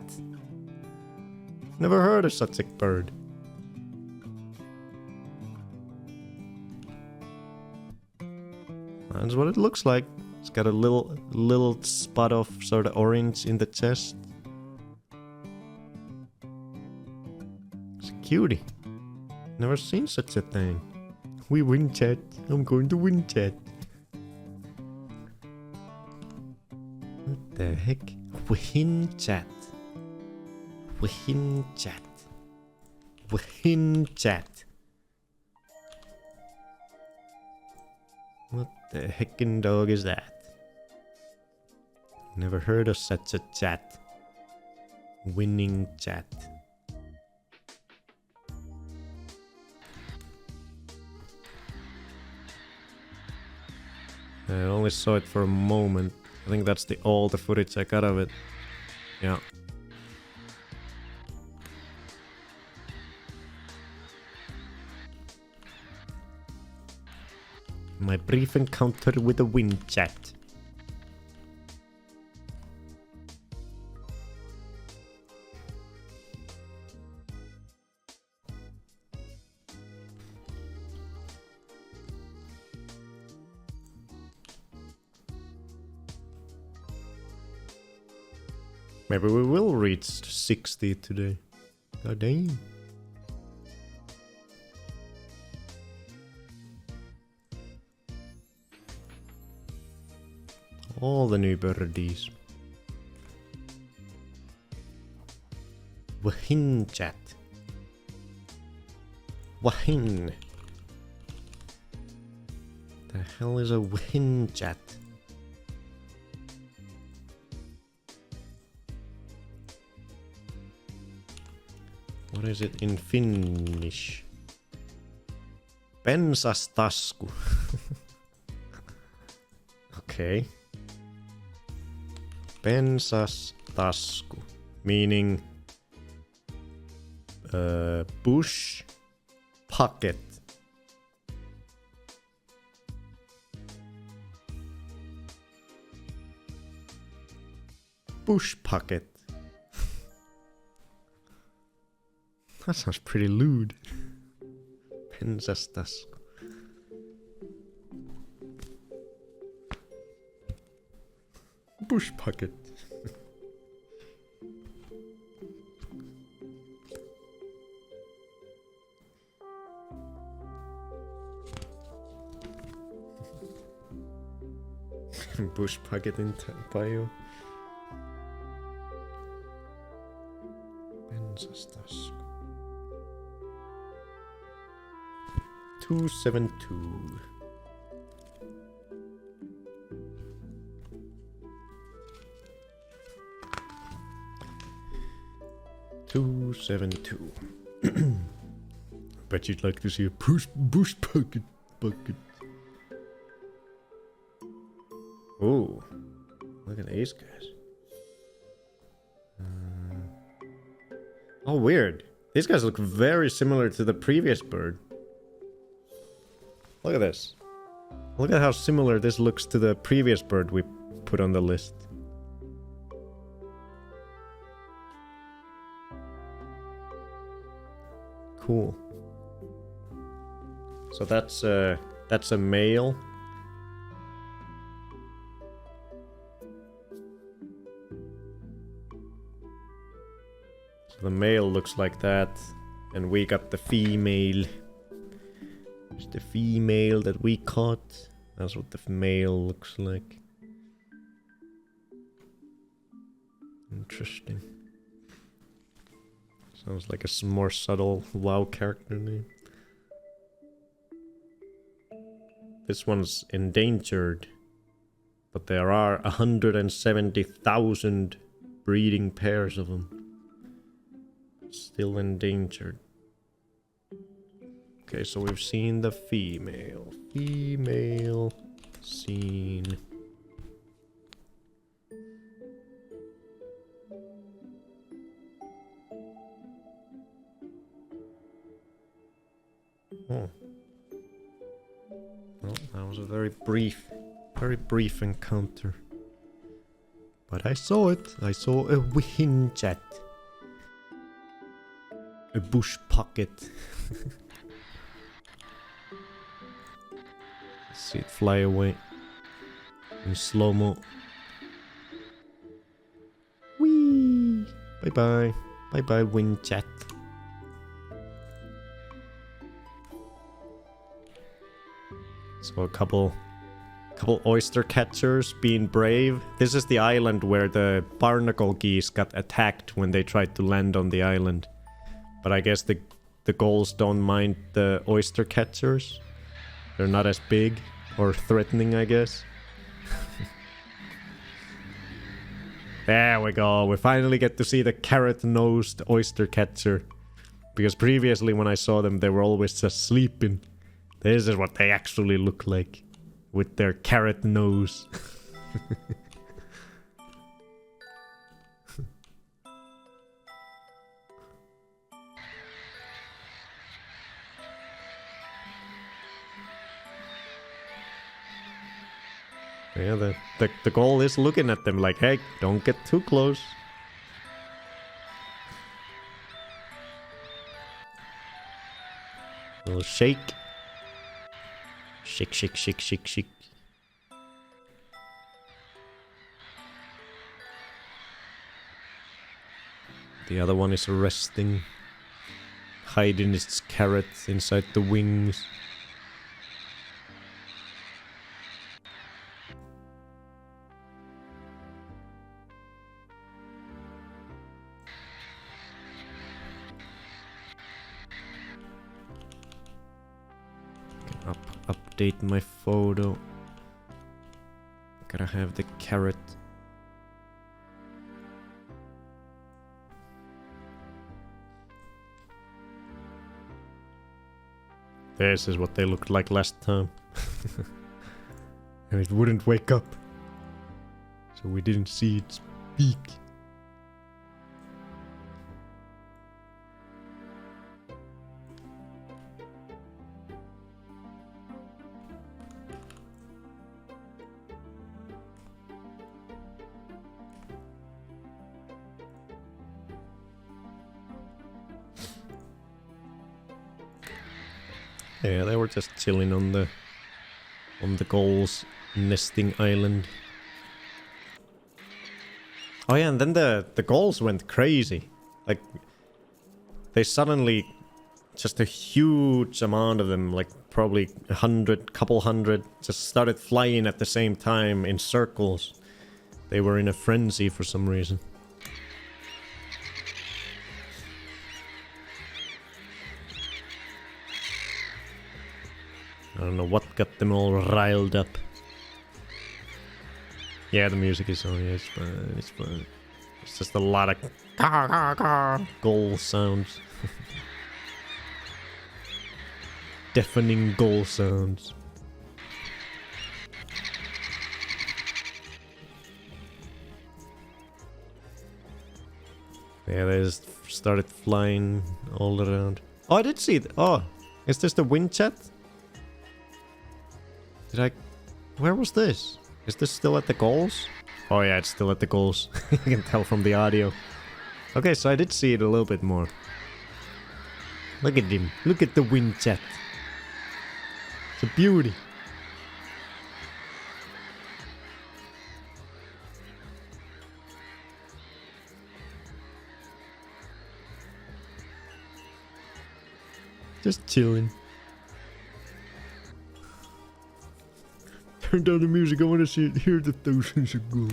Never heard of such a bird. That's what it looks like. It's got a little spot of sort of orange in the chest. It's a cutie. Never seen such a thing. We win chat. I'm going to win chat. What the heck? Win chat. Win chat. Win chat. What the heckin' dog is that? Never heard of such a chat. Winning chat. I only saw it for a moment. I think that's all the footage I got of it. Yeah. My brief encounter with the wind chat. Maybe we will reach 60 today. God damn. All the new birdies. Wahin chat. Wahin. The hell is a wahin chat? What is it in Finnish? Pensastasku. Okay. Pensastasku. Meaning bush pocket. Bush pocket. That sounds pretty lewd. Pensastasku. Bush pocket. Bush pocket in bio. Pensastasku. 272. Bet you'd like to see a bush pocket bucket. Oh, look at these guys. Oh, weird. These guys look very similar to the previous bird. Look at this. Look at how similar this looks to the previous bird we put on the list. Cool. So that's a male. So the male looks like that, and we got the female. It's the female that we caught. That's what the male looks like. Interesting. Sounds like a more subtle WoW character name. This one's endangered, but there are 170,000 breeding pairs of them. Still endangered. Okay, so we've seen the female. Female seen. Oh. Well, that was a very brief encounter. But I saw it. I saw a Winchat. A bush pocket. See it fly away in slow-mo. Whee! Bye-bye. Bye-bye, Winchat. So a couple oyster catchers being brave. This is the island where the barnacle geese got attacked when they tried to land on the island. But I guess the gulls don't mind the oyster catchers. They're not as big or threatening, I guess. There we go. We finally get to see the carrot-nosed oyster catcher. Because previously when I saw them, they were always just sleeping. This is what they actually look like. With their carrot nose. Yeah, the goal is looking at them like, hey, don't get too close. A little shake. Shake, shake, shake, shake, shake. The other one is resting. Hiding its carrot inside the wings. Update my photo. Gotta have the carrot. This is what they looked like last time. And it wouldn't wake up. So we didn't see its beak. Yeah, they were just chilling on the gulls nesting island. Oh yeah, and then the gulls went crazy. Like they suddenly, just a huge amount of them, like probably 100, couple hundred, just started flying at the same time in circles. They were in a frenzy for some reason. I don't know what got them all riled up. Yeah, the music is on. Yeah, it's fine. It's fine. It's just a lot of gull sounds. Deafening gull sounds. Yeah, they just started flying all around. Oh, I did see it. Oh, is this the Winchat? Did I... Where was this? Is this still at the goals? Oh yeah, it's still at the goals. You can tell from the audio. Okay, so I did see it a little bit more. Look at him. Look at the Winchat. It's a beauty. Just chilling. Turn down the music, I want to hear the thousands of ghouls.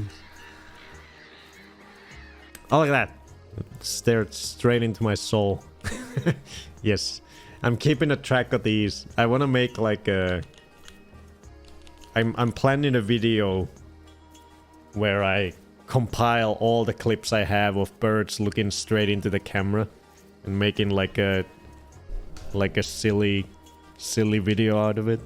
Oh, look at that. stared straight into my soul. Yes, I'm keeping a track of these. I want to make like a... I'm planning a video where I compile all the clips I have of birds looking straight into the camera and making like a silly video out of it.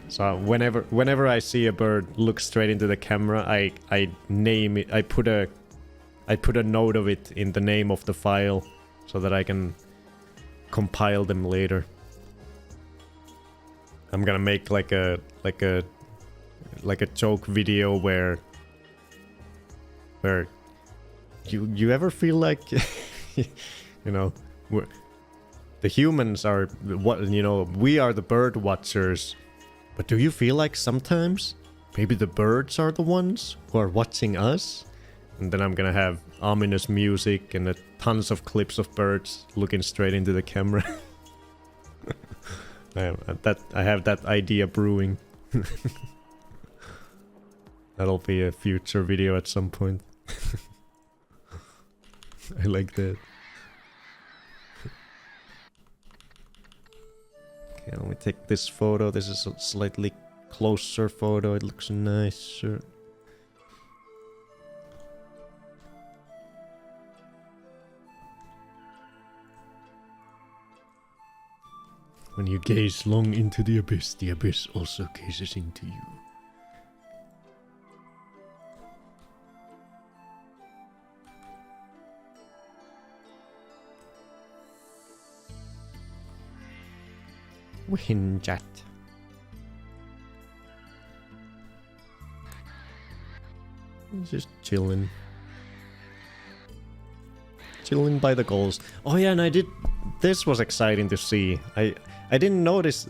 So whenever I see a bird look straight into the camera, I name it. I put a note of it in the name of the file so that I can compile them later. I'm gonna make like a joke video where you ever feel like you know, the humans are what, you know, we are the bird watchers, but do you feel like sometimes maybe the birds are the ones who are watching us? And then I'm gonna have ominous music and tons of clips of birds looking straight into the camera. I have that idea brewing. That'll be a future video at some point. I like that. Okay, let me take this photo. This is a slightly closer photo. It looks nicer. When you gaze long into the abyss also gazes into you. Winchat. Just chilling. Chilling by the goals. Oh yeah, and I did... This was exciting to see. I didn't notice...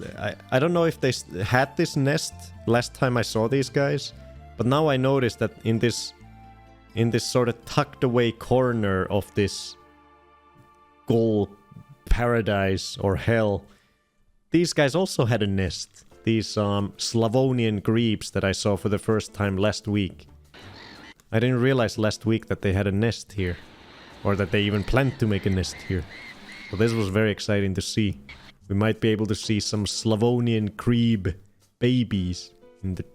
I don't know if they had this nest last time I saw these guys. But now I noticed that in this sort of tucked away corner of this goal paradise or hell, these guys also had a nest. These Slavonian grebes that I saw for the first time last week. I didn't realize last week that they had a nest here. Or that they even planned to make a nest here. So this was very exciting to see. We might be able to see some Slavonian grebe babies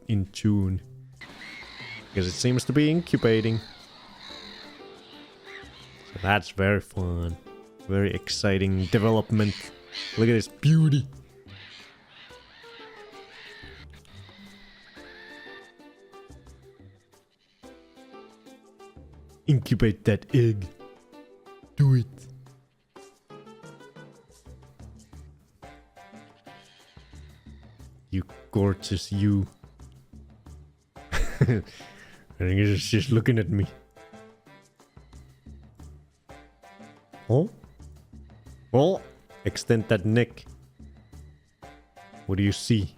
in June. Because it seems to be incubating. So that's very fun. Very exciting development. Look at this beauty. Incubate that egg. Do it. You gorgeous you. I think it's just looking at me. Oh? Oh! Extend that neck. What do you see?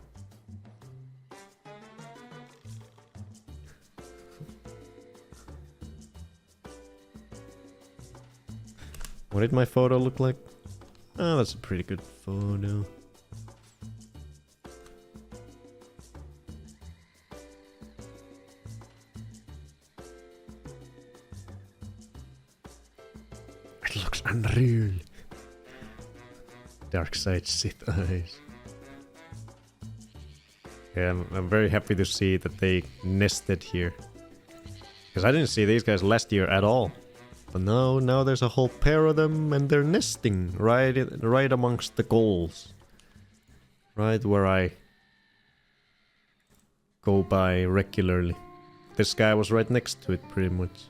What did my photo look like? Oh, that's a pretty good photo. It looks unreal. Dark side Sith eyes. Yeah, I'm very happy to see that they nested here. Because I didn't see these guys last year at all. But now there's a whole pair of them and they're nesting right amongst the goals. Right where I go by regularly. This guy was right next to it pretty much.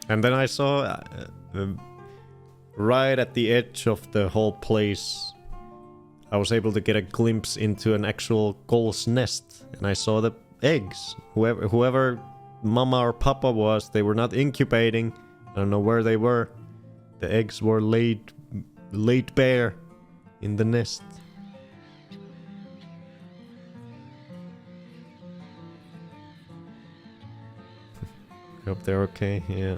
And then I saw right at the edge of the whole place, I was able to get a glimpse into an actual gull's nest. And I saw the eggs. Whoever mama or papa was, they were not incubating. I don't know where they were. The eggs were laid bare in the nest. Hope they're okay, yeah.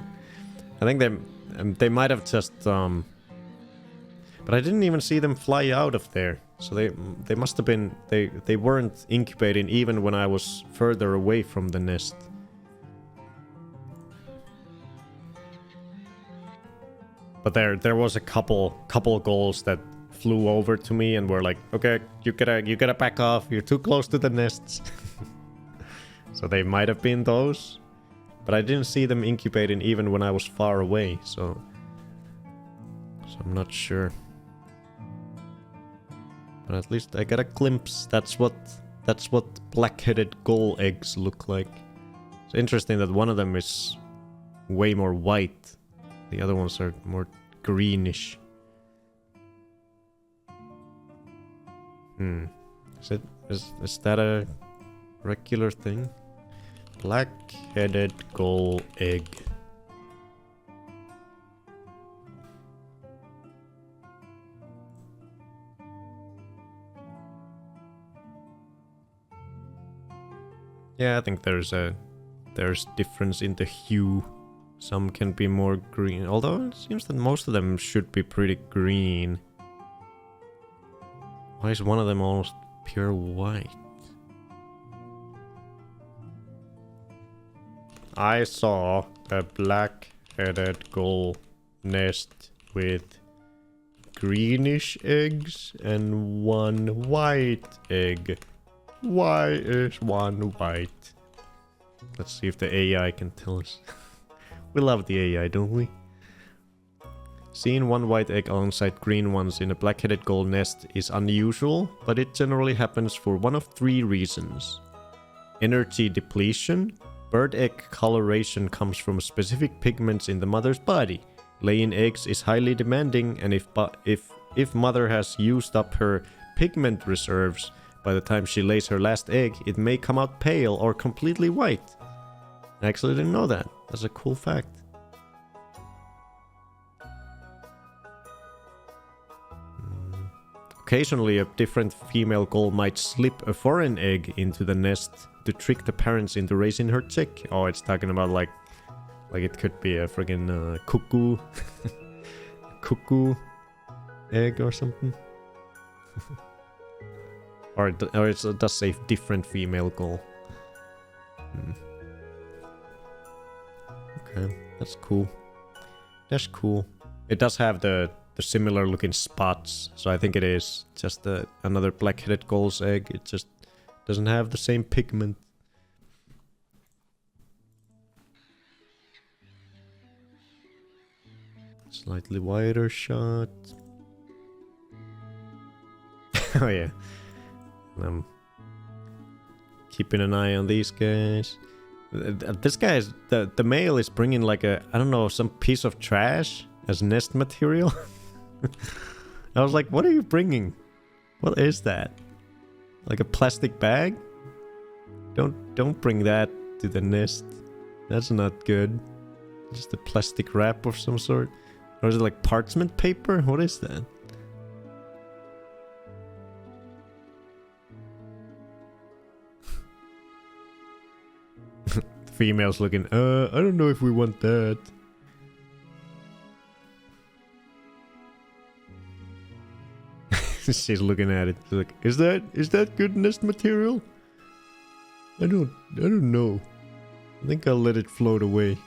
I think they might have just but I didn't even see them fly out of there. So they must have been they weren't incubating even when I was further away from the nest. But there was a couple goals that flew over to me and were like, okay, you gotta back off. You're too close to the nests. So they might have been those, but I didn't see them incubating even when I was far away. So I'm not sure. But at least I got a glimpse. That's what black-headed gull eggs look like. It's interesting that one of them is way more white. The other ones are more greenish. Is that a regular thing? Black-headed gull egg. Yeah, I think there's difference in the hue. Some can be more green, although it seems that most of them should be pretty green. Why is one of them almost pure white? I saw a black-headed gull nest with greenish eggs and one white egg. Why is one white? Let's see if the AI can tell us. We love the AI, don't we? Seeing one white egg alongside green ones in a black-headed gull nest is unusual, but it generally happens for one of three reasons. Energy depletion. Bird egg coloration comes from specific pigments in the mother's body. Laying eggs is highly demanding, and if mother has used up her pigment reserves, by the time she lays her last egg, it may come out pale or completely white. I actually didn't know that. That's a cool fact. Occasionally, a different female gull might slip a foreign egg into the nest to trick the parents into raising her chick. Oh, it's talking about like it could be a friggin' cuckoo, cuckoo egg or something. Or it does say different female gull. Okay, that's cool. That's cool. It does have the similar looking spots, so I think it is just another black-headed gull's egg. It just doesn't have the same pigment. Slightly wider shot. Oh yeah. I'm keeping an eye on these guys. This guy is the male is bringing like I don't know, some piece of trash as nest material. I was like, what are you bringing? What is that? Like a plastic bag? Don't bring that to the nest. That's not good. Just a plastic wrap of some sort. Or is it like parchment paper? What is that? The female's looking, I don't know if we want that. She's looking at it. She's like, is that good nest material? I don't know. I think I'll let it float away.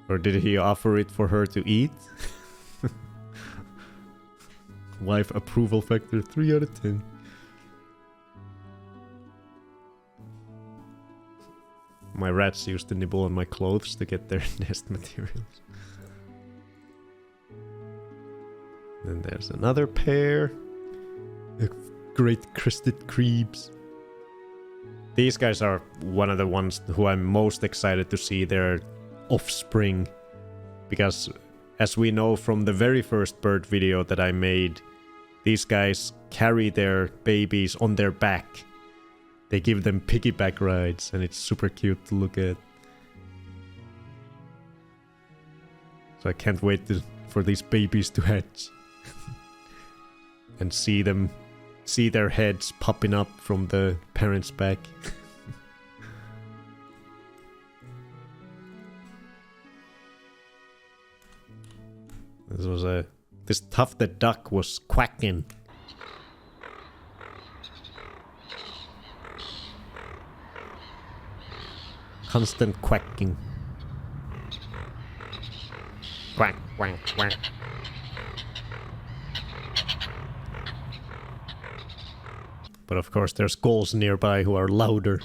Or did he offer it for her to eat? Wife approval factor 3 out of 10. My rats used to nibble on my clothes to get their nest materials. Then there's another pair. Great crested creeps. These guys are one of the ones who I'm most excited to see their offspring. Because as we know from the very first bird video that I made, these guys carry their babies on their back. They give them piggyback rides, and it's super cute to look at. So I can't wait for these babies to hatch. And see their heads popping up from the parents' back. This tufted duck was quacking. Constant quacking. Quack, quack, quack. But of course there's gulls nearby who are louder.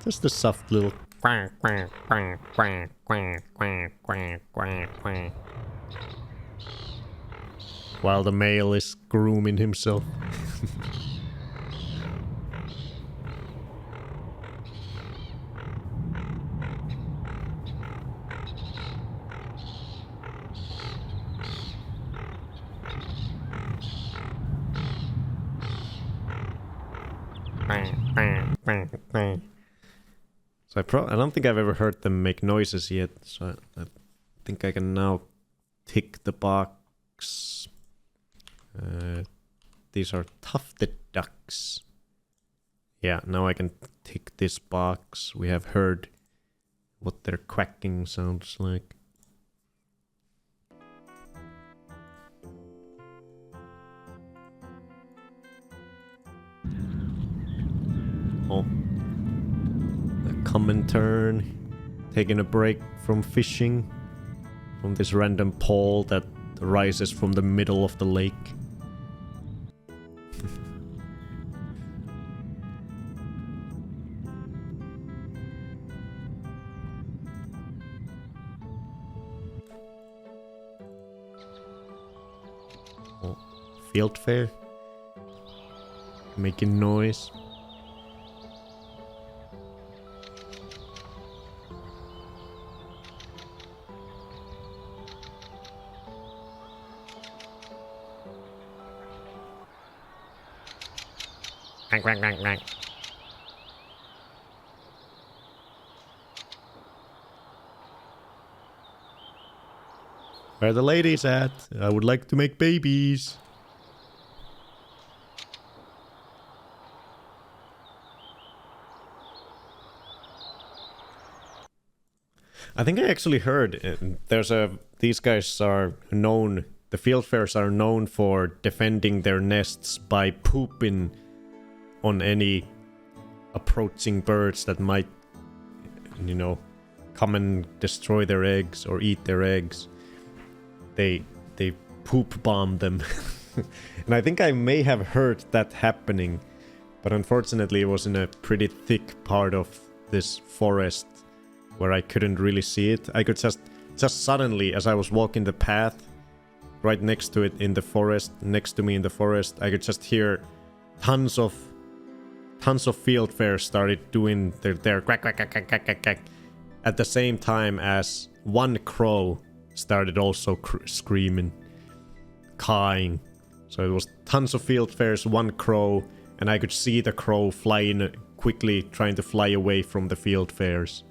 Just a soft little quack, quack, quack, quack, quack, quack, quack, quack, quack. While the male is grooming himself. So I don't think I've ever heard them make noises yet, so I think I can now tick the box. These are tufted ducks. Yeah, now I can tick this box. We have heard what their quacking sounds like. Oh. A common turn. Taking a break from fishing. From this random pole that rises from the middle of the lake. Oh, field fair. Making noise. Quack, quack, quack, quack. Where are the ladies at? I would like to make babies. I think I actually heard these guys are known, the fieldfares are known for defending their nests by pooping on any approaching birds that might, you know, come and destroy their eggs or eat their eggs. They poop bomb them. And I think I may have heard that happening, but unfortunately it was in a pretty thick part of this forest where I couldn't really see it. I could just suddenly, as I was walking the path right next to it in the forest, next to me in the forest, I could just hear tons of fieldfares started doing their quack, quack, quack, quack, quack, quack, at the same time as one crow started also screaming, cawing. So it was tons of fieldfares, one crow, and I could see the crow flying quickly, trying to fly away from the fieldfares.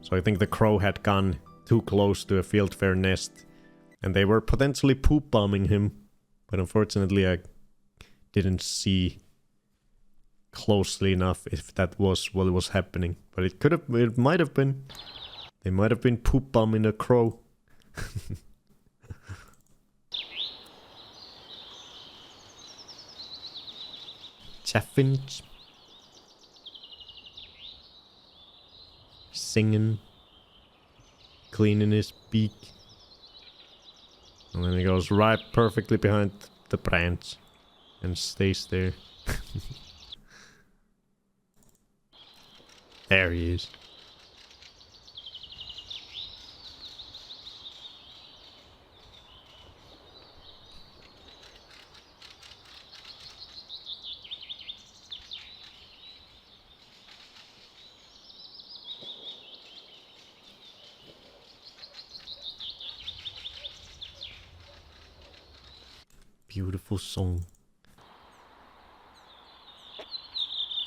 So I think the crow had gone too close to a fieldfare nest, and they were potentially poop bombing him. But unfortunately, I didn't see closely enough if that was what was happening. But it might have been. They might have been poop bombing a crow. Chaffinch. Singing. Cleaning his beak. And then he goes right perfectly behind the branch. And stays there. There he is. Beautiful song.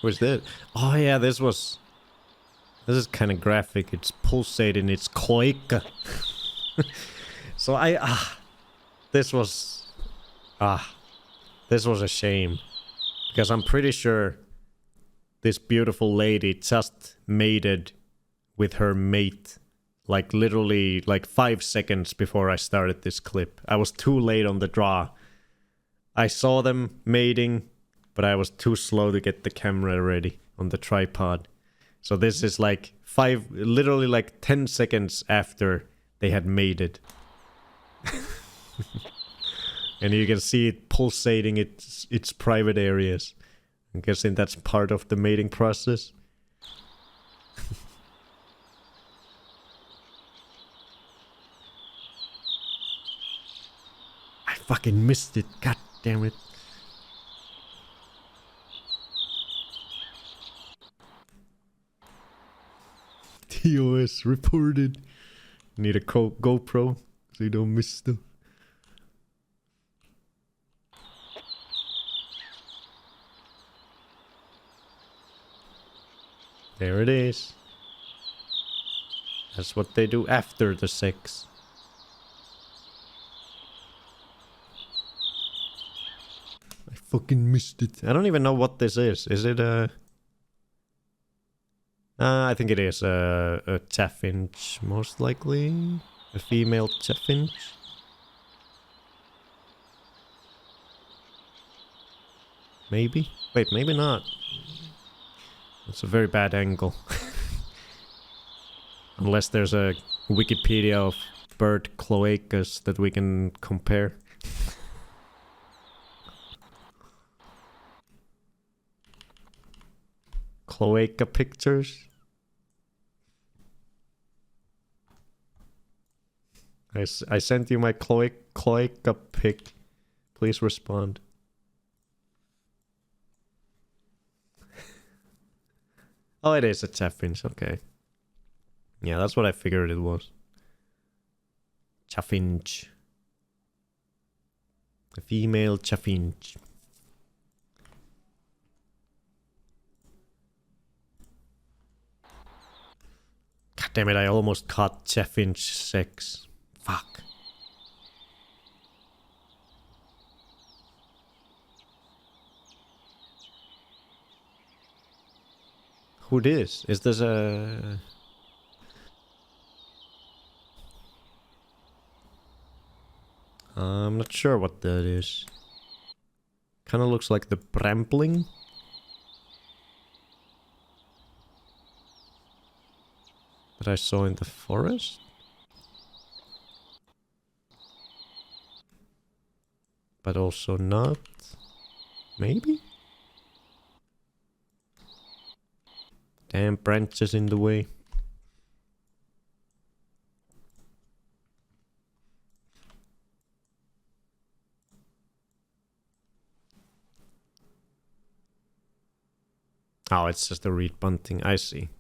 What's that? Oh yeah, this is kind of graphic. It's pulsating. It's cloaca. So this was this was a shame because I'm pretty sure this beautiful lady just mated with her mate, like literally like 5 seconds before I started this clip. I was too late on the draw. I saw them mating, but I was too slow to get the camera ready on the tripod. So this is like literally like 10 seconds after they had mated. And you can see it pulsating its private areas. I'm guessing that's part of the mating process. I fucking missed it. God damn it. TOS reported. Need a GoPro so you don't miss stuff. There it is. That's what they do after the sex. I fucking missed it. I don't even know what this is. Is it a... I think it is a chaffinch, most likely. A female chaffinch. Maybe? Wait, maybe not. It's a very bad angle. Unless there's a Wikipedia of bird cloacas that we can compare. Cloaca pictures. I sent you my cloaca pic. Please respond. Oh, it is a chaffinch, okay. Yeah, that's what I figured it was. Chaffinch. A female chaffinch. God damn it, I almost caught chaffinch sex. Fuck. Who this? Is this a... I'm not sure what that is. Kinda looks like the brambling. That I saw in the forest. But also not. Maybe? Damn branches in the way. Oh, it's just a reed bunting. I see.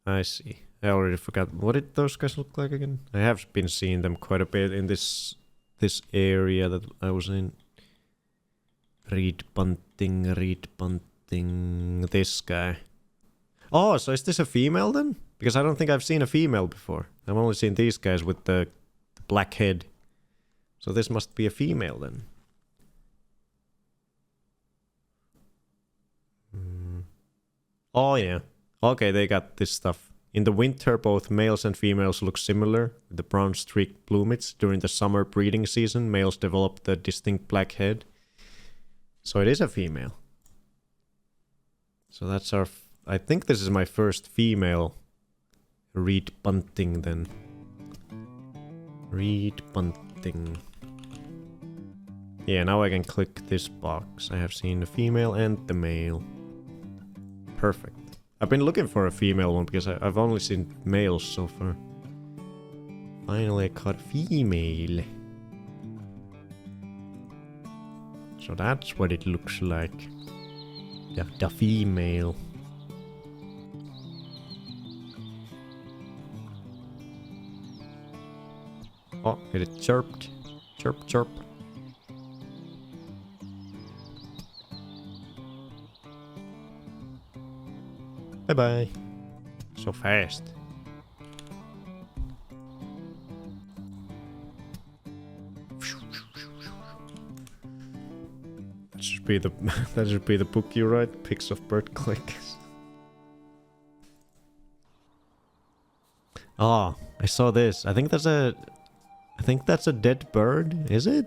I see. I already forgot. What did those guys look like again? I have been seeing them quite a bit in this area that I was in. Reed bunting, this guy. Oh, so is this a female then? Because I don't think I've seen a female before. I've only seen these guys with the black head. So this must be a female then. Oh yeah. Okay, they got this stuff. In the winter, both males and females look similar, with the brown streaked plumage. During the summer breeding season, males develop the distinct black head. So it is a female. So that's our... I think this is my first female reed bunting then. Reed bunting. Yeah, now I can click this box. I have seen the female and the male. Perfect. I've been looking for a female one because I've only seen males so far. Finally I caught female. So that's what it looks like. The female. Oh, it chirped. Chirp, chirp. Bye-bye. So fast. That should be the that should be the book you write. Pics of bird clicks. Oh, I saw this. I think that's a dead bird. Is it?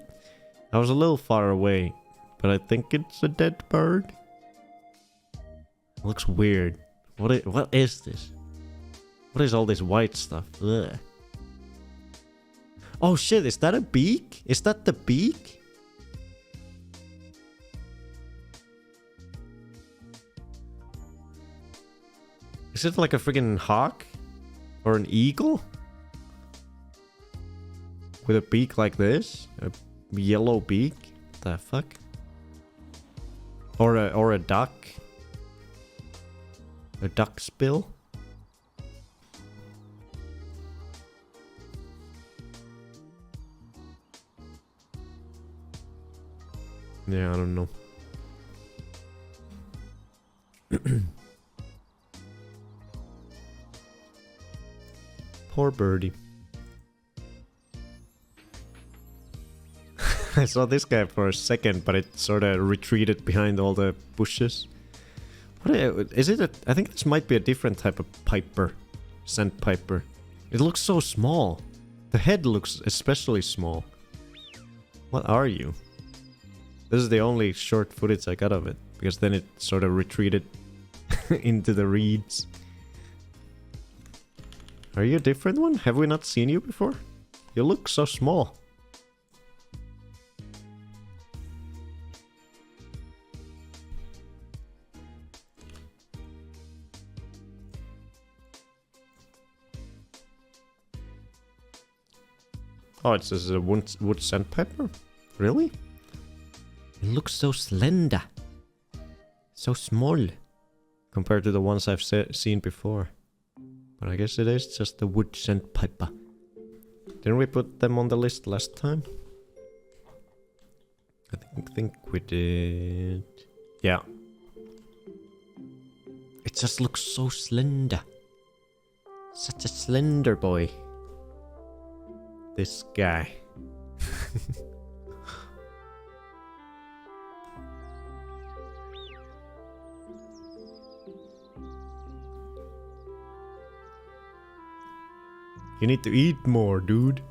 I was a little far away, but I think it's a dead bird. It looks weird. What is this? What is all this white stuff? Ugh. Oh shit, is that a beak? Is that the beak? Is it like a freaking hawk? Or an eagle? With a beak like this? A yellow beak? What the fuck? Or a duck? A duck's bill? Yeah, I don't know. Poor birdie. I saw this guy for a second, but it sort of retreated behind all the bushes. What is it? I think this might be a different type of piper. Sandpiper. It looks so small. The head looks especially small. What are you? This is the only short footage I got of it, because then it sort of retreated into the reeds. Are you a different one? Have we not seen you before? You look so small. Oh, it's just a wood sandpiper? Really? It looks so slender. So small. Compared to the ones I've seen before. But I guess it is just the wood sandpiper. Didn't we put them on the list last time? I think we did. Yeah. It just looks so slender. Such a slender boy. This guy. You need to eat more, dude.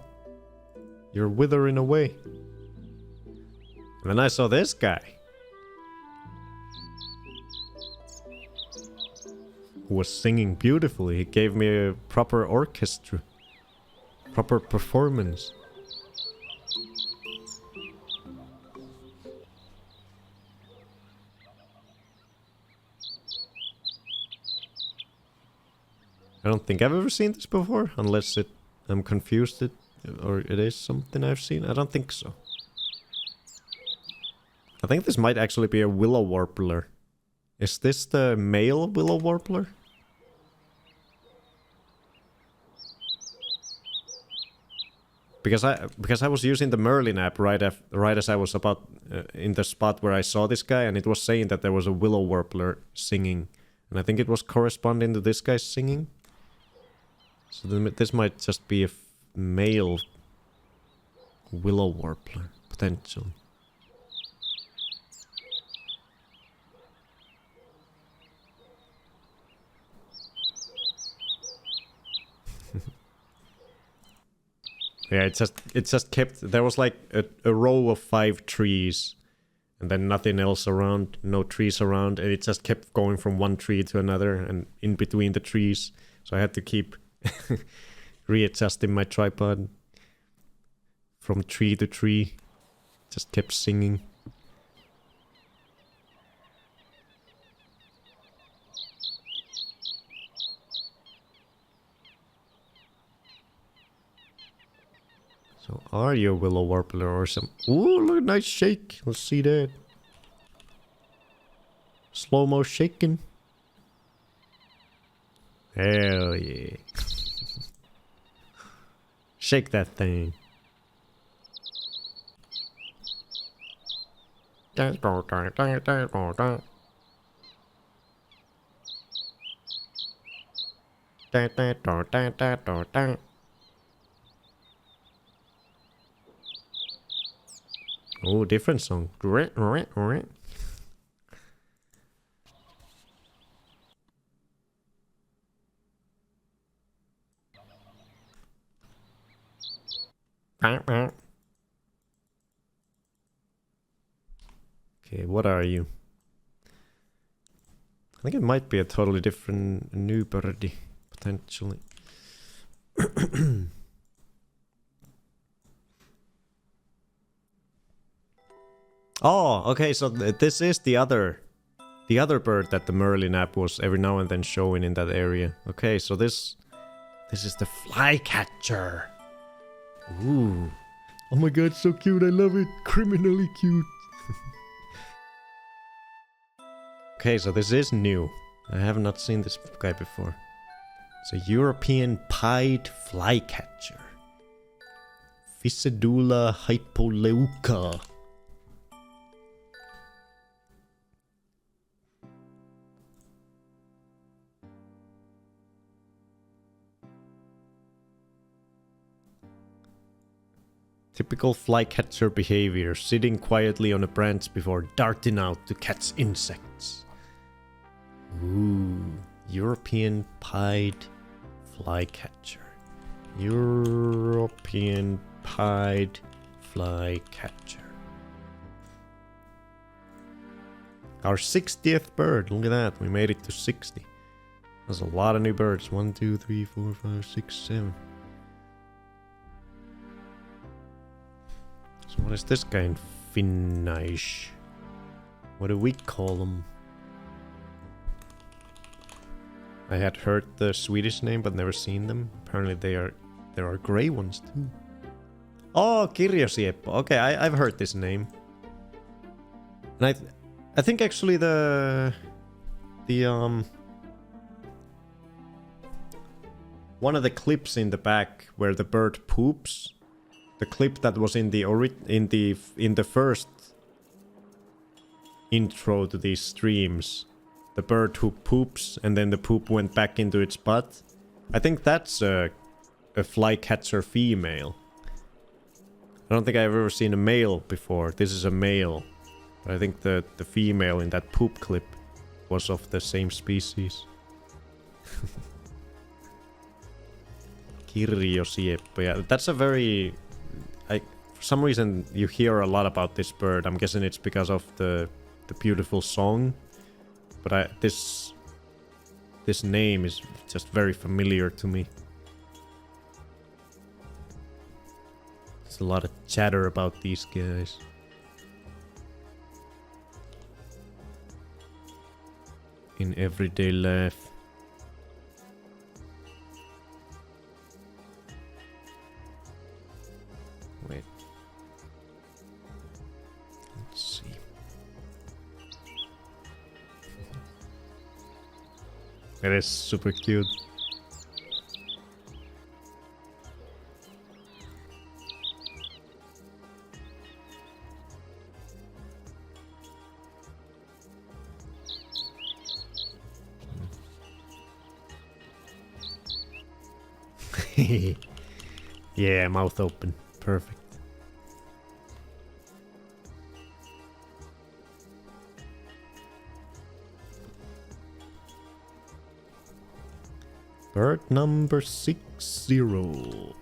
You're withering away. And then I saw this guy. Who was singing beautifully. He gave me a proper orchestra. Proper performance. I don't think I've ever seen this before, unless I'm confused or it is something I've seen. I don't think so. I think this might actually be a willow warbler. Is this the male willow warbler? Because I was using the Merlin app right as I was about in the spot where I saw this guy, and it was saying that there was a willow warbler singing, and I think it was corresponding to this guy's singing. So this might just be a male willow warbler, potentially. Yeah, it just kept. There was like a row of 5 trees, and then nothing else around, no trees around, and it just kept going from one tree to another, and in between the trees. So I had to keep readjusting my tripod from tree to tree. Just kept singing. So are you a willow warbler or some... Ooh, look, nice shake. Let's see that. Slow-mo shaking. Hell yeah. Shake that thing. Oh, different song. Okay, what are you? I think it might be a totally different new birdie, potentially. Oh, okay, so this is the other bird that the Merlin app was every now and then showing in that area. Okay, so this is the flycatcher. Ooh. Oh my god, so cute, I love it. Criminally cute. Okay, so this is new. I have not seen this guy before. It's a European pied flycatcher. Physedula hypoleuca. Typical flycatcher behavior, sitting quietly on a branch before darting out to catch insects. Ooh, European pied flycatcher. European pied flycatcher. Our 60th bird, look at that, we made it to 60. That's a lot of new birds. 1, 2, 3, 4, 5, 6, 7. So what is this guy in Finnish? What do we call them? I had heard the Swedish name but never seen them. Apparently there are grey ones too. Oh, Kirjosieppo. Okay, I've heard this name. And I think actually the one of the clips in the back where the bird poops, the clip that was in the first intro to these streams, the bird who poops and then the poop went back into its butt. I think that's a flycatcher female. I don't think I've ever seen a male before. This is a male. But I think the female in that poop clip was of the same species. Kirjosieppo. Yeah, that's a very... for some reason you hear a lot about this bird. I'm guessing it's because of the beautiful song. But this name is just very familiar to me. There's a lot of chatter about these guys. In everyday life. Wait. Let's see. That is super cute. Yeah, mouth open. Perfect. Bird number 60.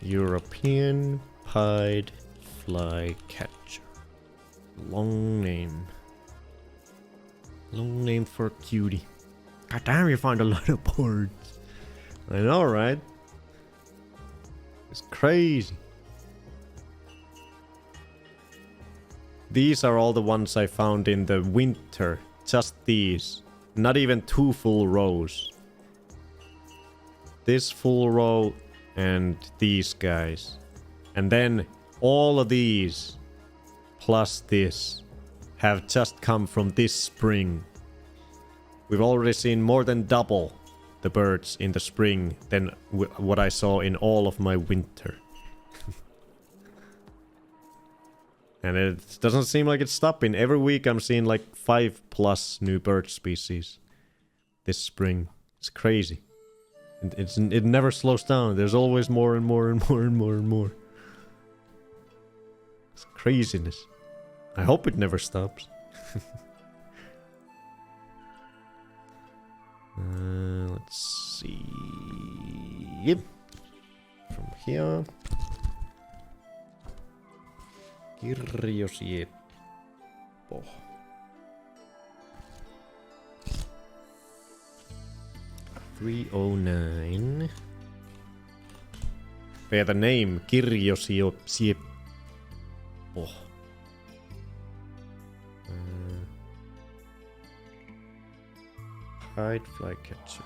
European pied flycatcher. Long name. Long name for a cutie. God damn, you find a lot of birds. I know, right? It's crazy. These are all the ones I found in the winter. Just these. Not even 2 full rows. This full row and these guys. And then all of these plus this have just come from this spring. We've already seen more than double the birds in the spring than what I saw in all of my winter. And it doesn't seem like it's stopping. Every week I'm seeing like 5+ new bird species this spring. It's crazy. It never slows down. There's always more and more and more and more and more. It's craziness. I hope it never stops. Let's see. Yep. From here. Kirjosieppo. 309. Yeah, the name Kirjosieppo. Hide flycatcher.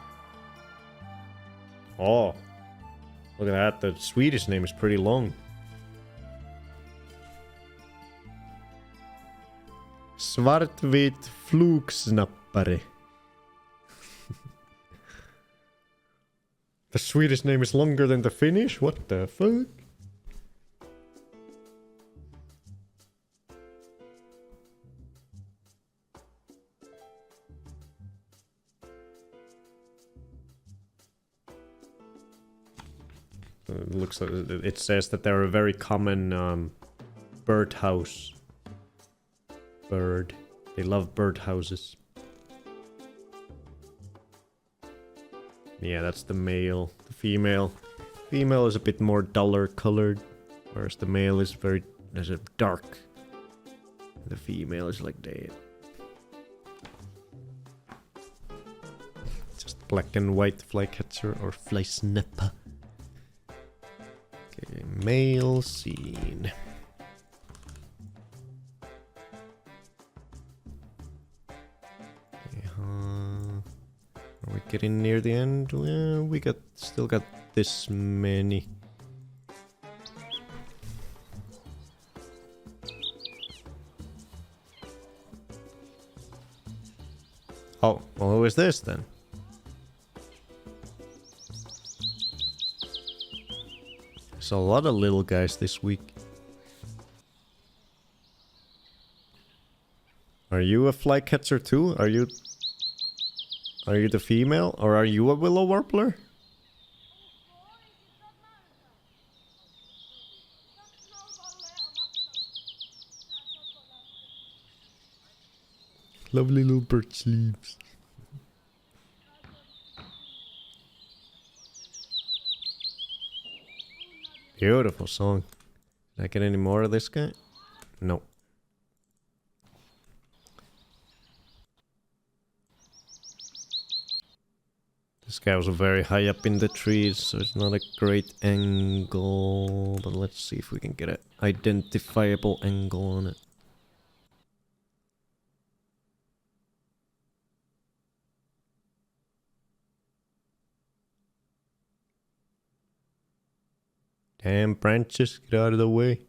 Oh, look at that. The Swedish name is pretty long. Svartvit flugsnappare. The Swedish name is longer than the Finnish? What the fuck? It looks like it says that they're a very common birdhouse bird. They love birdhouses. Yeah, that's the male. The female is a bit more duller colored, whereas the male is a dark. The female is like that. Just black and white flycatcher or fly snapper. Okay, male seen. Are we getting near the end? Well, we still got this many. Oh, well, who is this then? There's a lot of little guys this week. Are you a flycatcher too? Are you the female? Or are you a willow warbler? Lovely little bird sleeves. Beautiful song. Did I get any more of this guy? No. This guy was very high up in the trees, so it's not a great angle. But let's see if we can get an identifiable angle on it. Damn branches, get out of the way.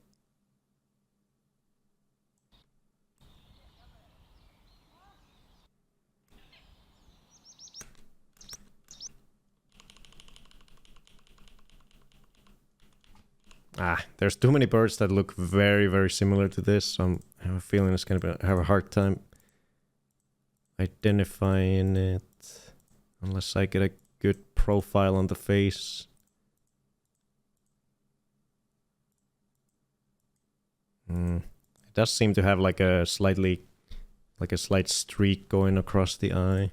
Ah, there's too many birds that look very, very similar to this, so I have a feeling it's gonna have a hard time identifying it. Unless I get a good profile on the face. It does seem to have like a slight streak going across the eye.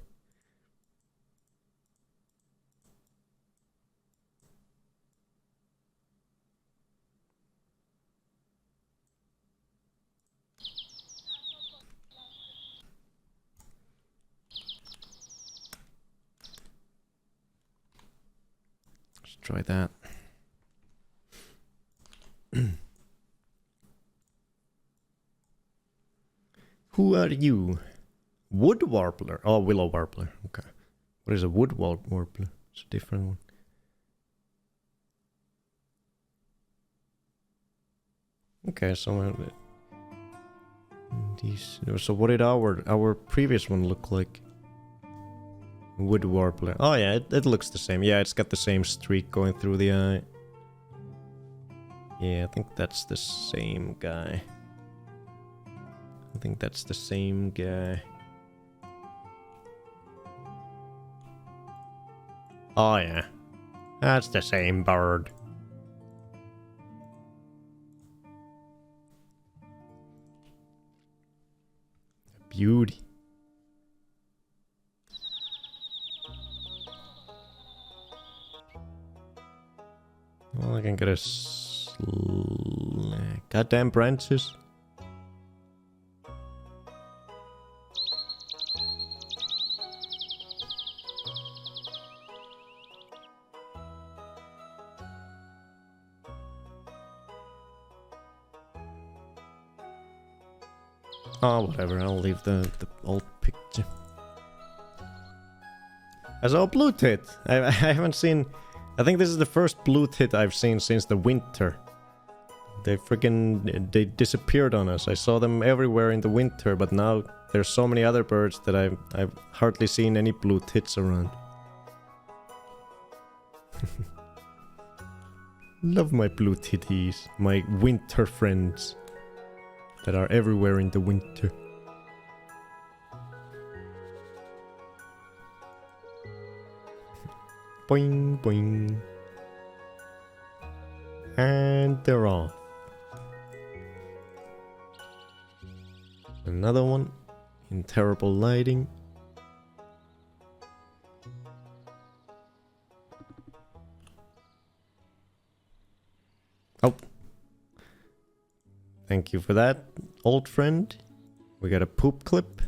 Let's try that. Who are you? Wood warbler. Oh, willow warbler. Okay. What is a wood warbler? It's a different one. Okay, so these. So what did our previous one look like? Wood warbler. Oh yeah, it looks the same. Yeah, it's got the same streak going through the eye. Yeah, I think that's the same guy. I think that's the same guy. Oh yeah, that's the same bird. Beauty. Well, I can get a goddamn branches. Oh, whatever. I'll leave the old picture. I saw a blue tit. I haven't seen. I think this is the first blue tit I've seen since the winter. They disappeared on us. I saw them everywhere in the winter, but now there's so many other birds that I've hardly seen any blue tits around. Love my blue titties, my winter friends that are everywhere in the winter. Boing, boing. And they're off. Another one in terrible lighting. Oh. Thank you for that, old friend. We got a poop clip.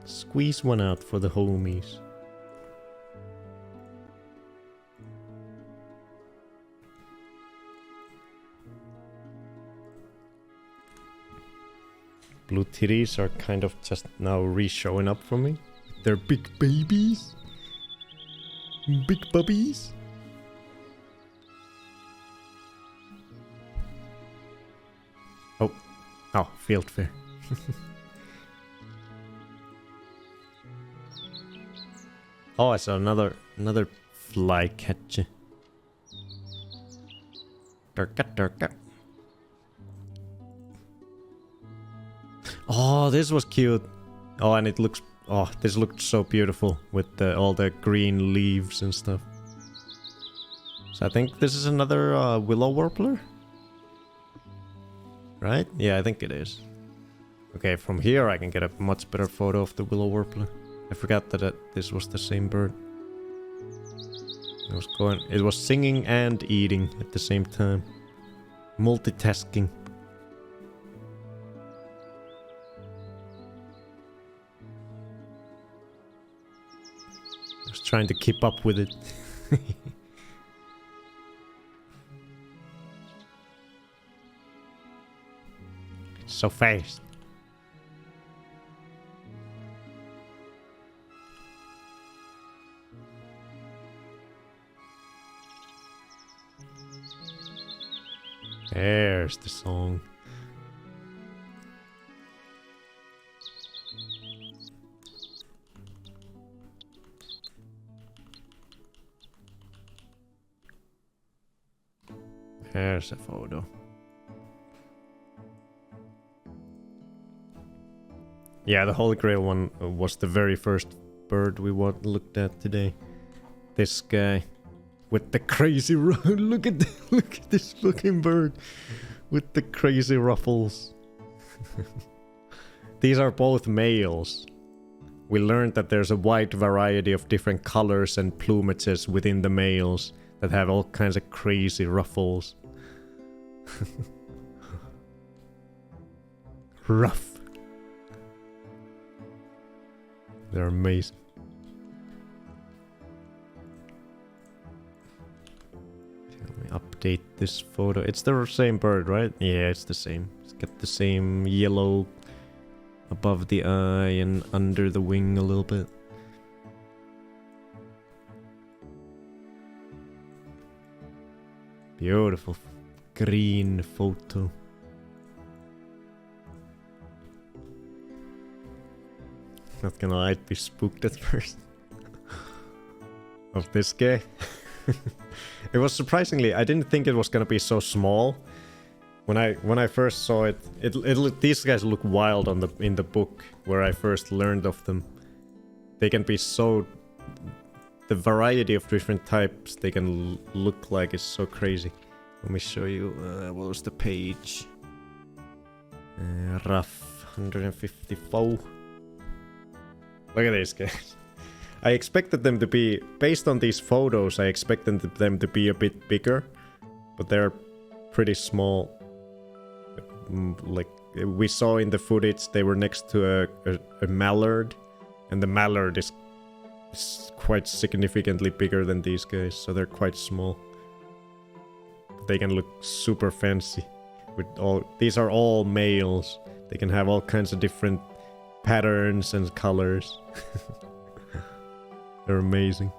Squeeze one out for the homies. Blue titties are kind of just now re-showing up for me. They're big babies. Big puppies. Oh. Oh, field fair. Oh, I saw another flycatcher. Durka. Oh, this was cute. Oh, and it looks... Oh, this looked so beautiful with all the green leaves and stuff. So I think this is another willow warbler? Right? Yeah, I think it is. Okay, from here I can get a much better photo of the willow warbler. I forgot that this was the same bird. It was singing and eating at the same time. Multitasking. I was trying to keep up with it. It's so fast. There's the song. There's a photo. Yeah, the Holy Grail one was the very first bird we looked at today. This guy. With the crazy look at this looking bird with the crazy ruffles. These are both males. We learned that there's a wide variety of different colors and plumages within the males that have all kinds of crazy ruffles. Rough. They're amazing. validate this photo. It's the same bird, right? Yeah, it's the same. It's got the same yellow above the eye and under the wing a little bit. Beautiful green photo. Not gonna lie, I'd be spooked at first. Of this guy. It was surprisingly, I didn't think it was gonna be so small. When I first saw it, these guys look wild in the book where I first learned of them. They can be so, the variety of different types they can look like is so crazy. Let me show you. What was the page? Rough 154. Look at these guys. I expected them to be, based on these photos, I expected them to be a bit bigger, but they're pretty small. Like we saw in the footage, they were next to a mallard, and the mallard is quite significantly bigger than these guys, so they're quite small. They can look super fancy. These are all males. They can have all kinds of different patterns and colors. They're amazing.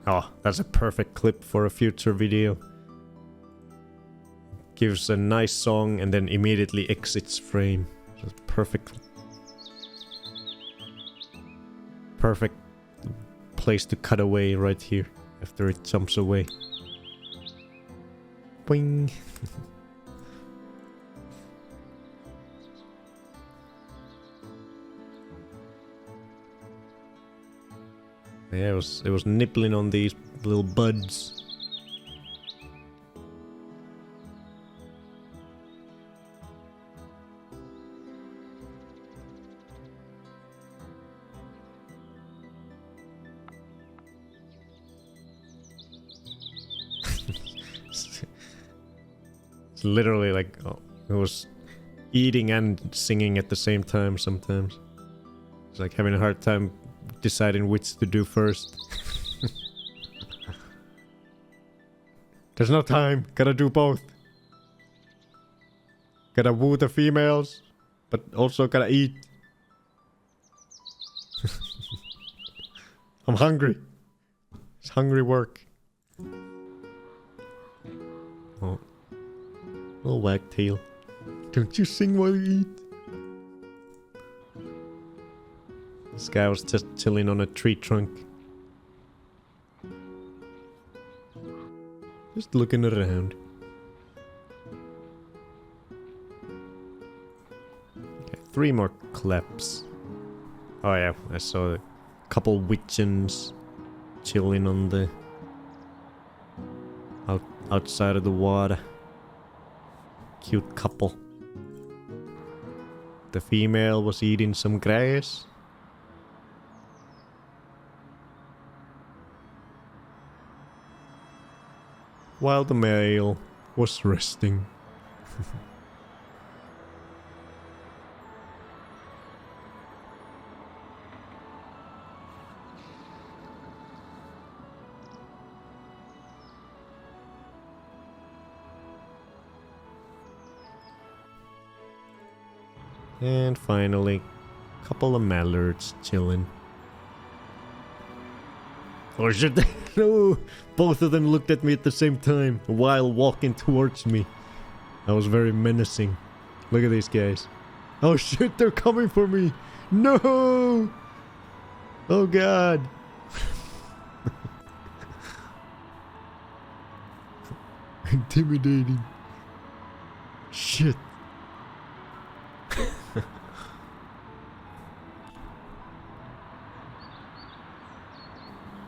Oh, that's a perfect clip for a future video. Gives a nice song and then immediately exits frame. So it's perfect. Perfect place to cut away right here after it jumps away. Boing. Yeah, it was nibbling on these little buds. It's literally like, oh, it was eating and singing at the same time sometimes. It's like having a hard time deciding which to do first. There's no time, gotta do both. Gotta woo the females, but also gotta eat. I'm hungry. It's hungry work. Oh. Little wagtail. Don't you sing while you eat? This guy was just chilling on a tree trunk. Just looking around. Okay, 3 more claps. Oh yeah, I saw a couple wichens chilling on the outside of the water. Cute couple. The female was eating some grass. While the male was resting. And finally, a couple of mallards chilling. Oh shit, no! Both of them looked at me at the same time while walking towards me. That was very menacing. Look at these guys. Oh shit, they're coming for me! No! Oh god! Intimidating. Shit.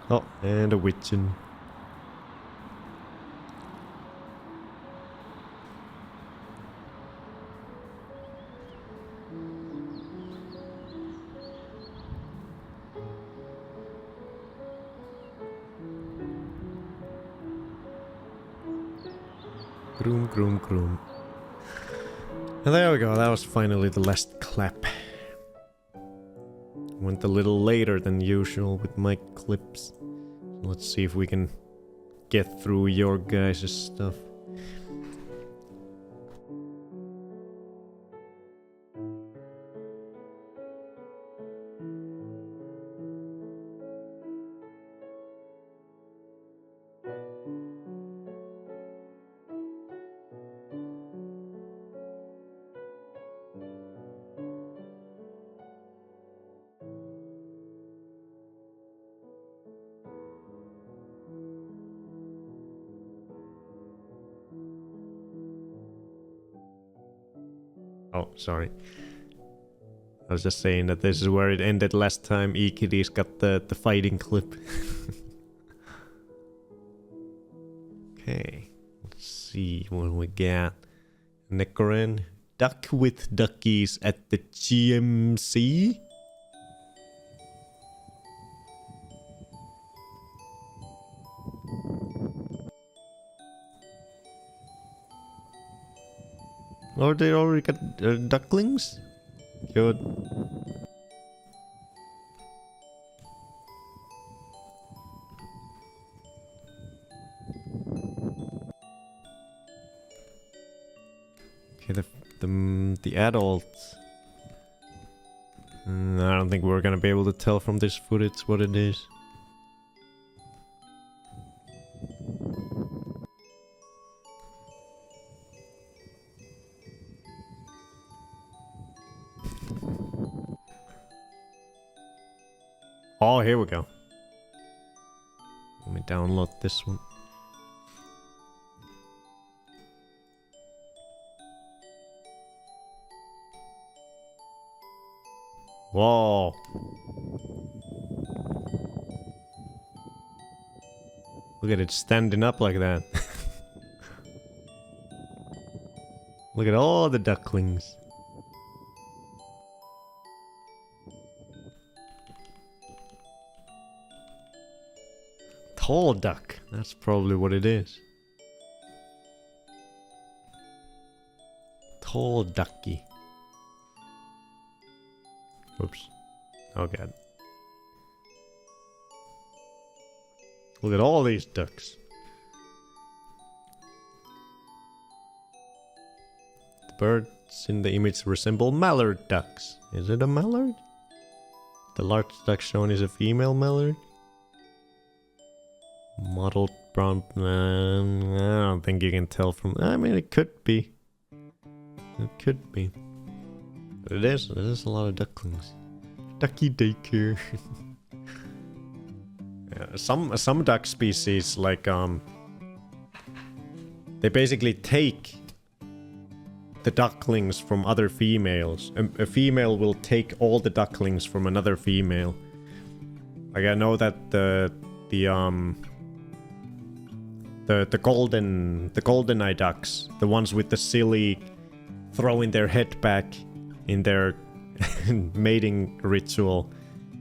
Oh, and a witchin'. Groom, groom, groom. And there we go, that was finally the last clap. Went a little later than usual with my clips. Let's see if we can get through your guys' stuff. Oh, sorry. I was just saying that this is where it ended last time. Ekidi's got the fighting clip. Okay. Let's see what we got. Nekoren. Duck with duckies at the GMC? Or they already got ducklings? Good. Okay, the adults. I don't think we're gonna be able to tell from this footage what it is. Oh, here we go. Let me download this one. Whoa. Look at it standing up like that. Look at all the ducklings. Tall duck. That's probably what it is. Tall ducky. Oops. Oh god. Look at all these ducks. The birds in the image resemble mallard ducks. Is it a mallard? The large duck shown is a female mallard. Mottled brown. I don't think you can tell from. I mean, it could be. It could be. But it is. It is a lot of ducklings. Ducky daycare. Yeah, some duck species like they basically take the ducklings from other females. A female will take all the ducklings from another female. Like I know that the golden eye ducks, the ones with the silly throwing their head back in their mating ritual,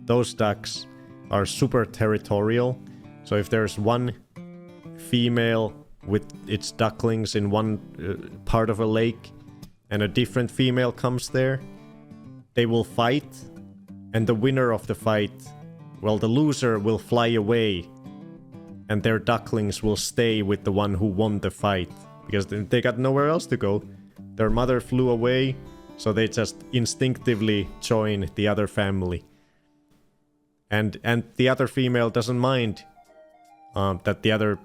those ducks are super territorial. So if there's one female with its ducklings in one part of a lake and a different female comes there, they will fight, and the winner of the fight, well, the loser will fly away and their ducklings will stay with the one who won the fight because they got nowhere else to go. Their mother flew away, so they just instinctively join the other family. And the other female doesn't mind that the other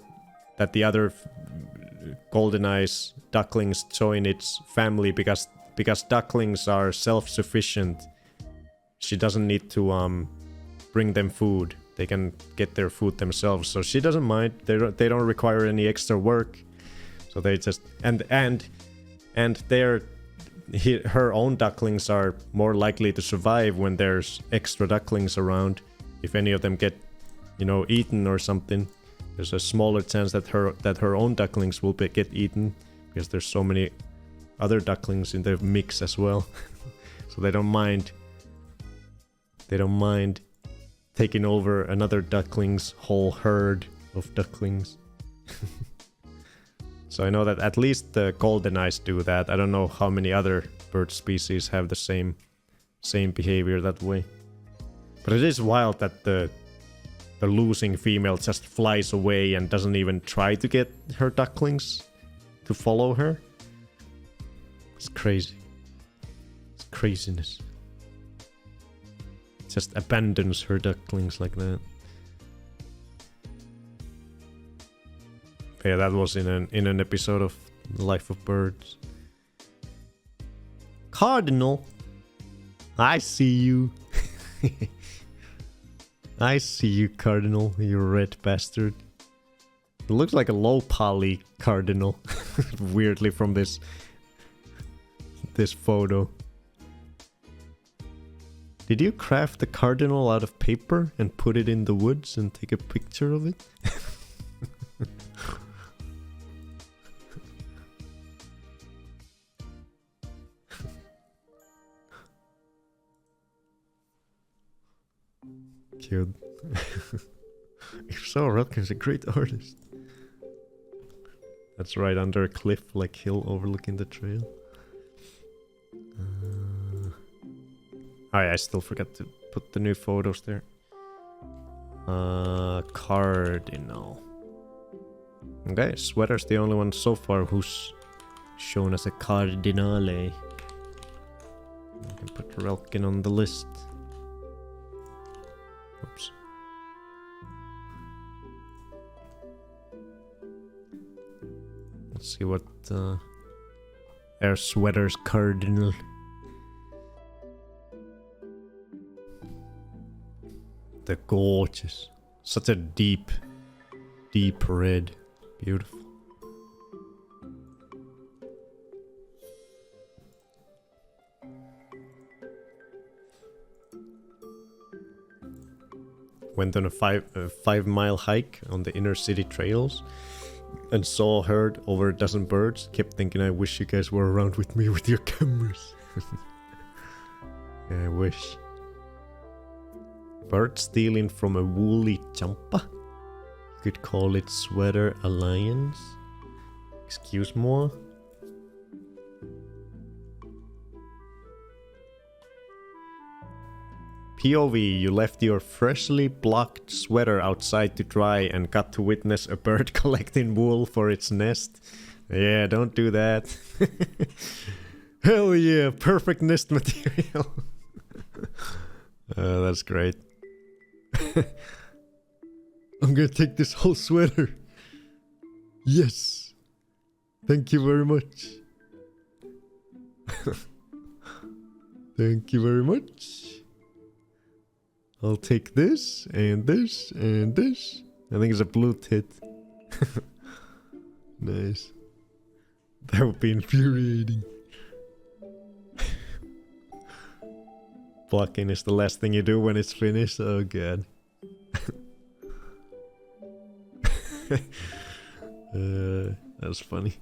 golden eyes ducklings join its family because ducklings are self-sufficient. She doesn't need to bring them food. They can get their food themselves, so she doesn't mind. They don't require any extra work. So they just and her own ducklings are more likely to survive when there's extra ducklings around. If any of them get, eaten or something, there's a smaller chance that her own ducklings will get eaten because there's so many other ducklings in the mix as well. So they don't mind. They don't mind taking over another duckling's whole herd of ducklings. So I know that at least the golden eyes do that. I don't know how many other bird species have the same behavior that way. But it is wild that the losing female just flies away and doesn't even try to get her ducklings to follow her. It's crazy. It's craziness. Just abandons her ducklings like that. Yeah, that was in an episode of Life of Birds. Cardinal, I see you. I see you, Cardinal, you red bastard. It looks like a low poly Cardinal, weirdly from this photo. Did you craft the Cardinal out of paper and put it in the woods and take a picture of it? Cute. If so, Rutger's a great artist. That's right under a cliff, like hill overlooking the trail. Oh yeah, I still forgot to put the new photos there. Cardinal. Okay, Sweater's the only one so far who's shown as a Cardinale. I can put Relkin on the list. Oops. Let's see what Air Sweater's Cardinal. They're gorgeous. Such a deep red. Beautiful. Went on a 5-mile hike on the inner city trails and saw a herd over a dozen birds. Kept thinking, I wish you guys were around with me with your cameras. Yeah, I wish. Bird stealing from a woolly champa. You could call it Sweater Alliance. Excuse more. POV, you left your freshly blocked sweater outside to dry and got to witness a bird collecting wool for its nest. Yeah, don't do that. Hell yeah, perfect nest material. That's great. I'm gonna take this whole sweater. Yes. Thank you very much. Thank you very much. I'll take this, and this, and this. I think it's a blue tit. Nice. That would be infuriating. Blocking is the last thing you do when it's finished. Oh god. That's funny.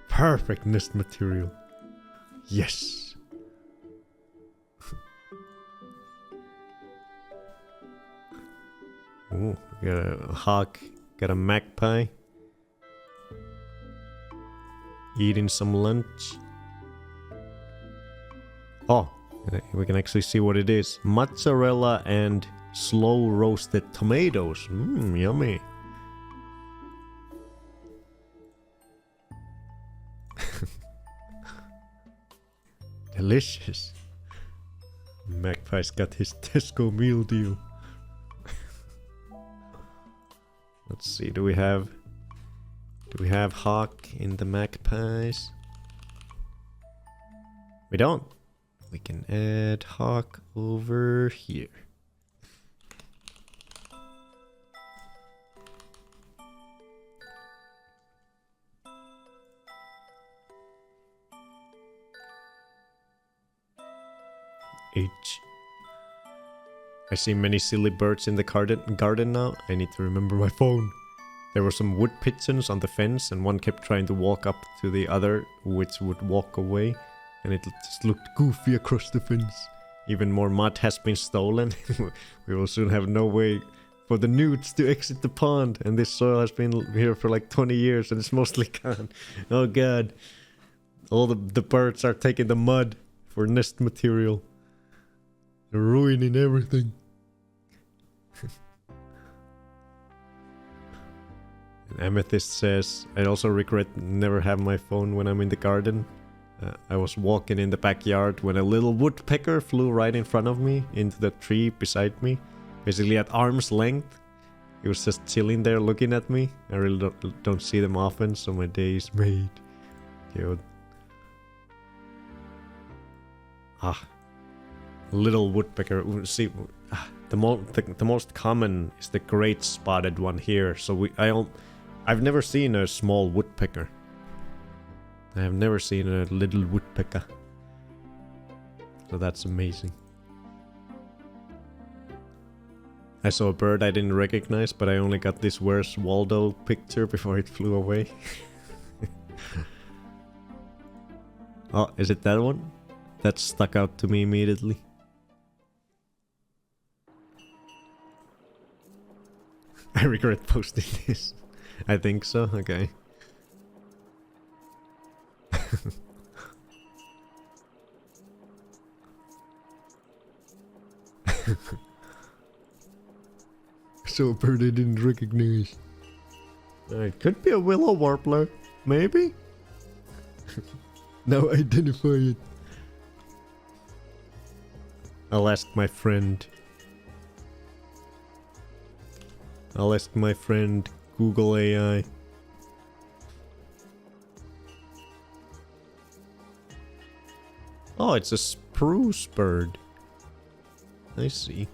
Perfect nest material. Yes. Ooh, got a hawk, got a magpie. Eating some lunch. Oh, we can actually see what it is. Mozzarella and slow roasted tomatoes. Mmm, yummy. Delicious. Magpie's got his Tesco meal deal. Let's see, do we have hawk in the magpies? We don't. We can add hawk over here. H. I see many silly birds in the garden now. I need to remember my phone. There were some wood pigeons on the fence and one kept trying to walk up to the other, which would walk away. And it just looked goofy across the fence. Even more mud has been stolen. We will soon have no way for the newts to exit the pond, and this soil has been here for like 20 years and it's mostly gone. Oh god. All the birds are taking the mud for nest material. They're ruining everything. And Amethyst says, I also regret never have my phone when I'm in the garden. I was walking in the backyard when a little woodpecker flew right in front of me into the tree beside me. Basically at arm's length. He was just chilling there looking at me. I really don't see them often, so my day is made. Cute. Ah. Little woodpecker. See, the most common is the great spotted one here. So I've never seen a small woodpecker. I have never seen a little woodpecker. So that's amazing. I saw a bird I didn't recognize, but I only got this Where's Waldo picture before it flew away. Oh, is it that one? That stuck out to me immediately. I regret posting this. I think so, okay. So a bird I didn't recognize. It could be a willow warbler, maybe? Now identify it. I'll ask my friend. I'll ask my friend Google AI. Oh, it's a spruce bird. I see.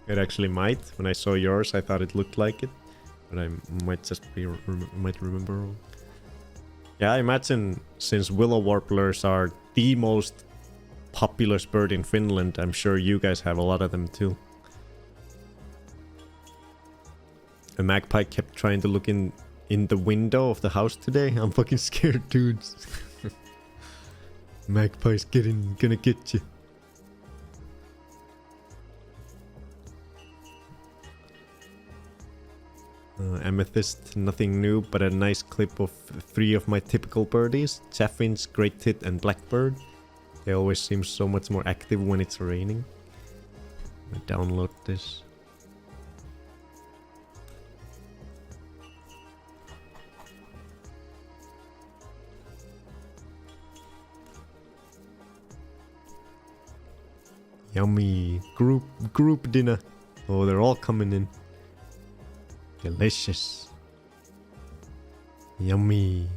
It actually might. When I saw yours, I thought it looked like it. But I might just be might remember wrong. Yeah, I imagine since willow warblers are the most populous bird in Finland, I'm sure you guys have a lot of them too. A magpie kept trying to look in the window of the house today. I'm fucking scared, dudes. Magpie's gonna get you. Amethyst, nothing new, but a nice clip of 3 of my typical birdies. Chaffinch, great tit, and blackbird. They always seem so much more active when it's raining. I download this. Yummy. Group dinner. Oh, they're all coming in. Delicious. Yummy.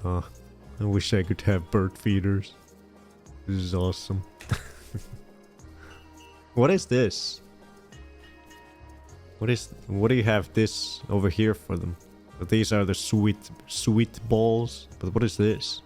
Oh, I wish I could have bird feeders. This is awesome. What is this? What do you have this over here for them? But these are the sweet balls. But what is this?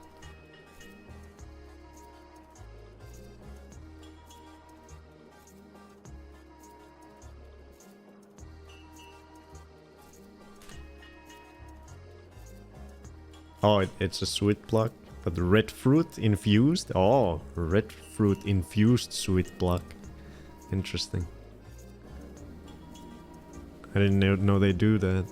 Oh, it's a sweet block. But red fruit infused? Oh, red fruit infused sweet block. Interesting. I didn't know they do that.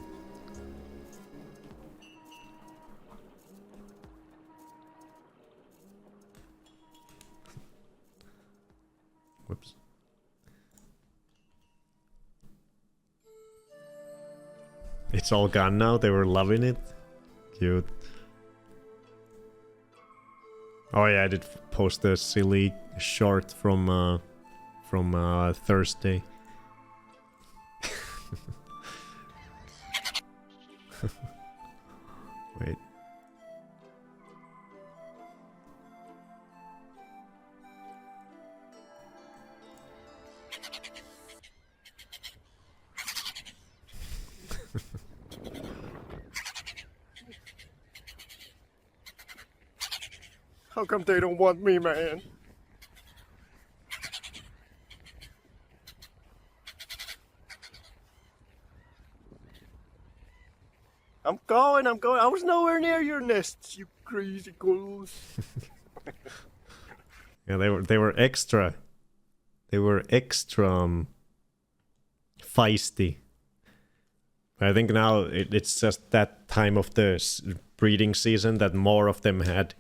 Whoops. It's all gone now? They were loving it? Cute. Oh yeah, I did post a silly short from Thursday. Wait. How come they don't want me, man? I'm going. I was nowhere near your nests, you crazy gulls. Yeah, they were extra. They were extra feisty. I think now it's just that time of the breeding season that more of them had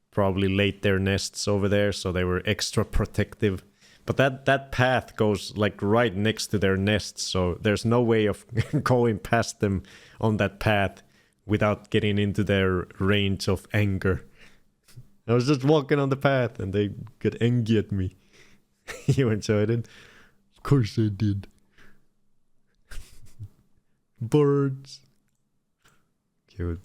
probably laid their nests over there, so they were extra protective. But that path goes like right next to their nests, so there's no way of going past them on that path without getting into their range of anger. I was just walking on the path and they got angry at me. You enjoyed it? Of course I did. Birds. Cute.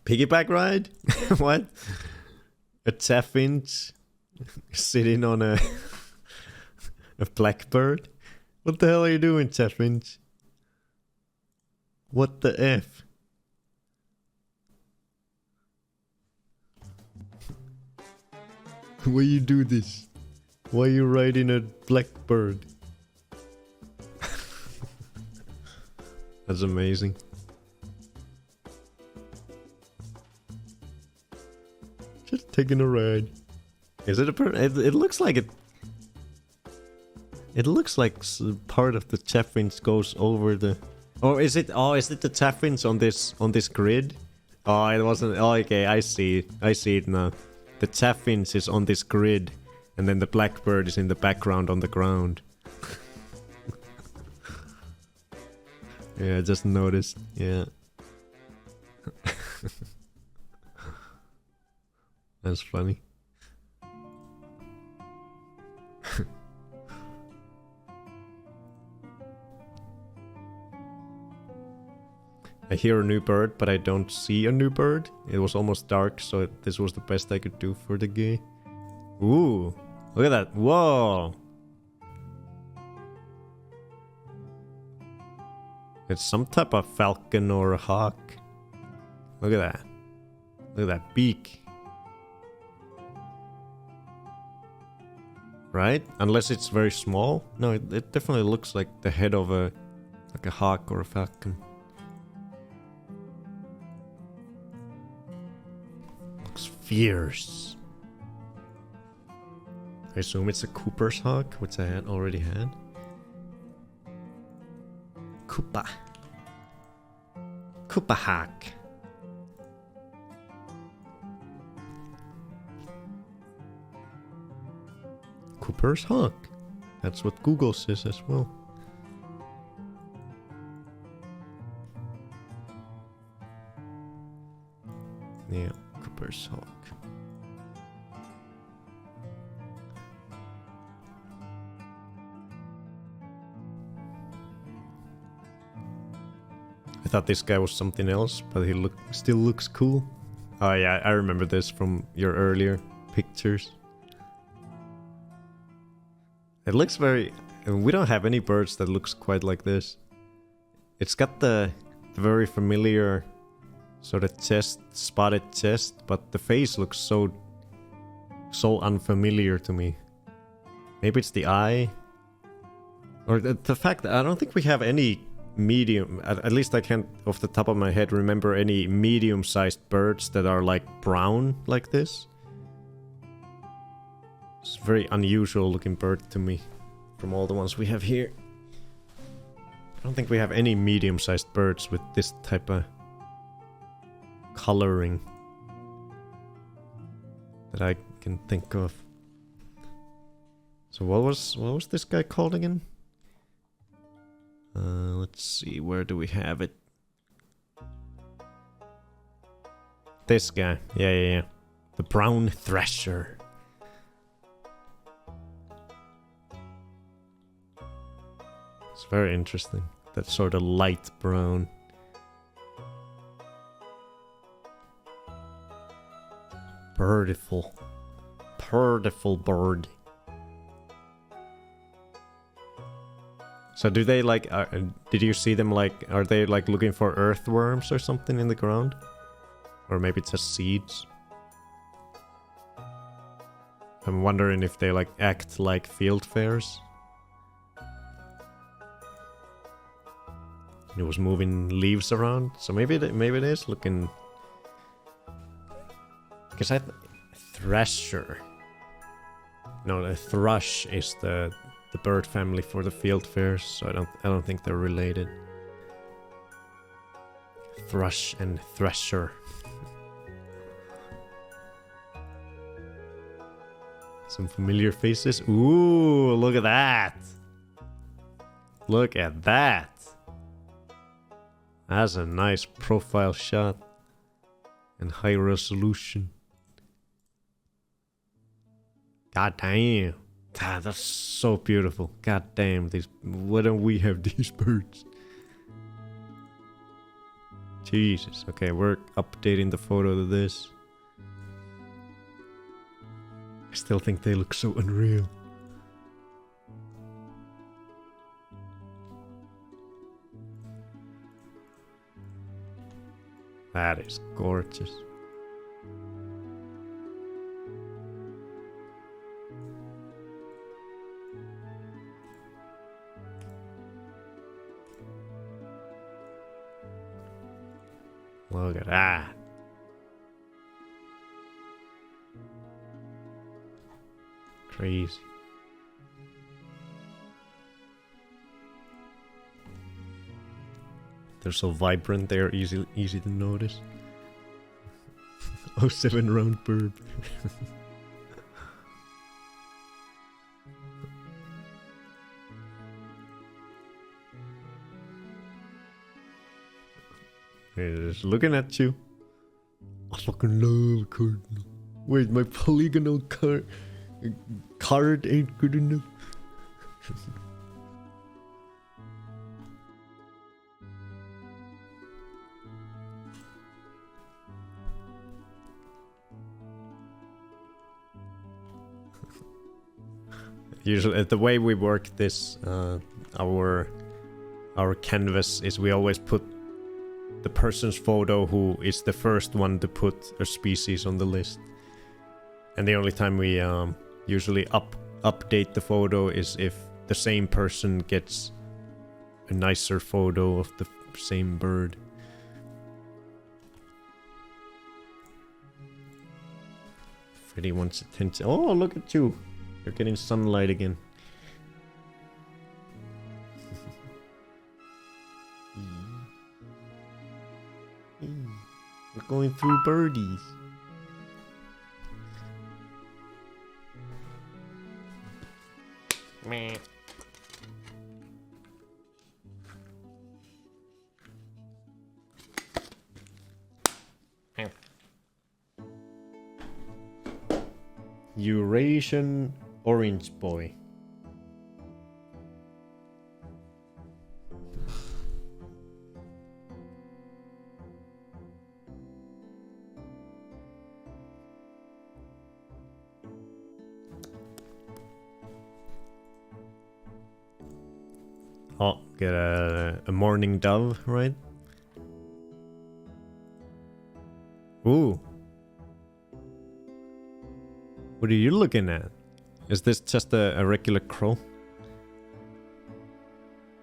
Piggyback ride? What? A chaffinch sitting on a blackbird? What the hell are you doing, chaffinch? What the F? Why you do this? Why you riding a blackbird? That's amazing. Just taking a ride. Is it a bird? It looks like it. It looks like part of the chaffinch goes over the. Or is it? Oh, is it the chaffinch on this grid? Oh, it wasn't. Oh, okay, I see. I see it now. The chaffinch is on this grid, and then the blackbird is in the background on the ground. Yeah, I just noticed. Yeah. That's funny. I hear a new bird, but I don't see a new bird. It was almost dark, so this was the best I could do for the game. Ooh, look at that. Whoa. It's some type of falcon or a hawk. Look at that. Look at that beak. Right? Unless it's very small. No, it definitely looks like the head of a hawk or a falcon. Looks fierce. I assume it's a Cooper's hawk, which I already had. Koopa. Koopa hawk. Cooper's hawk. That's what Google says as well. Yeah, Cooper's hawk. I thought this guy was something else, but he still looks cool. Oh yeah, I remember this from your earlier pictures. It looks very... We don't have any birds that looks quite like this. It's got the very familiar sort of chest, spotted chest, but the face looks so unfamiliar to me. Maybe it's the eye? Or the fact that I don't think we have any medium... At least I can't, off the top of my head, remember any medium-sized birds that are like brown like this. It's a very unusual looking bird to me from all the ones we have here. I don't think we have any medium-sized birds with this type of coloring that I can think of. So what was this guy called again? Let's see, where do we have it? This guy. Yeah. The brown thrasher. It's very interesting. That sort of light brown. Birdiful. Birdiful bird. So do they like... did you see them like... Are they like looking for earthworms or something in the ground? Or maybe it's just seeds? I'm wondering if they like act like field fairs. It was moving leaves around, so maybe it is looking. Because thresher. No, the thrush is the bird family for the field fairs, so I don't think they're related. Thrush and thresher. Some familiar faces. Ooh, look at that. Look at that. That's a nice profile shot. And high resolution. God damn. Ah, that's so beautiful. God damn. Why don't we have these birds? Jesus. Okay, we're updating the photo to this. I still think they look so unreal. That is gorgeous. Look at that. Crazy. They're so vibrant, they're easy to notice. Oh, 7 round bird. They're just looking at you. I fucking love cardinal. Wait, my polygonal card ain't good enough. Usually, the way we work this, our canvas is we always put the person's photo who is the first one to put a species on the list. And the only time we usually update the photo is if the same person gets a nicer photo of the same bird. Freddy wants attention. Oh, look at you. You're getting sunlight again. We're going through birdies. Meh. Eurasian orange boy. Oh, get a morning dove, right? Ooh. What are you looking at? Is this just a regular crow?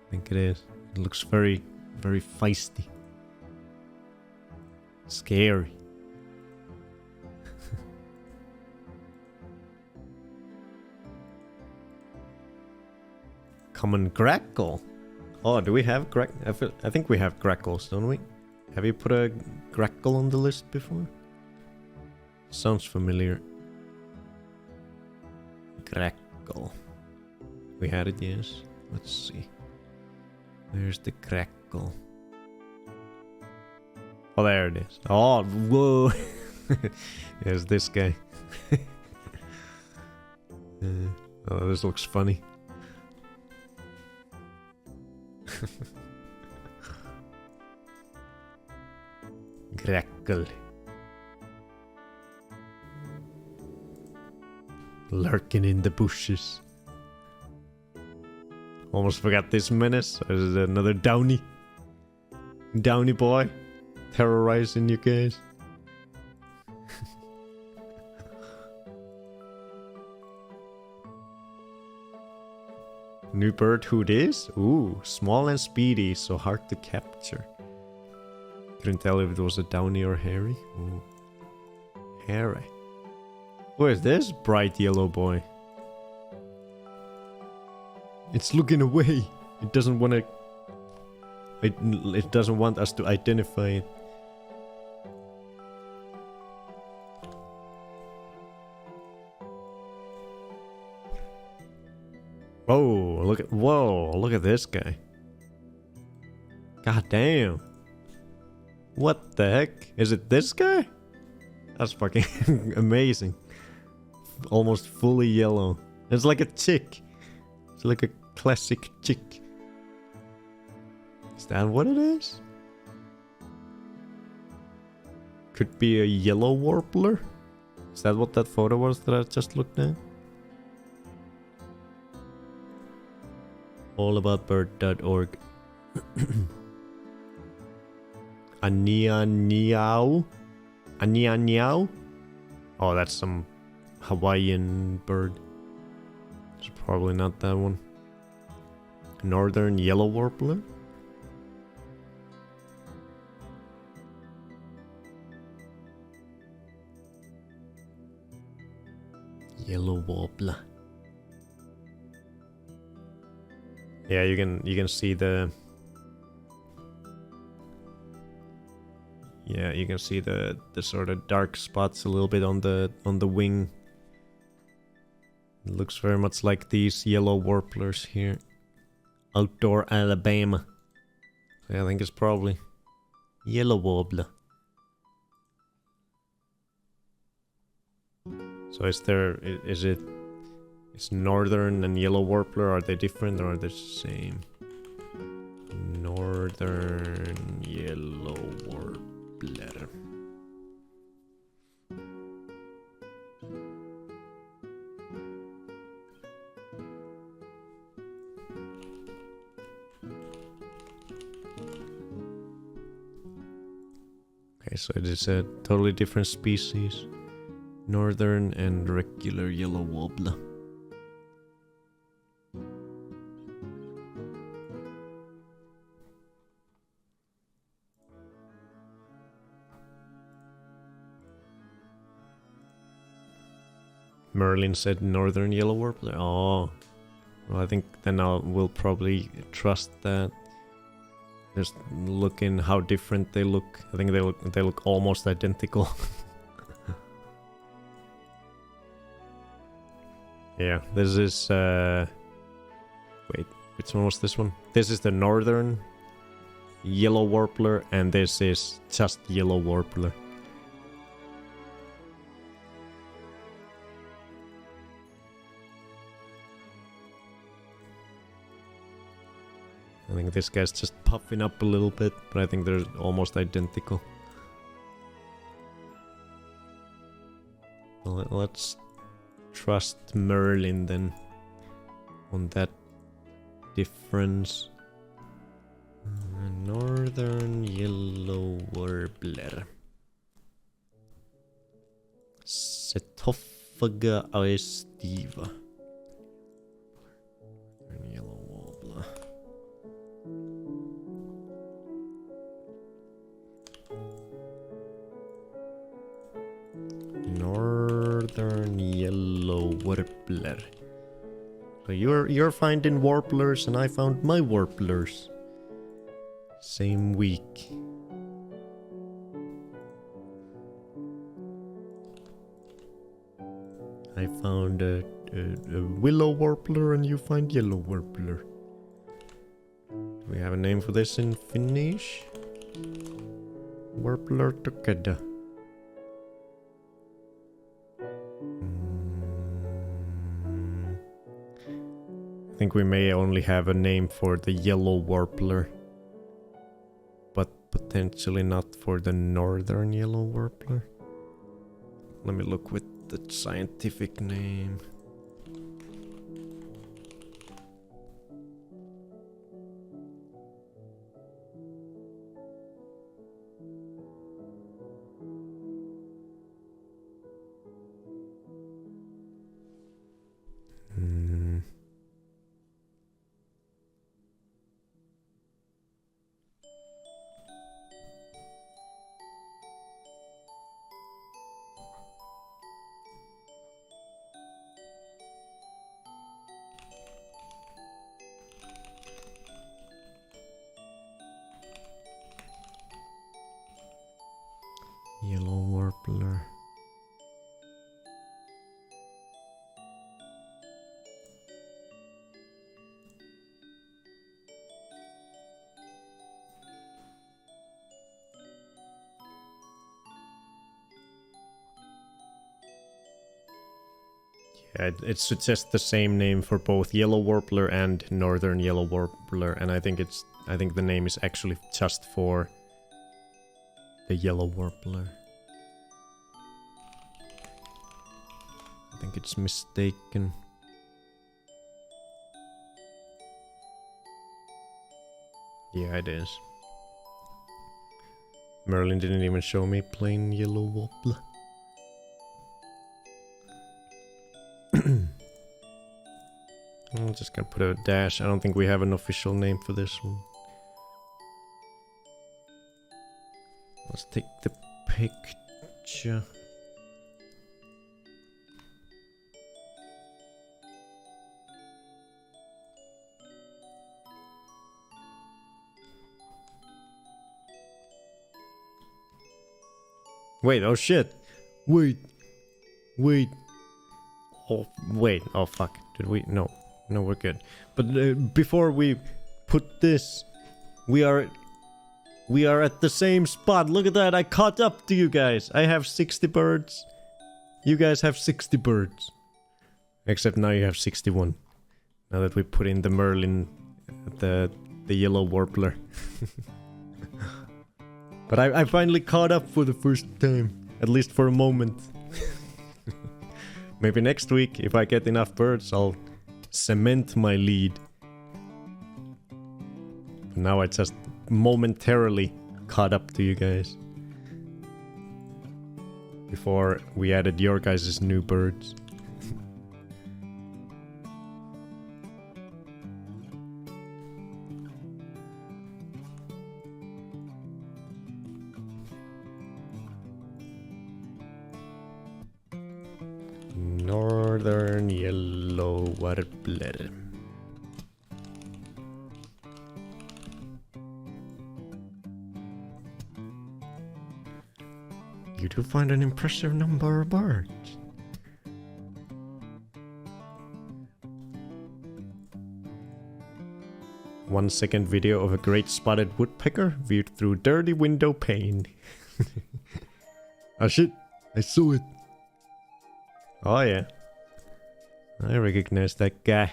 I think it is. It looks very, very feisty. Scary. Common grackle. Oh, do we have I think we have grackles, don't we? Have you put a grackle on the list before? Sounds familiar. Grackle. We had it, yes. Let's see. Where's the grackle? Oh, there it is. Oh, whoa. There's this guy. Oh, this looks funny. Grackle. Lurking in the bushes. Almost forgot this menace. There's another Downy. Downy boy. Terrorizing you guys. New bird, who it is? Ooh, small and speedy, so hard to capture. Couldn't tell if it was a downy or hairy. Ooh. Hairy. Who is this bright yellow boy? It's looking away. It doesn't want to... It doesn't want us to identify it. Whoa, look at this guy. God damn. What the heck? Is it this guy? That's fucking amazing. Almost fully yellow. It's like a chick. It's like a classic chick. Is that what it is? Could be a yellow warbler? Is that what that photo was that I just looked at? Allaboutbird.org. Ania Niao? Ania Niao? Oh, that's some Hawaiian bird. It's probably not that one. Northern yellow warbler? Yellow warbler. Yeah, you can see the... Yeah, you can see the sort of dark spots a little bit on the wing. It looks very much like these yellow warblers here. Outdoor Alabama. Yeah, I think it's probably yellow warbler. So is northern and yellow warbler, are they different or are they the same? Northern yellow warbler. Okay, so it is a totally different species. Northern and regular yellow warbler. Merlin said northern yellow warbler. Oh, well, I think then we'll probably trust that. Just looking how different they look. I think they look almost identical. Yeah, this is wait, which one was this one? This is the northern yellow warbler, and this is just yellow warbler. I think this guy's just puffing up a little bit, but I think they're almost identical. Well, let's trust Merlin then on that difference. Northern yellow warbler. Setophaga aestiva. Northern yellow warbler. Northern yellow warbler. So you're finding warblers and I found my warblers. Same week. I found a willow warbler and you find yellow warbler. Do we have a name for this in Finnish? Warbler together. I think we may only have a name for the yellow warbler, but potentially not for the northern yellow warbler. Let me look with the scientific name. Yeah, it suggests the same name for both yellow warbler and northern yellow warbler, and I think the name is actually just for the yellow warbler. I think it's mistaken. Yeah, it is. Merlin didn't even show me plain yellow warbler. I'm just gonna put a dash. I don't think we have an official name for this one. Let's take the picture. Wait, oh shit. Wait. Oh, wait. Oh fuck. Did we? No, we're good. But before we put this, we are at the same spot. Look at that. I caught up to you guys. I have 60 birds. You guys have 60 birds. Except now you have 61. Now that we put in the Merlin, the yellow warbler. But I finally caught up for the first time. At least for a moment. Maybe next week, if I get enough birds, I'll cement my lead. Now I just momentarily caught up to you guys. Before we added your guys' new birds. Northern yellow warbler. You do find an impressive number of birds. One second video of a great spotted woodpecker viewed through dirty window pane. Oh shit, I saw it. Oh yeah. I recognize that guy.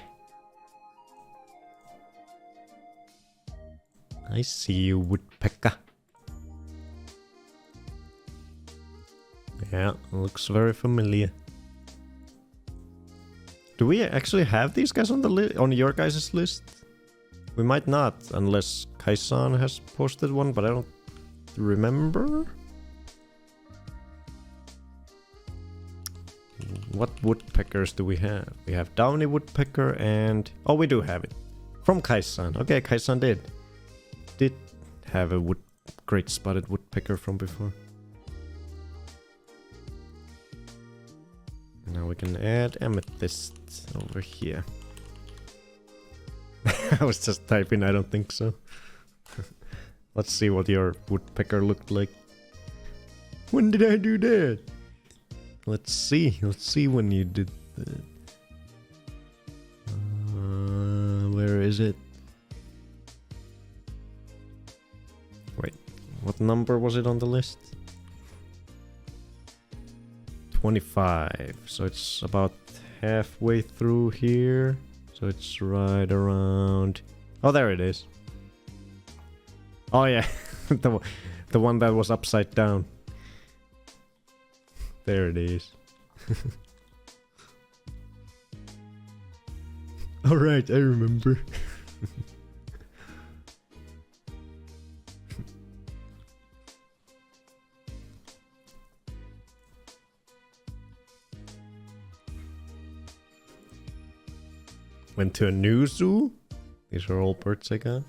I see you, woodpecker. Yeah, looks very familiar. Do we actually have these guys on the on your guys' list? We might not, unless Kaisan has posted one, but I don't remember. What woodpeckers do we have? We have downy woodpecker and... Oh, we do have it. From Kaisan. Okay, Kaisan did have a great spotted woodpecker from before. Now we can add amethyst over here. I was just typing, I don't think so. Let's see what your woodpecker looked like. When did I do that? Let's see when you did that. Where is it? Wait, what number was it on the list? 25, so it's about halfway through here. So it's right around... Oh, there it is. Oh yeah, the one that was upside down. There it is. Alright, I remember. Went to a new zoo? These are all birds I got.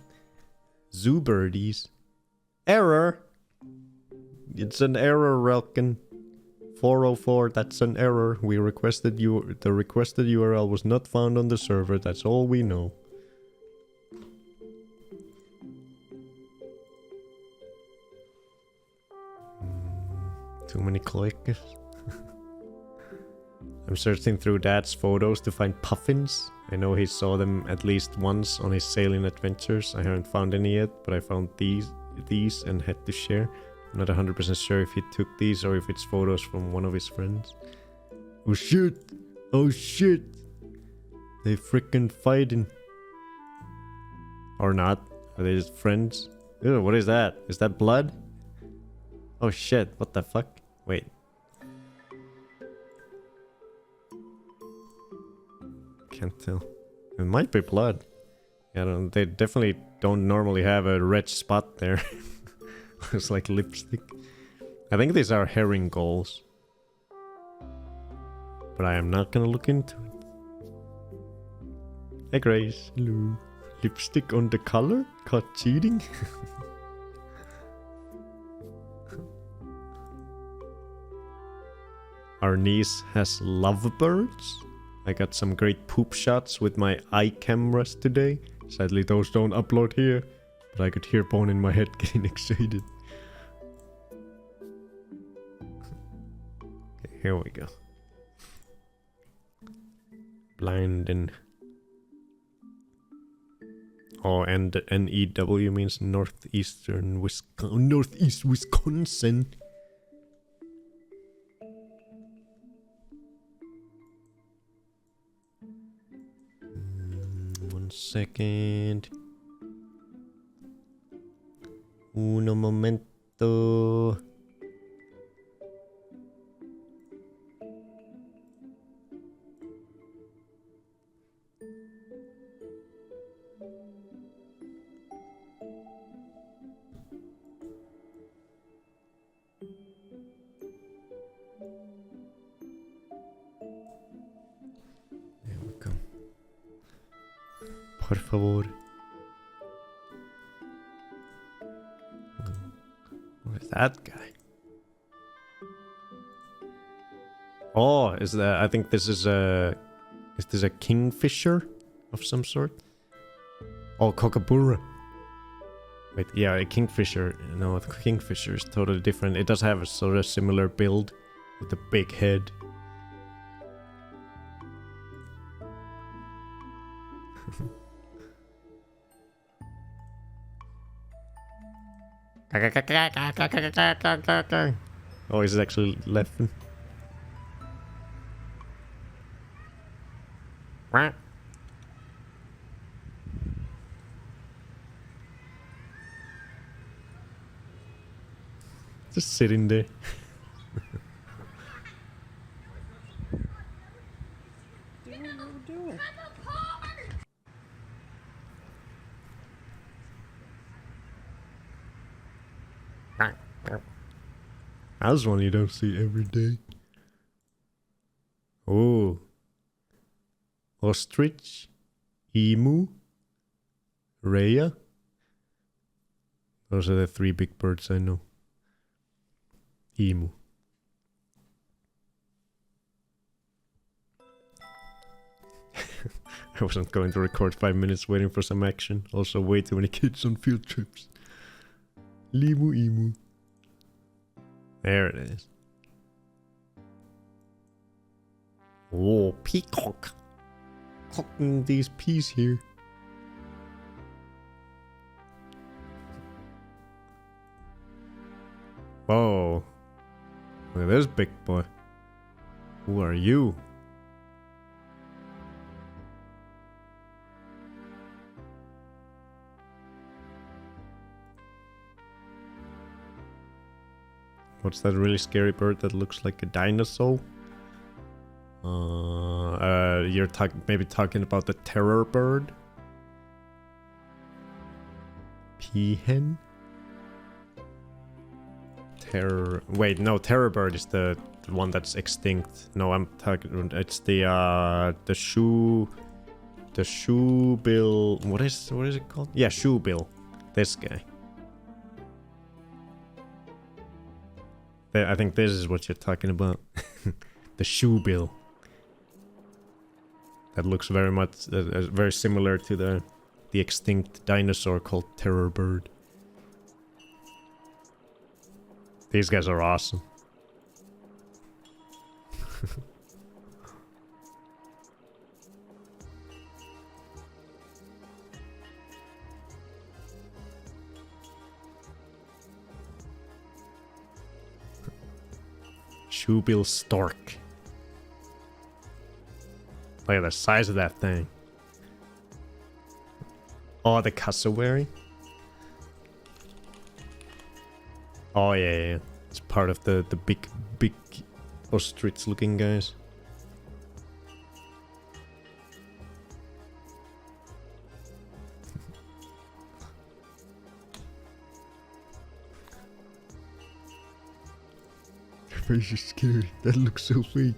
Zoo birdies. Error! It's an error, Relkin. 404, that's an error. The requested URL was not found on the server, that's all we know. Too many clickers. I'm searching through Dad's photos to find puffins. I know he saw them at least once on his sailing adventures. I haven't found any yet, but I found these and had to share. I'm not 100% sure if he took these or if it's photos from one of his friends. Oh shit! Oh shit! They freaking fighting. Or not. Are they just friends? Ew, what is that? Is that blood? Oh shit, what the fuck? Wait. Can't tell. It might be blood. Yeah, they definitely don't normally have a red spot there. It's like lipstick. I think these are herring gulls. But I am not gonna look into it. Hey Grace, hello. Lipstick on the color? Caught cheating? Our niece has lovebirds. I got some great poop shots with my eye cameras today. Sadly those don't upload here, but I could hear Bone in my head getting excited. Okay, here we go. Blinding. Oh, and NEW means northeastern Wisconsin. Northeast Wisconsin. One second. Uno momento. There we go. Por favor. What is that guy? Oh, is that? I think this is a. Is this a kingfisher of some sort? Oh, kookaburra. Wait, yeah, a kingfisher. No, a kingfisher is totally different. It does have a sort of similar build with a big head. Oh, he's actually laughing. Just sitting there. That's one you don't see every day. Oh. Ostrich. Emu. Rhea. Those are the three big birds I know. Emu. I wasn't going to record 5 minutes waiting for some action. Also way too many kids on field trips. Limu emu. There it is. Oh, peacock. Cocking these peas here. Whoa. Look at this big boy. Who are you? What's that really scary bird that looks like a dinosaur? You're maybe talking about the terror bird? Peahen? Wait, no, terror bird is the one that's extinct. No, I'm talking. It's the shoe bill. What is it called? Yeah, shoe bill. This guy. I think this is what you're talking about. The shoe bill. That looks very much very similar to the extinct dinosaur called terror bird. These guys are awesome. Shoebill stork. Look at the size of that thing. Oh, the cassowary. Oh yeah, yeah. It's part of the big ostrich looking guys. Your face is scary. That looks so fake.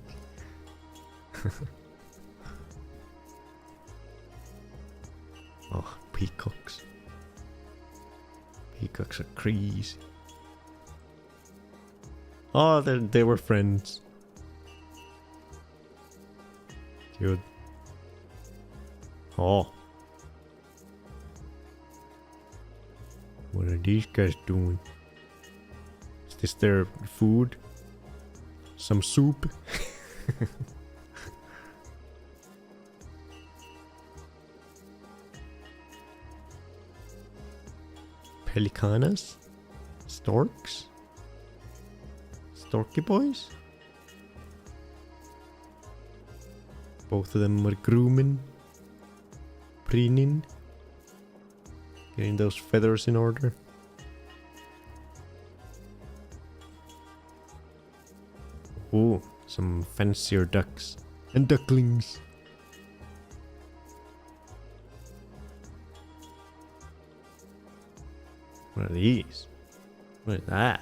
Oh, peacocks. Peacocks are crazy. Oh, they were friends. Good. Oh. What are these guys doing? Is this their food? Some soup? Pelicanas? Storks? Storky boys? Both of them are grooming, preening, getting those feathers in order. Ooh, some fancier ducks and ducklings. What are these? What is that?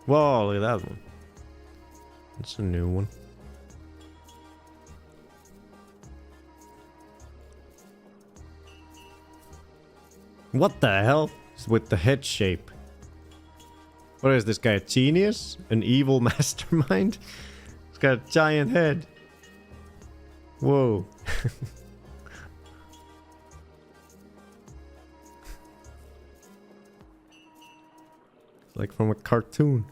Whoa, look at that one. That's a new one. What the hell is with the head shape? What is this guy, a genius? An evil mastermind? He's got a giant head. Whoa. Like from a cartoon.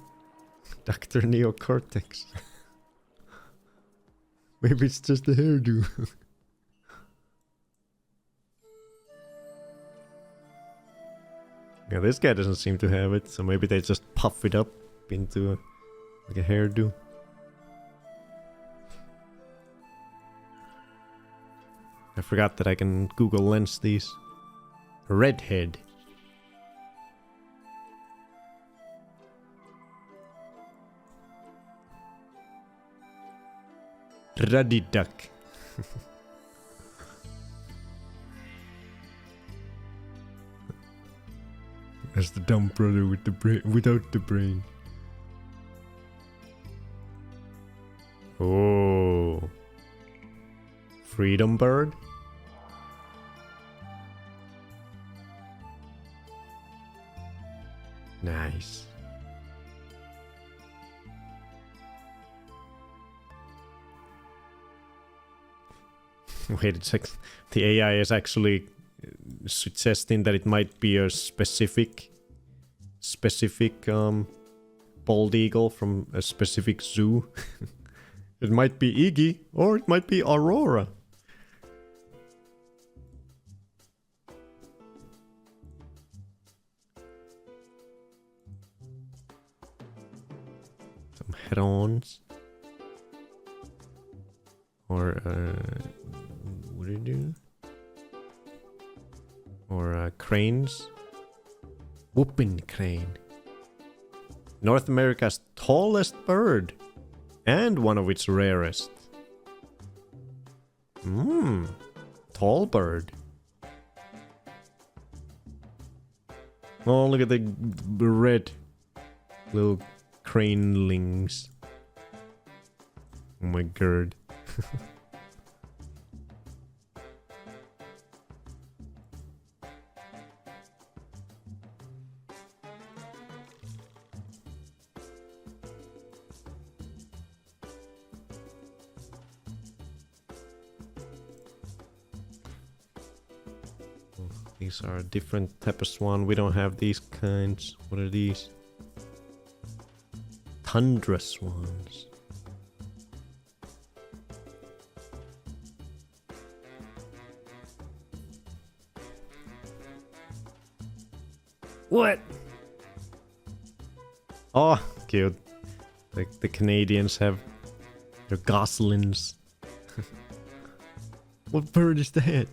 Dr. Neocortex. Maybe it's just a hairdo. Yeah, this guy doesn't seem to have it, so maybe they just puff it up into like a hairdo. I forgot that I can Google Lens these. Redhead. Ruddy duck. That's the dumb brother with the brain, without the brain. Oh. Freedom bird? Nice. Wait a second. The AI is actually suggesting that it might be a specific bald eagle from a specific zoo. It might be Iggy or it might be Aurora. Some herons. Or what do you do? Or cranes. Whooping crane. North America's tallest bird. And one of its rarest. Tall bird. Oh, look at the red little cranelings. Oh my god. These are a different type of swan. We don't have these kinds. What are these? Tundra swans. What? Oh, cute. Like the Canadians have their goslings. What bird is that?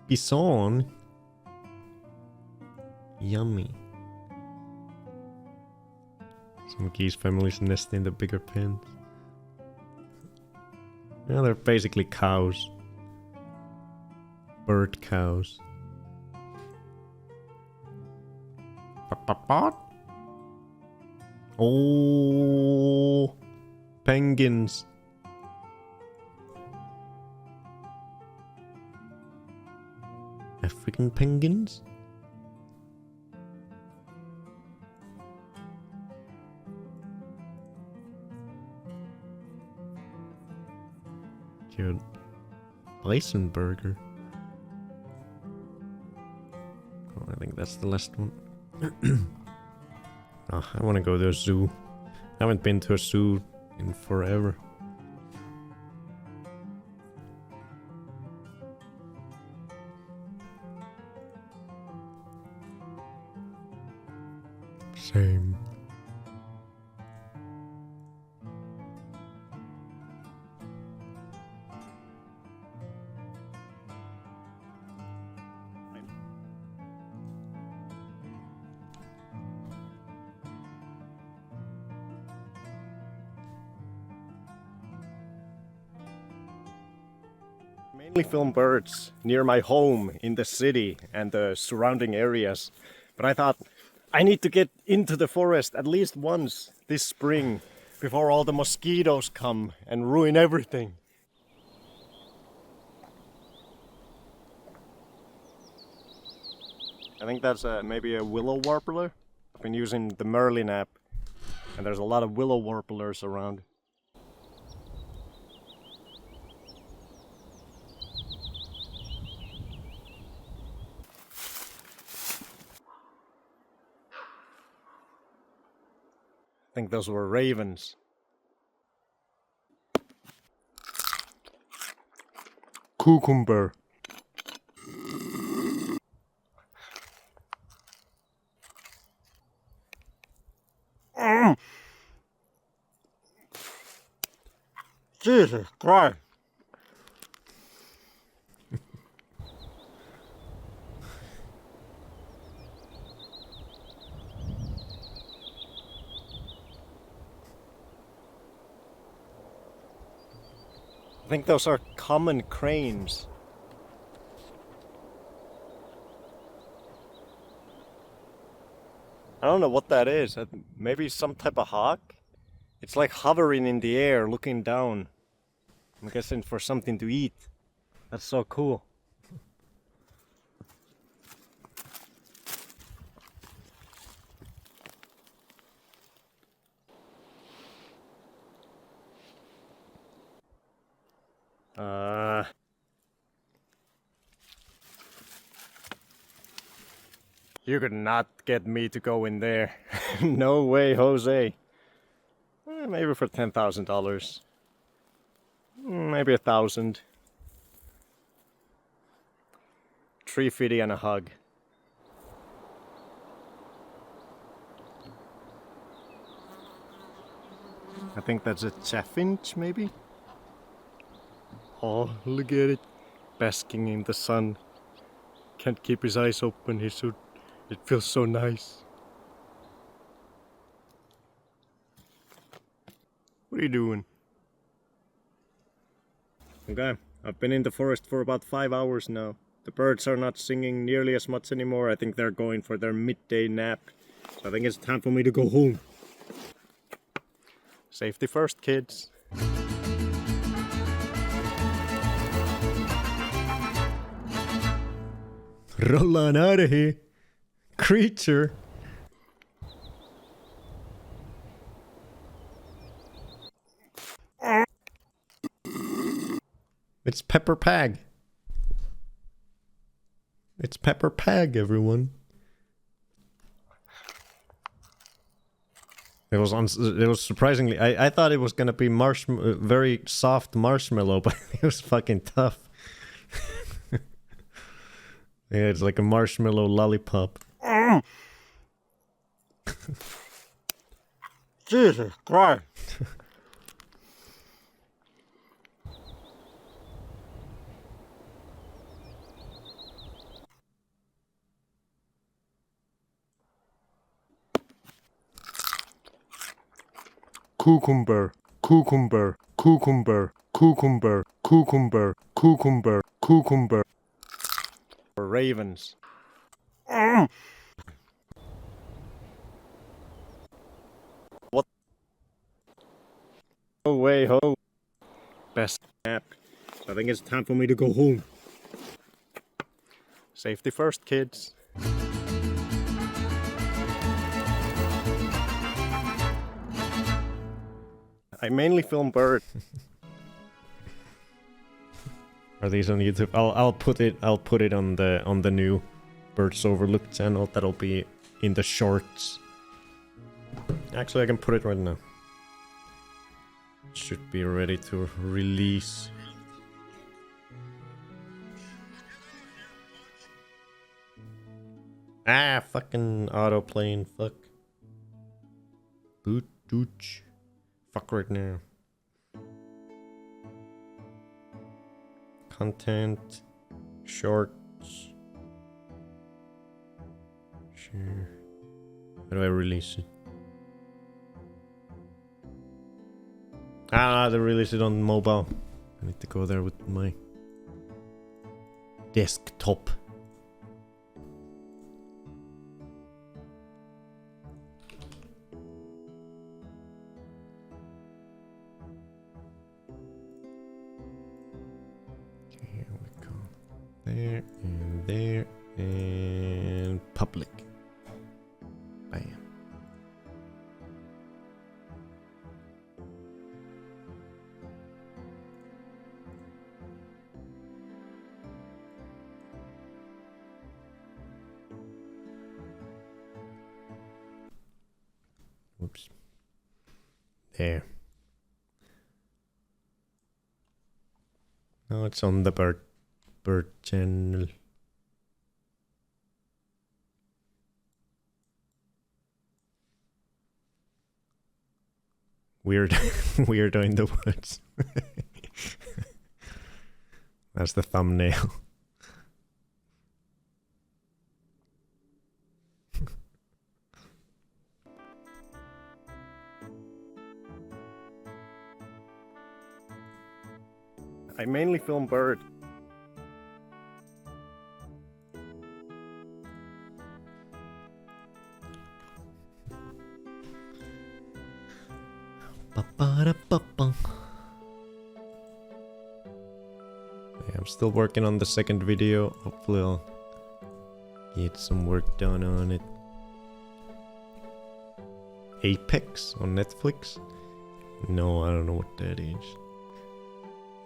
Bison? Yummy. Some geese families nest in the bigger pens. Yeah, they're basically cows. Bird cows. Oh, penguins. African penguins? Cute. Bison burger. Oh, I think that's the last one. Oh, I want to go to a zoo. I haven't been to a zoo in forever. Same. Mainly film birds near my home in the city and the surrounding areas. But I thought I need to get into the forest at least once this spring before all the mosquitoes come and ruin everything. I think that's maybe a willow warbler. I've been using the Merlin app and there's a lot of willow warblers around. I think those were ravens. Cucumber. Jesus Christ. I think those are common cranes. I don't know what that is. Maybe some type of hawk? It's like hovering in the air, looking down. I'm guessing for something to eat. That's so cool. You could not get me to go in there. No way, Jose. Maybe for $10,000. Maybe 1,000. $350 and a hug. I think that's a chaffinch, maybe? Oh, look at it. Basking in the sun. Can't keep his eyes open. It feels so nice. What are you doing? Okay, I've been in the forest for about 5 hours now. The birds are not singing nearly as much anymore. I think they're going for their midday nap. So I think it's time for me to go home. Safety first, kids. Roll on out of here, creature. It's Pepper Pig. It's Pepper Pig, everyone. It was surprisingly. I thought it was gonna be very soft marshmallow, but it was fucking tough. Yeah, it's like a marshmallow lollipop. Jesus Christ. Cucumber, cucumber, cucumber, cucumber, cucumber, cucumber, cucumber. Ravens. What? Oh, way ho. Best nap. So I think it's time for me to go home. Safety first, kids. I mainly film birds. Are these on YouTube? I'll put it on the new Birds Overlooked channel. That'll be in the shorts. Actually, I can put it right now. Should be ready to release. Ah, fucking autoplane. Fuck. Boot dooch. Fuck right now. Content. Shorts. Sure. How do I release it? Ah, they release it on mobile. I need to go there with my desktop. Here we go. There, and public. Bam. Whoops. There. No, it's on the bird channel. Weirdo in the woods. That's the thumbnail. I mainly film bird. Yeah, I'm still working on the second video. Hopefully I'll get some work done on it. Apex on Netflix? No, I don't know what that is.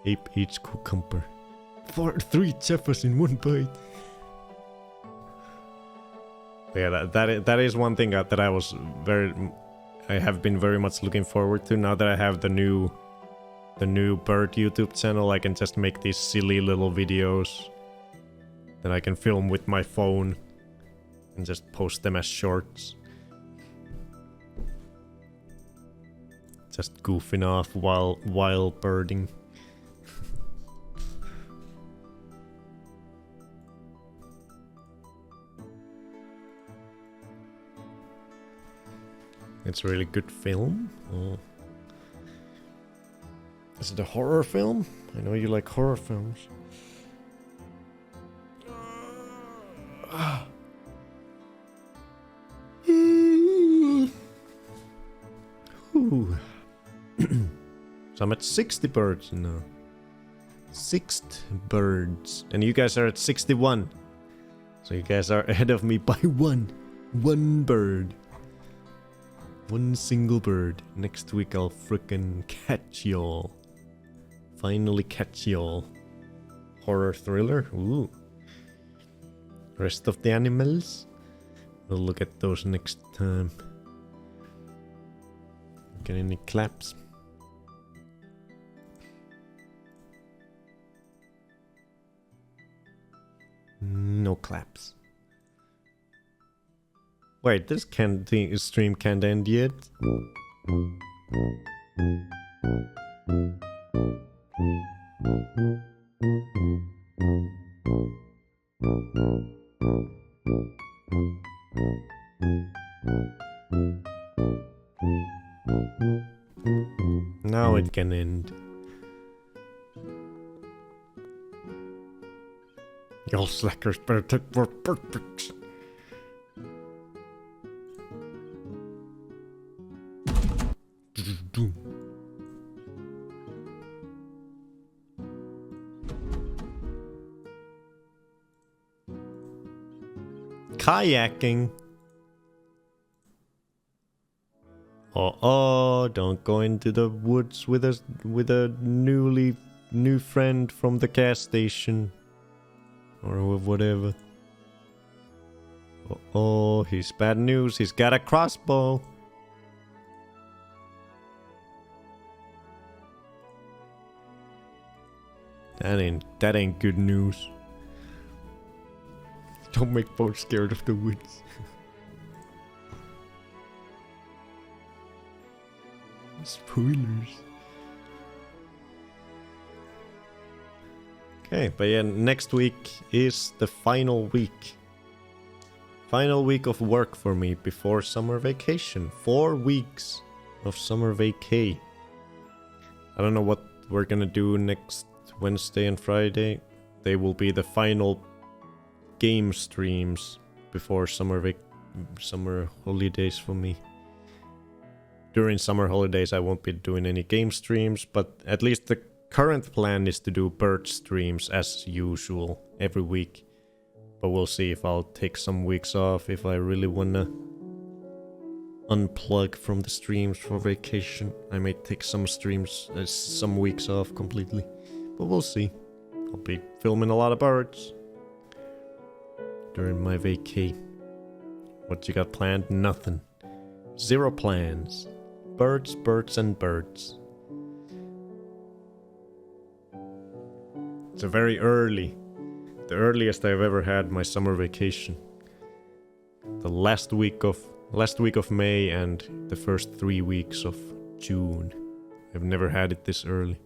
Ape eats cucumber. 3 Jeffers in 1 bite. Yeah, that is one thing that I have been very much looking forward to. Now that I have the new bird YouTube channel, I can just make these silly little videos that I can film with my phone and just post them as shorts. Just goofing off while birding. It's a really good film. Oh. Is it a horror film? I know you like horror films. So I'm at 60 birds now. 6 birds. And you guys are at 61. So you guys are ahead of me by 1. 1 bird. 1 single bird. Next week I'll frickin' catch y'all. Finally catch y'all. Horror thriller? Ooh. Rest of the animals? We'll look at those next time. Get any claps? No claps. Wait, this stream can't end yet. Now it can end. Y'all slackers better take more breaks. Kayaking. Oh, don't go into the woods with a new friend from the gas station. Or whatever. Oh, he's bad news. He's got a crossbow. That ain't good news. Don't make folks scared of the woods. Spoilers. Okay, but yeah, next week is the final week. Final week of work for me before summer vacation. 4 weeks of summer vacay. I don't know what we're gonna do next Wednesday and Friday. They will be the final game streams before summer holidays for me. During summer holidays I won't be doing any game streams, but at least the current plan is to do bird streams as usual every week. But we'll see if I'll take some weeks off if I really wanna unplug from the streams for vacation. I may take some streams, some weeks off completely. But we'll see. I'll be filming a lot of birds during my vacay. What you got planned? Nothing. 0 plans. Birds, birds, and birds. It's a very early. The earliest I've ever had my summer vacation. The last week of May and the first 3 weeks of June. I've never had it this early.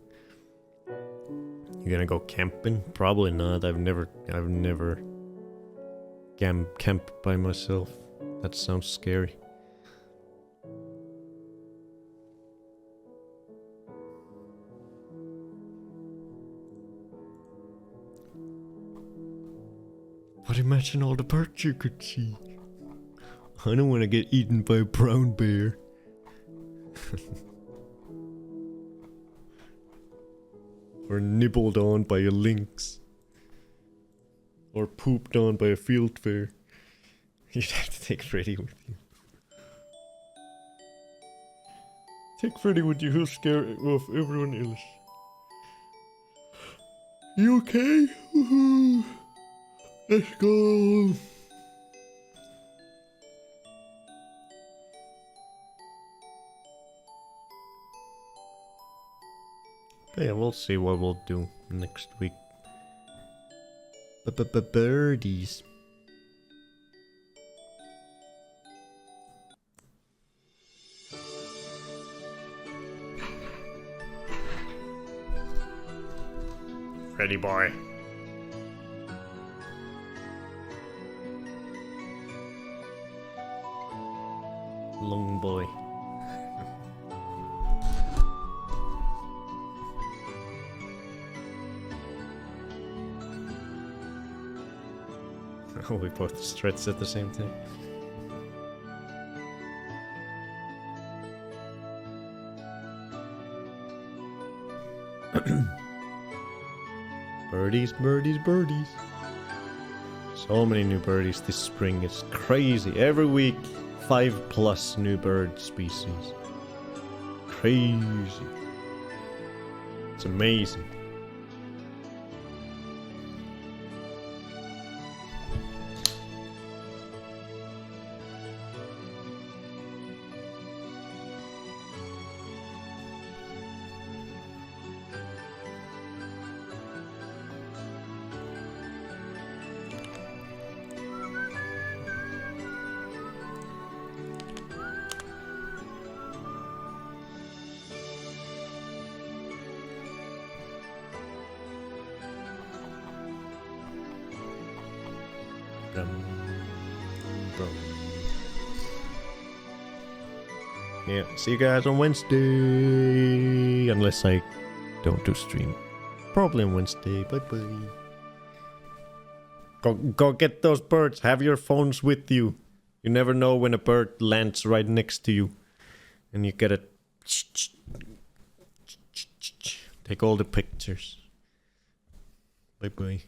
You gonna go camping? Probably not. I've never camped by myself. That sounds scary. But imagine all the birds you could see. I don't want to get eaten by a brown bear. Or nibbled on by a lynx. Or pooped on by a fieldfare. You'd have to take Freddy with you. Take Freddy with you, he'll scare off everyone else. You okay? Woohoo! Let's go! Yeah, we'll see what we'll do next week. Birdies. Ready, boy. Long boy. Oh, we both stretched at the same time. Birdies, birdies, birdies. So many new birdies this spring. It's crazy. Every week, 5+ new bird species. Crazy. It's amazing. Brum, brum. Yeah, see you guys on Wednesday. Unless I don't do stream. Probably on Wednesday. Bye bye. Go get those birds. Have your phones with you. You never know when a bird lands right next to you. And you get it. Take all the pictures. Bye bye.